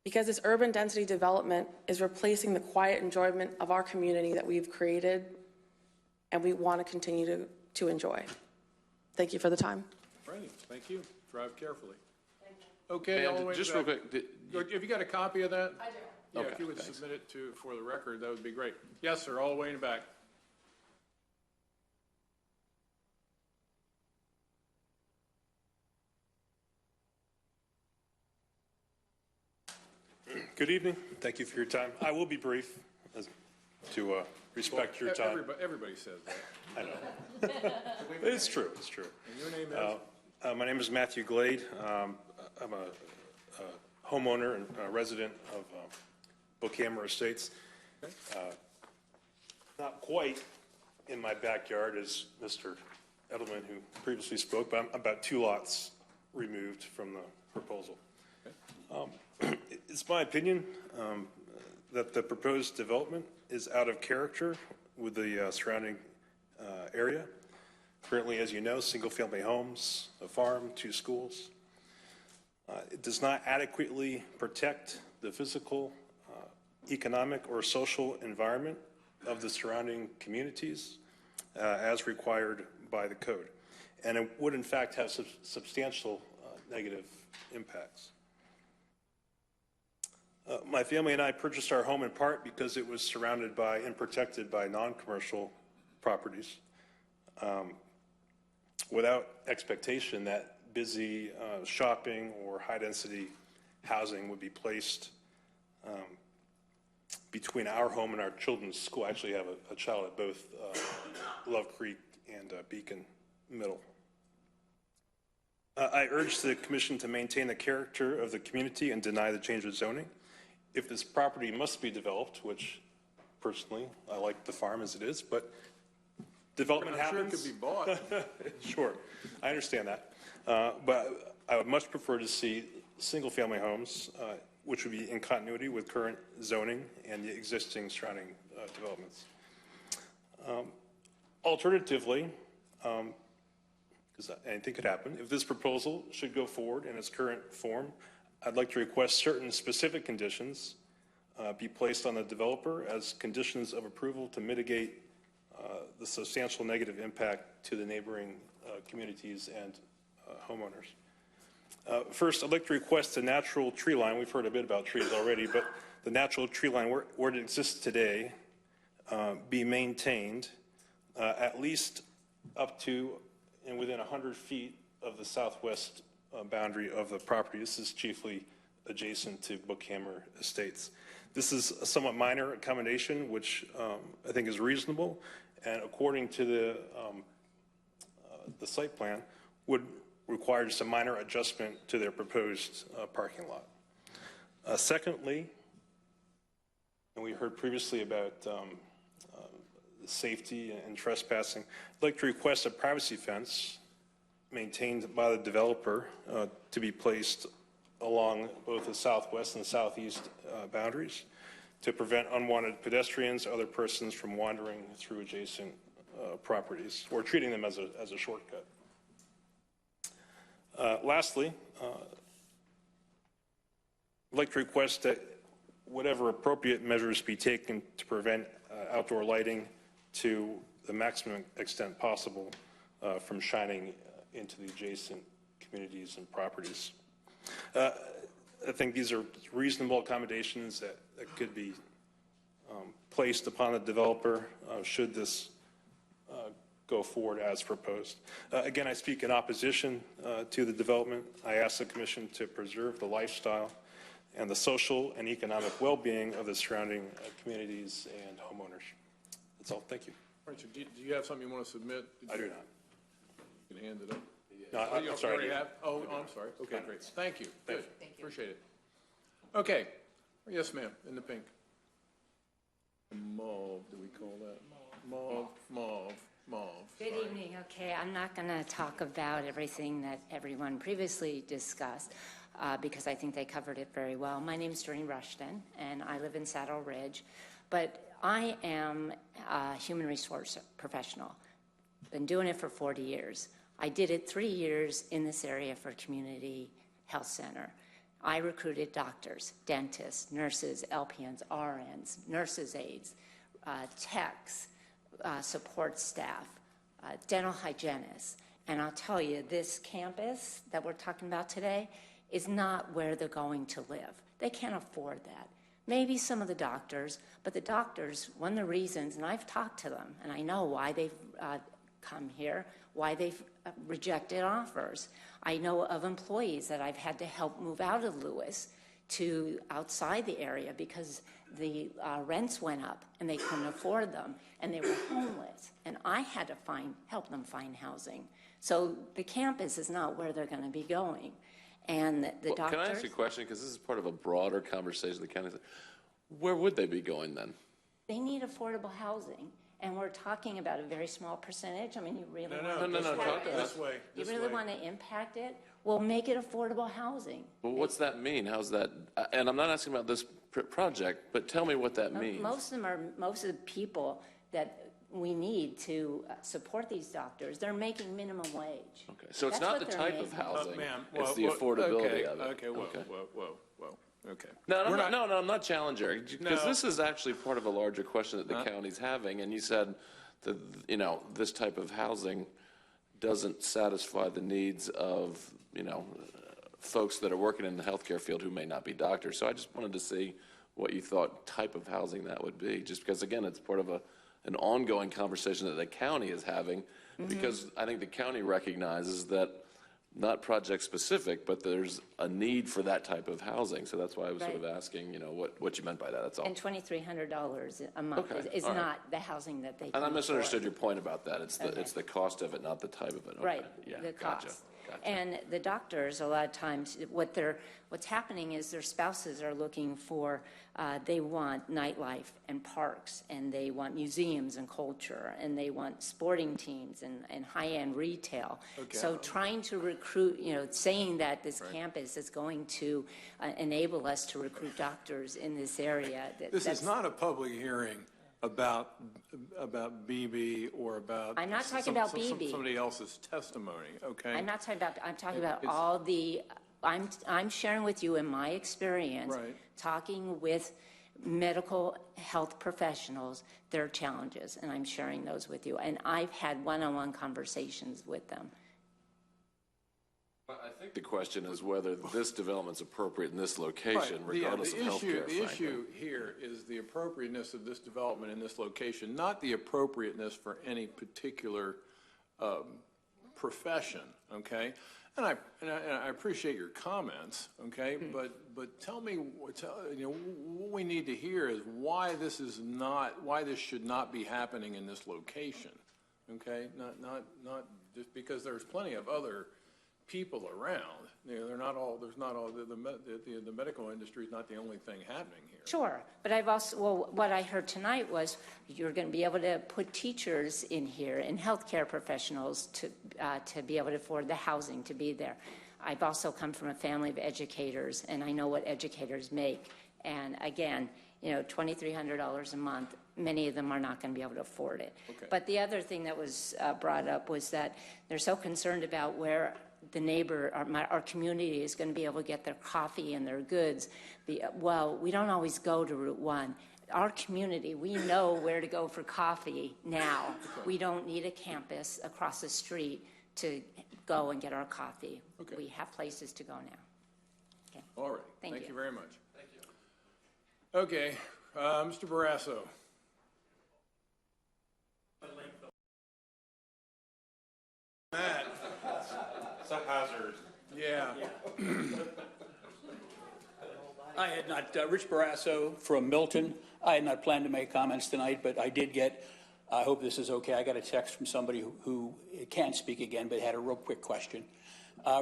because this urban density development is replacing the quiet enjoyment of our community that we've created and we want to continue to enjoy. Thank you for the time. Right, thank you. Drive carefully. Okay, all the way just back. real quick, Have you got a copy of that? I do. Yeah, Okay, if you would thanks. submit it for the record, that would be great. Yes, sir, all the way in the back. Good evening. Thank you for your time. I will be brief to respect your time. Everybody says that. I know. It's true. It's true. And your name is? My name is Matthew Glade. I'm a homeowner and a resident of Bookhammer Estates. Not quite in my backyard as Mr. Edelman, who previously spoke, but I'm about 2 lots removed from the proposal. It's my opinion that the proposed development is out of character with the surrounding area. Currently, as you know, single-family homes, a farm, 2 schools. It does not adequately protect the physical, economic, or social environment of the surrounding communities as required by the code. And it would, in fact, have substantial negative impacts. My family and I purchased our home in part because it was surrounded by and protected by non-commercial properties without expectation that busy shopping or high-density housing would be placed between our home and our children's school. I actually have a child at both Love Creek and Beacon Middle. I urge the commission to maintain the character of the community and deny the change of zoning. If this property must be developed, which personally, I like the farm as it is, but development happens. I'm sure it could be bought. Sure, I understand that. But I would much prefer to see single-family homes, which would be in continuity with current zoning and the existing surrounding developments. Alternatively, because anything could happen, if this proposal should go forward in its current form, I'd like to request certain specific conditions be placed on the developer as conditions of approval to mitigate the substantial negative impact to the neighboring communities and homeowners. First, I'd like to request a natural tree line. We've heard a bit about trees already, but the natural tree line where it exists today be maintained at least up to and within 100 feet of the southwest boundary of the property. This is chiefly adjacent to Bookhammer Estates. This is a somewhat minor accommodation, which I think is reasonable, and according to the site plan, would require just a minor adjustment to their proposed parking lot. Secondly, and we heard previously about safety and trespassing, I'd like to request a privacy fence maintained by the developer to be placed along both the southwest and southeast boundaries to prevent unwanted pedestrians, other persons from wandering through adjacent properties or treating them as a shortcut. Lastly, I'd like to request that whatever appropriate measures be taken to prevent outdoor lighting to the maximum extent possible from shining into the adjacent communities and properties. I think these are reasonable accommodations that could be placed upon the developer should this go forward as proposed. Again, I speak in opposition to the development. I ask the Commission to preserve the lifestyle and the social and economic well-being of the surrounding communities and homeowners. That's all. Thank you. All right, so do you have something you want to submit? I do not. You can hand it up. No, I'm sorry. You have? Oh, I'm sorry. Okay, great. Thank you. Good. Thank you. Appreciate it. Okay. Yes, ma'am, in the pink. Mauve, do we call that? Mauve. Good evening. Okay, I'm not going to talk about everything that everyone previously discussed because I think they covered it very well. My name is Doreen Rushton, and I live in Saddle Ridge, but I am a human resource professional. Been doing it for 40 years. I did it 3 years in this area for Community Health Center. I recruited doctors, dentists, nurses, LPNs, RNs, nurses' aides, techs, support staff, dental hygienists. And I'll tell you, this campus that we're talking about today is not where they're going to live. They can't afford that. Maybe some of the doctors, but the doctors, one of the reasons, and I've talked to them, and I know why they've come here, why they've rejected offers. I know of employees that I've had to help move out of Lewis to outside the area because the rents went up and they couldn't afford them and they were homeless. And I had to help them find housing. So the campus is not where they're going to be going. And the doctors... Can I ask you a question? Because this is part of a broader conversation the county. Where would they be going then? They need affordable housing. And we're talking about a very small percentage. I mean, you really want No, to impact it. this way. You really want to impact it? Well, make it affordable housing. Well, what's that mean? How's that? And I'm not asking about this project, but tell me what that means. Most of the people that we need to support these doctors, they're making minimum wage. Okay, so it's That's not what the they're type of making. housing, Ma'am, it's the affordability of it. Okay, whoa. Okay. No, I'm not challenging, because No. this is actually part of a larger question that the county's having, and you said that, this type of housing doesn't satisfy the needs of, folks that are working in the healthcare field who may not be doctors. So I just wanted to see what you thought type of housing that would be, just because, again, it's part of an ongoing conversation that the county is having, because I think the county recognizes that not project-specific, but there's a need for that type of housing. So that's why I was sort of Right. asking, what you meant by that, that's all. And $2,300 a month Okay, is all right. not the housing that they can And I misunderstood afford. your point about that. It's Okay. the cost of it, not the type of it. Okay. Right, Yeah, the gotcha. cost. And the doctors, a lot of times, what's happening is their spouses are looking for, they want nightlife and parks, and they want museums and culture, and they want sporting teams and high-end retail. Okay. So trying to recruit, saying that this campus is going to enable us to recruit doctors in this area. This is not a public hearing about BB or about. I'm not talking about BB. Somebody else's testimony, okay? I'm not talking about, I'm talking about all the, I'm sharing with you in my experience, Right. talking with medical health professionals, their challenges, and I'm sharing those with you. And I've had one-on-one conversations with them. I think the question is whether this development's appropriate in this location, Right. regardless of healthcare, The frankly. issue here is the appropriateness of this development in this location, not the appropriateness for any particular profession, okay? And I appreciate your comments, okay? But tell me, what we need to hear is why this should not be happening in this location, okay? Not just because there's plenty of other people around. They're not all, the medical industry is not the only thing happening here. Sure, but I've also, well, what I heard tonight was you're going to be able to put teachers in here and healthcare professionals to be able to afford the housing to be there. I've also come from a family of educators, and I know what educators make. And again, $2,300 a month, many of them are not going to be able to afford it. Okay. But the other thing that was brought up was that they're so concerned about where the neighbor, our community is going to be able to get their coffee and their goods. Well, we don't always go to Route 1. Our community, we know where to go for coffee now. We don't need a campus across the street to go and get our coffee. Okay. We have places to go now. Okay. All right. Thank Thank you. you very much. Thank you. Okay, Mr. Barrasso. Matt. It's a hazard. Yeah. I had not, Rich Barrasso from Milton. I had not planned to make comments tonight, but I did get, I hope this is okay, I got a text from somebody who can't speak again, but had a real quick question.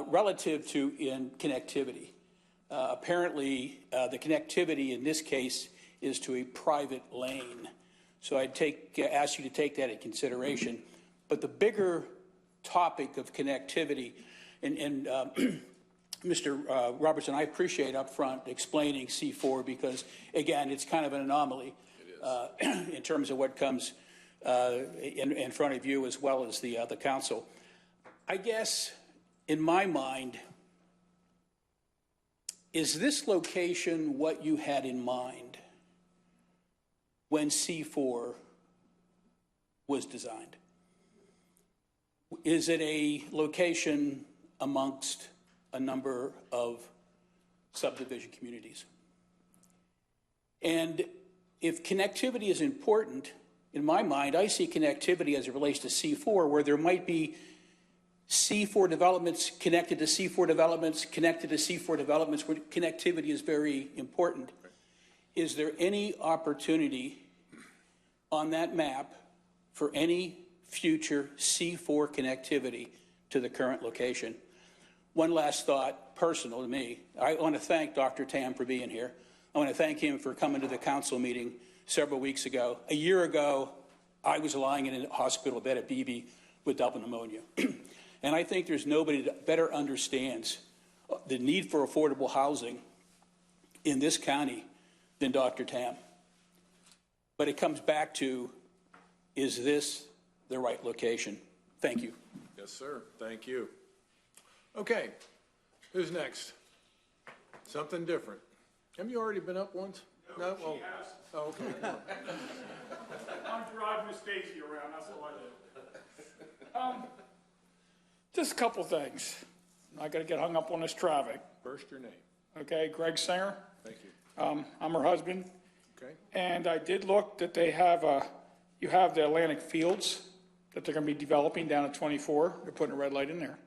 Relative to connectivity, apparently the connectivity in this case is to a private lane. So I'd ask you to take that into consideration. But the bigger topic of connectivity, and Mr. Robertson, I appreciate up front explaining C4 because, again, it's kind of an anomaly in terms of what comes in front of you as well as the council. I guess, in my mind, is this location what you had in mind when C4 was designed? Is it a location amongst a number of subdivision communities? And if connectivity is important, in my mind, I see connectivity as it relates to C4, where there might be C4 developments connected to C4 developments, connected to C4 developments, where connectivity is very important. Is there any opportunity on that map for any future C4 connectivity to the current location? One last thought, personal to me. I want to thank Dr. Tam for being here. I want to thank him for coming to the council meeting several weeks ago. A year ago, I was lying in a hospital bed at BB with double pneumonia. And I think there's nobody that better understands the need for affordable housing in this county than Dr. Tam. But it comes back to, is this the right location? Thank you. Yes, sir. Thank you. Okay, who's next? Something different. Have you already been up once? No? Oh. Oh, okay. I'm driving Miss Daisy around, that's all I do. Just a couple things. I gotta get hung up on this traffic. First, your name. Okay, Greg Singer. Thank you. I'm her husband. Okay. And I did look that they have, you have the Atlantic Fields that they're gonna be developing down at 24. They're putting a red light in there.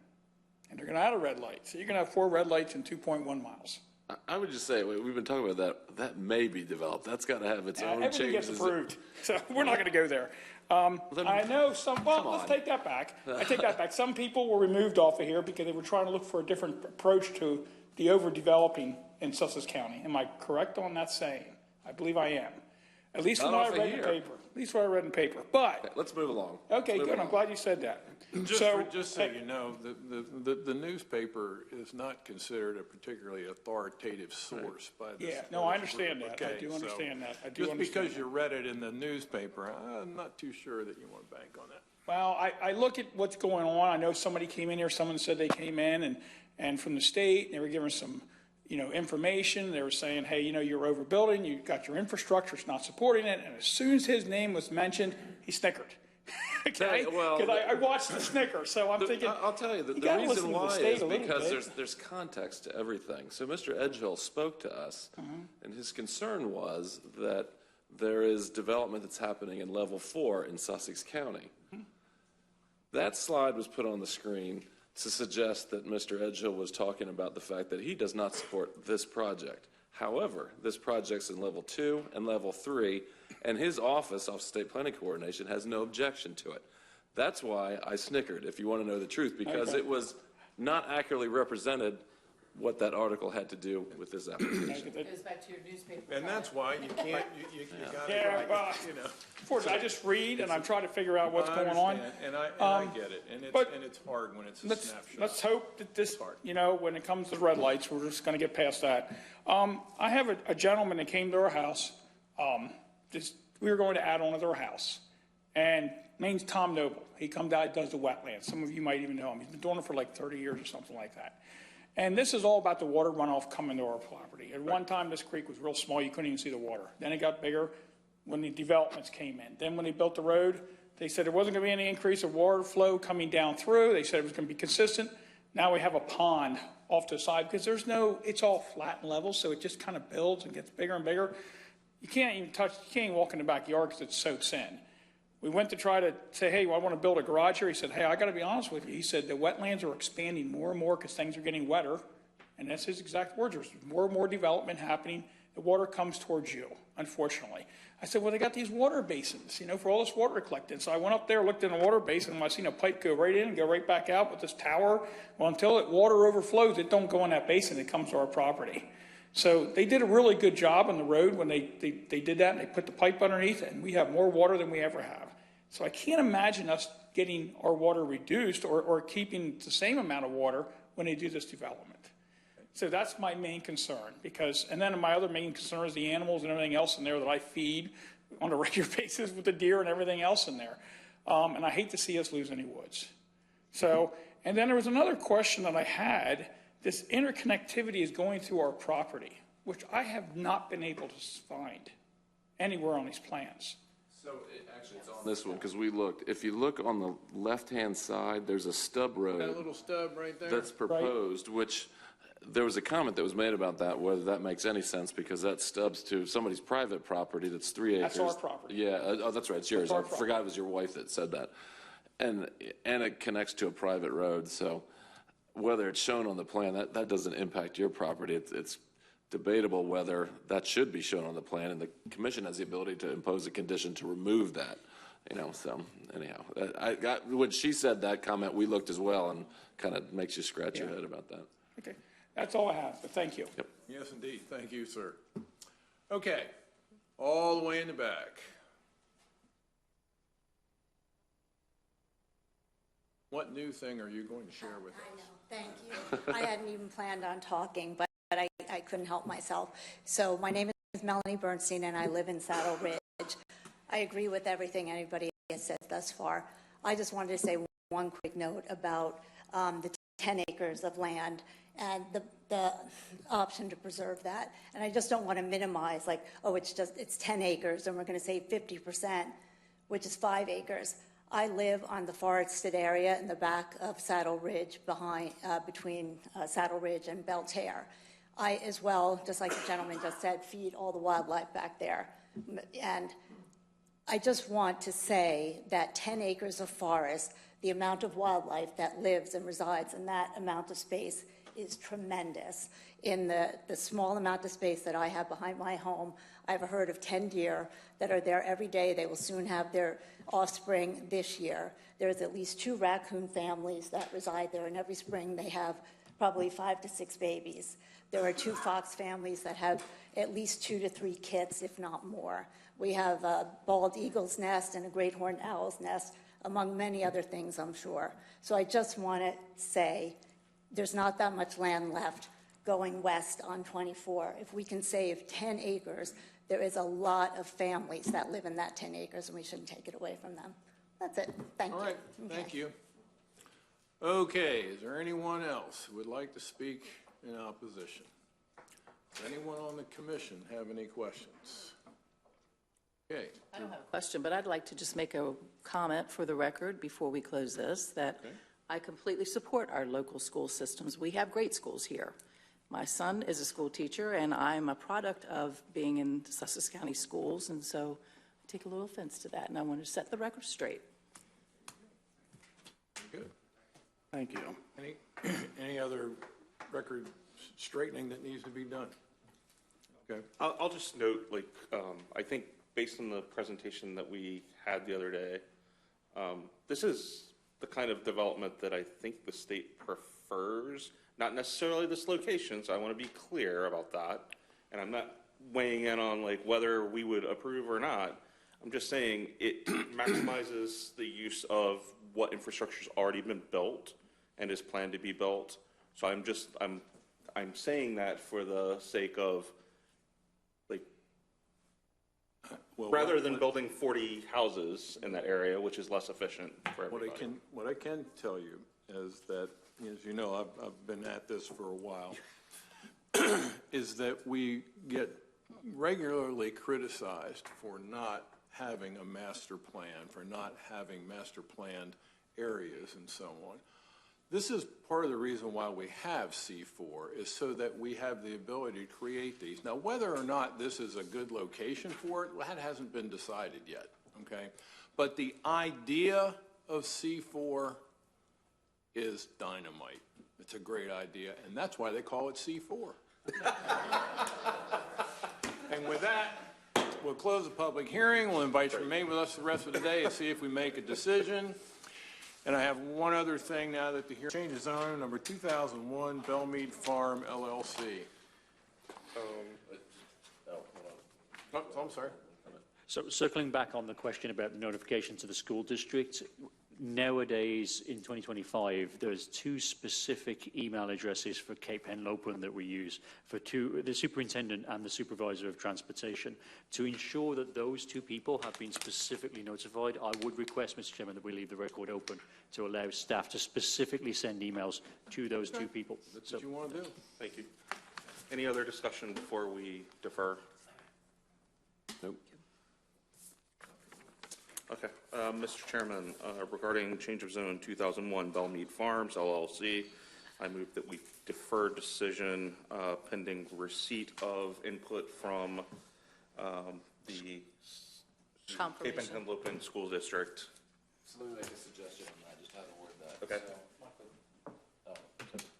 and they're going to add a red light. So you're going to have 4 red lights in 2.1 miles. I would just say, we've been talking about that. That may be developed. That's got to have its own Everything changes. gets approved, so we're not going to go there. I know some, well, let's take that back. I take that back. Some people were removed off of here because they were trying to look for a different approach to the overdeveloping in Sussex County. Am I correct on that saying? I believe I am. At least from what I read in the paper. At least what I read in the paper. But Okay, let's move along. okay, good. I'm glad you said that. Just so you know, the newspaper is not considered a particularly authoritative source by this. Yeah, no, I understand that. I Okay, do so understand that. I do just understand because you read it in the newspaper, I'm not too sure that you want to bank on that. Well, I look at what's going on. I know somebody came in here, someone said they came in and from the state, they were giving some, information. They were saying, hey, you're overbuilding, you got your infrastructure, it's not supporting it. And as soon as his name was mentioned, he snickered. Okay? Because I watched the snicker, so I'm thinking. I'll tell you, the reason why is because there's context to everything. So Mr. Edgehill spoke to us, and his concern was that there is development that's happening in level 4 in Sussex County. That slide was put on the screen to suggest that Mr. Edgehill was talking about the fact that he does not support this project. However, this project's in level 2 and level 3, and his Office of State Planning Coordination has no objection to it. That's why I snickered, if you want to know the truth, because it was not accurately represented what that article had to do with this application. It goes back to your newspaper. And that's why you can't, you got it Yeah, right, well, unfortunately, I just read and I'm trying to figure out what's going on. And I get it, and it's hard when it's a snapshot. Let's hope that this, when it comes to red lights, we're just going to get past that. I have a gentleman that came to our house. We were going to add on to their house, and name's Tom Noble. He comes out, does the wetlands. Some of you might even know him. He's been doing it for like 30 years or something like that. And this is all about the water runoff coming to our property. At one time, this creek was real small. You couldn't even see the water. Then it got bigger when the developments came in. Then when they built the road, they said there wasn't going to be any increase of water flow coming down through. They said it was going to be consistent. Now we have a pond off to the side because it's all flat and level, so it just kind of builds and gets bigger and bigger. You can't even walk in the backyard because it soaks in. We went to try to say, hey, I want to build a garage here. He said, hey, I got to be honest with you. He said the wetlands are expanding more and more because things are getting wetter. And that's his exact words. There's more and more development happening. The water comes towards you, unfortunately. I said, well, they got these water basins, for all this water collected. So I went up there, looked in the water basin, and I seen a pipe go right in and go right back out with this tower. Well, until water overflows, it don't go in that basin. It comes to our property. So they did a really good job on the road when they did that, and they put the pipe underneath it, and we have more water than we ever have. So I can't imagine us getting our water reduced or keeping the same amount of water when they do this development. So that's my main concern and then my other main concern is the animals and everything else in there that I feed on a regular basis with the deer and everything else in there. And I hate to see us lose any woods. So, and then there was another question that I had. This interconnectivity is going through our property, which I have not been able to find anywhere on these plans. So actually, it's on this one because we looked. If you look on the left-hand side, there's a stub road. That little stub right there? That's proposed, which there was a comment that was made about that, whether that makes any sense because that stubs to somebody's private property that's 3 acres. That's our property. Yeah, that's right, it's yours. I forgot it was your wife that said that. And it connects to a private road, so whether it's shown on the plan, that doesn't impact your property. It's debatable whether that should be shown on the plan, and the commission has the ability to impose a condition to remove that. So anyhow, when she said that comment, we looked as well, and kind of makes you scratch your head about that. Okay, that's all I have, but thank you. Yep. Yes, indeed. Thank you, sir. Okay, all the way in the back. What new thing are you going to share with us? I know, thank you. I hadn't even planned on talking, but I couldn't help myself. So my name is Melanie Bernstein, and I live in Saddle Ridge. I agree with everything anybody has said thus far. I just wanted to say one quick note about the 10 acres of land and the option to preserve that. And I just don't want to minimize, like, oh, it's 10 acres, and we're going to say 50%, which is 5 acres. I live on the forested area in the back of Saddle Ridge, between Saddle Ridge and Belle. I, as well, just like the gentleman just said, feed all the wildlife back there. And I just want to say that 10 acres of forest The amount of wildlife that lives and resides in that amount of space is tremendous. In the small amount of space that I have behind my home, I have a herd of 10 deer that are there every day. They will soon have their offspring this year. There's at least 2 raccoon families that reside there, and every spring they have probably 5 to 6 babies. There are 2 fox families that have at least 2 to 3 kits, if not more. We have a bald eagle's nest and a great horned owl's nest, among many other things, I'm sure. So I just want to say there's not that much land left going west on 24. If we can save 10 acres, there is a lot of families that live in that 10 acres, and we shouldn't take it away from them. That's it. Thank you. All right, thank you. Okay, is there anyone else who would like to speak in opposition? Does anyone on the commission have any questions? Okay. I don't have a question, but I'd like to just make a comment for the record before we close this, that I completely support our local school systems. We have great schools here. My son is a school teacher, and I'm a product of being in Sussex County schools, and so I take a little offense to that, and I want to set the record straight. Good. Thank you. Any other record straightening that needs to be done? Okay. I'll just note, like, I think based on the presentation that we had the other day, this is the kind of development that I think the state prefers. Not necessarily this location, so I want to be clear about that. And I'm not weighing in on like whether we would approve or not. I'm just saying it maximizes the use of what infrastructure's already been built and is planned to be built. So I'm saying that for the sake of like, rather than building 40 houses in that area, which is less efficient for everybody. What I can tell you is that, as you know, I've been at this for a while, is that we get regularly criticized for not having a master plan, for not having master planned areas and so on. This is part of the reason why we have C4, is so that we have the ability to create these. Now, whether or not this is a good location for it, that hasn't been decided yet, okay? But the idea of C4 is dynamite. It's a great idea, and that's why they call it C4. And with that, we'll close the public hearing. We'll invite you to remain with us the rest of the day and see if we make a decision. And I have one other thing now that the hearing changes on, number 2001, Belle Mead Farm, LLC. Oh, I'm sorry. So circling back on the question about the notification to the school district, nowadays in 2025, there's 2 specific email addresses for Cape Henlopen that we use for the superintendent and the supervisor of transportation. To ensure that those 2 people have been specifically notified, I would request, Mr. Chairman, that we leave the record open to allow staff to specifically send emails to those 2 people. That's what you want to do. Thank you. Any other discussion before we defer? Nope. Okay, Mr. Chairman, regarding change of zone 2001 Belle Mead Farms LLC, I move that we defer decision pending receipt of input from the Cape and Henlopen School District. So let me make a suggestion on that, just how to word that. Okay.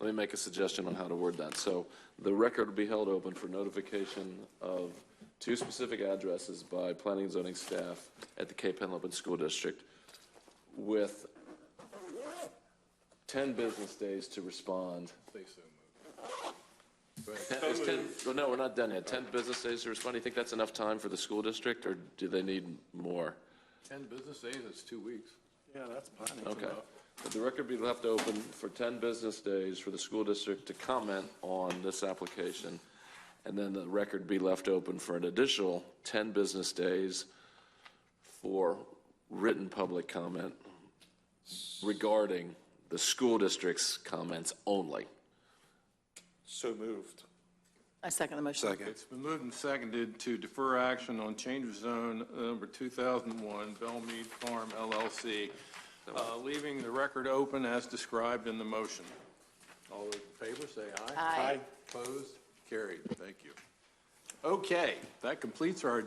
Let me make a suggestion on how to word that. So the record will be held open for notification of 2 specific addresses by planning and zoning staff at the Cape Henlopen School District with 10 business days to respond. No, we're not done yet. 10 business days to respond. Do you think that's enough time for the school district, or do they need more? 10 business days, that's 2 weeks. Yeah, that's plenty. Okay. But the record be left open for 10 business days for the school district to comment on this application, and then the record be left open for an additional 10 business days for written public comment regarding the school district's comments only. So moved. I second the motion. Second. It's been moved and seconded to defer action on change of zone number 2001, Belle Mead Farm LLC, leaving the record open as described in the motion. All those in favor say aye. Aye. Opposed? Carried. Thank you. Okay, that completes our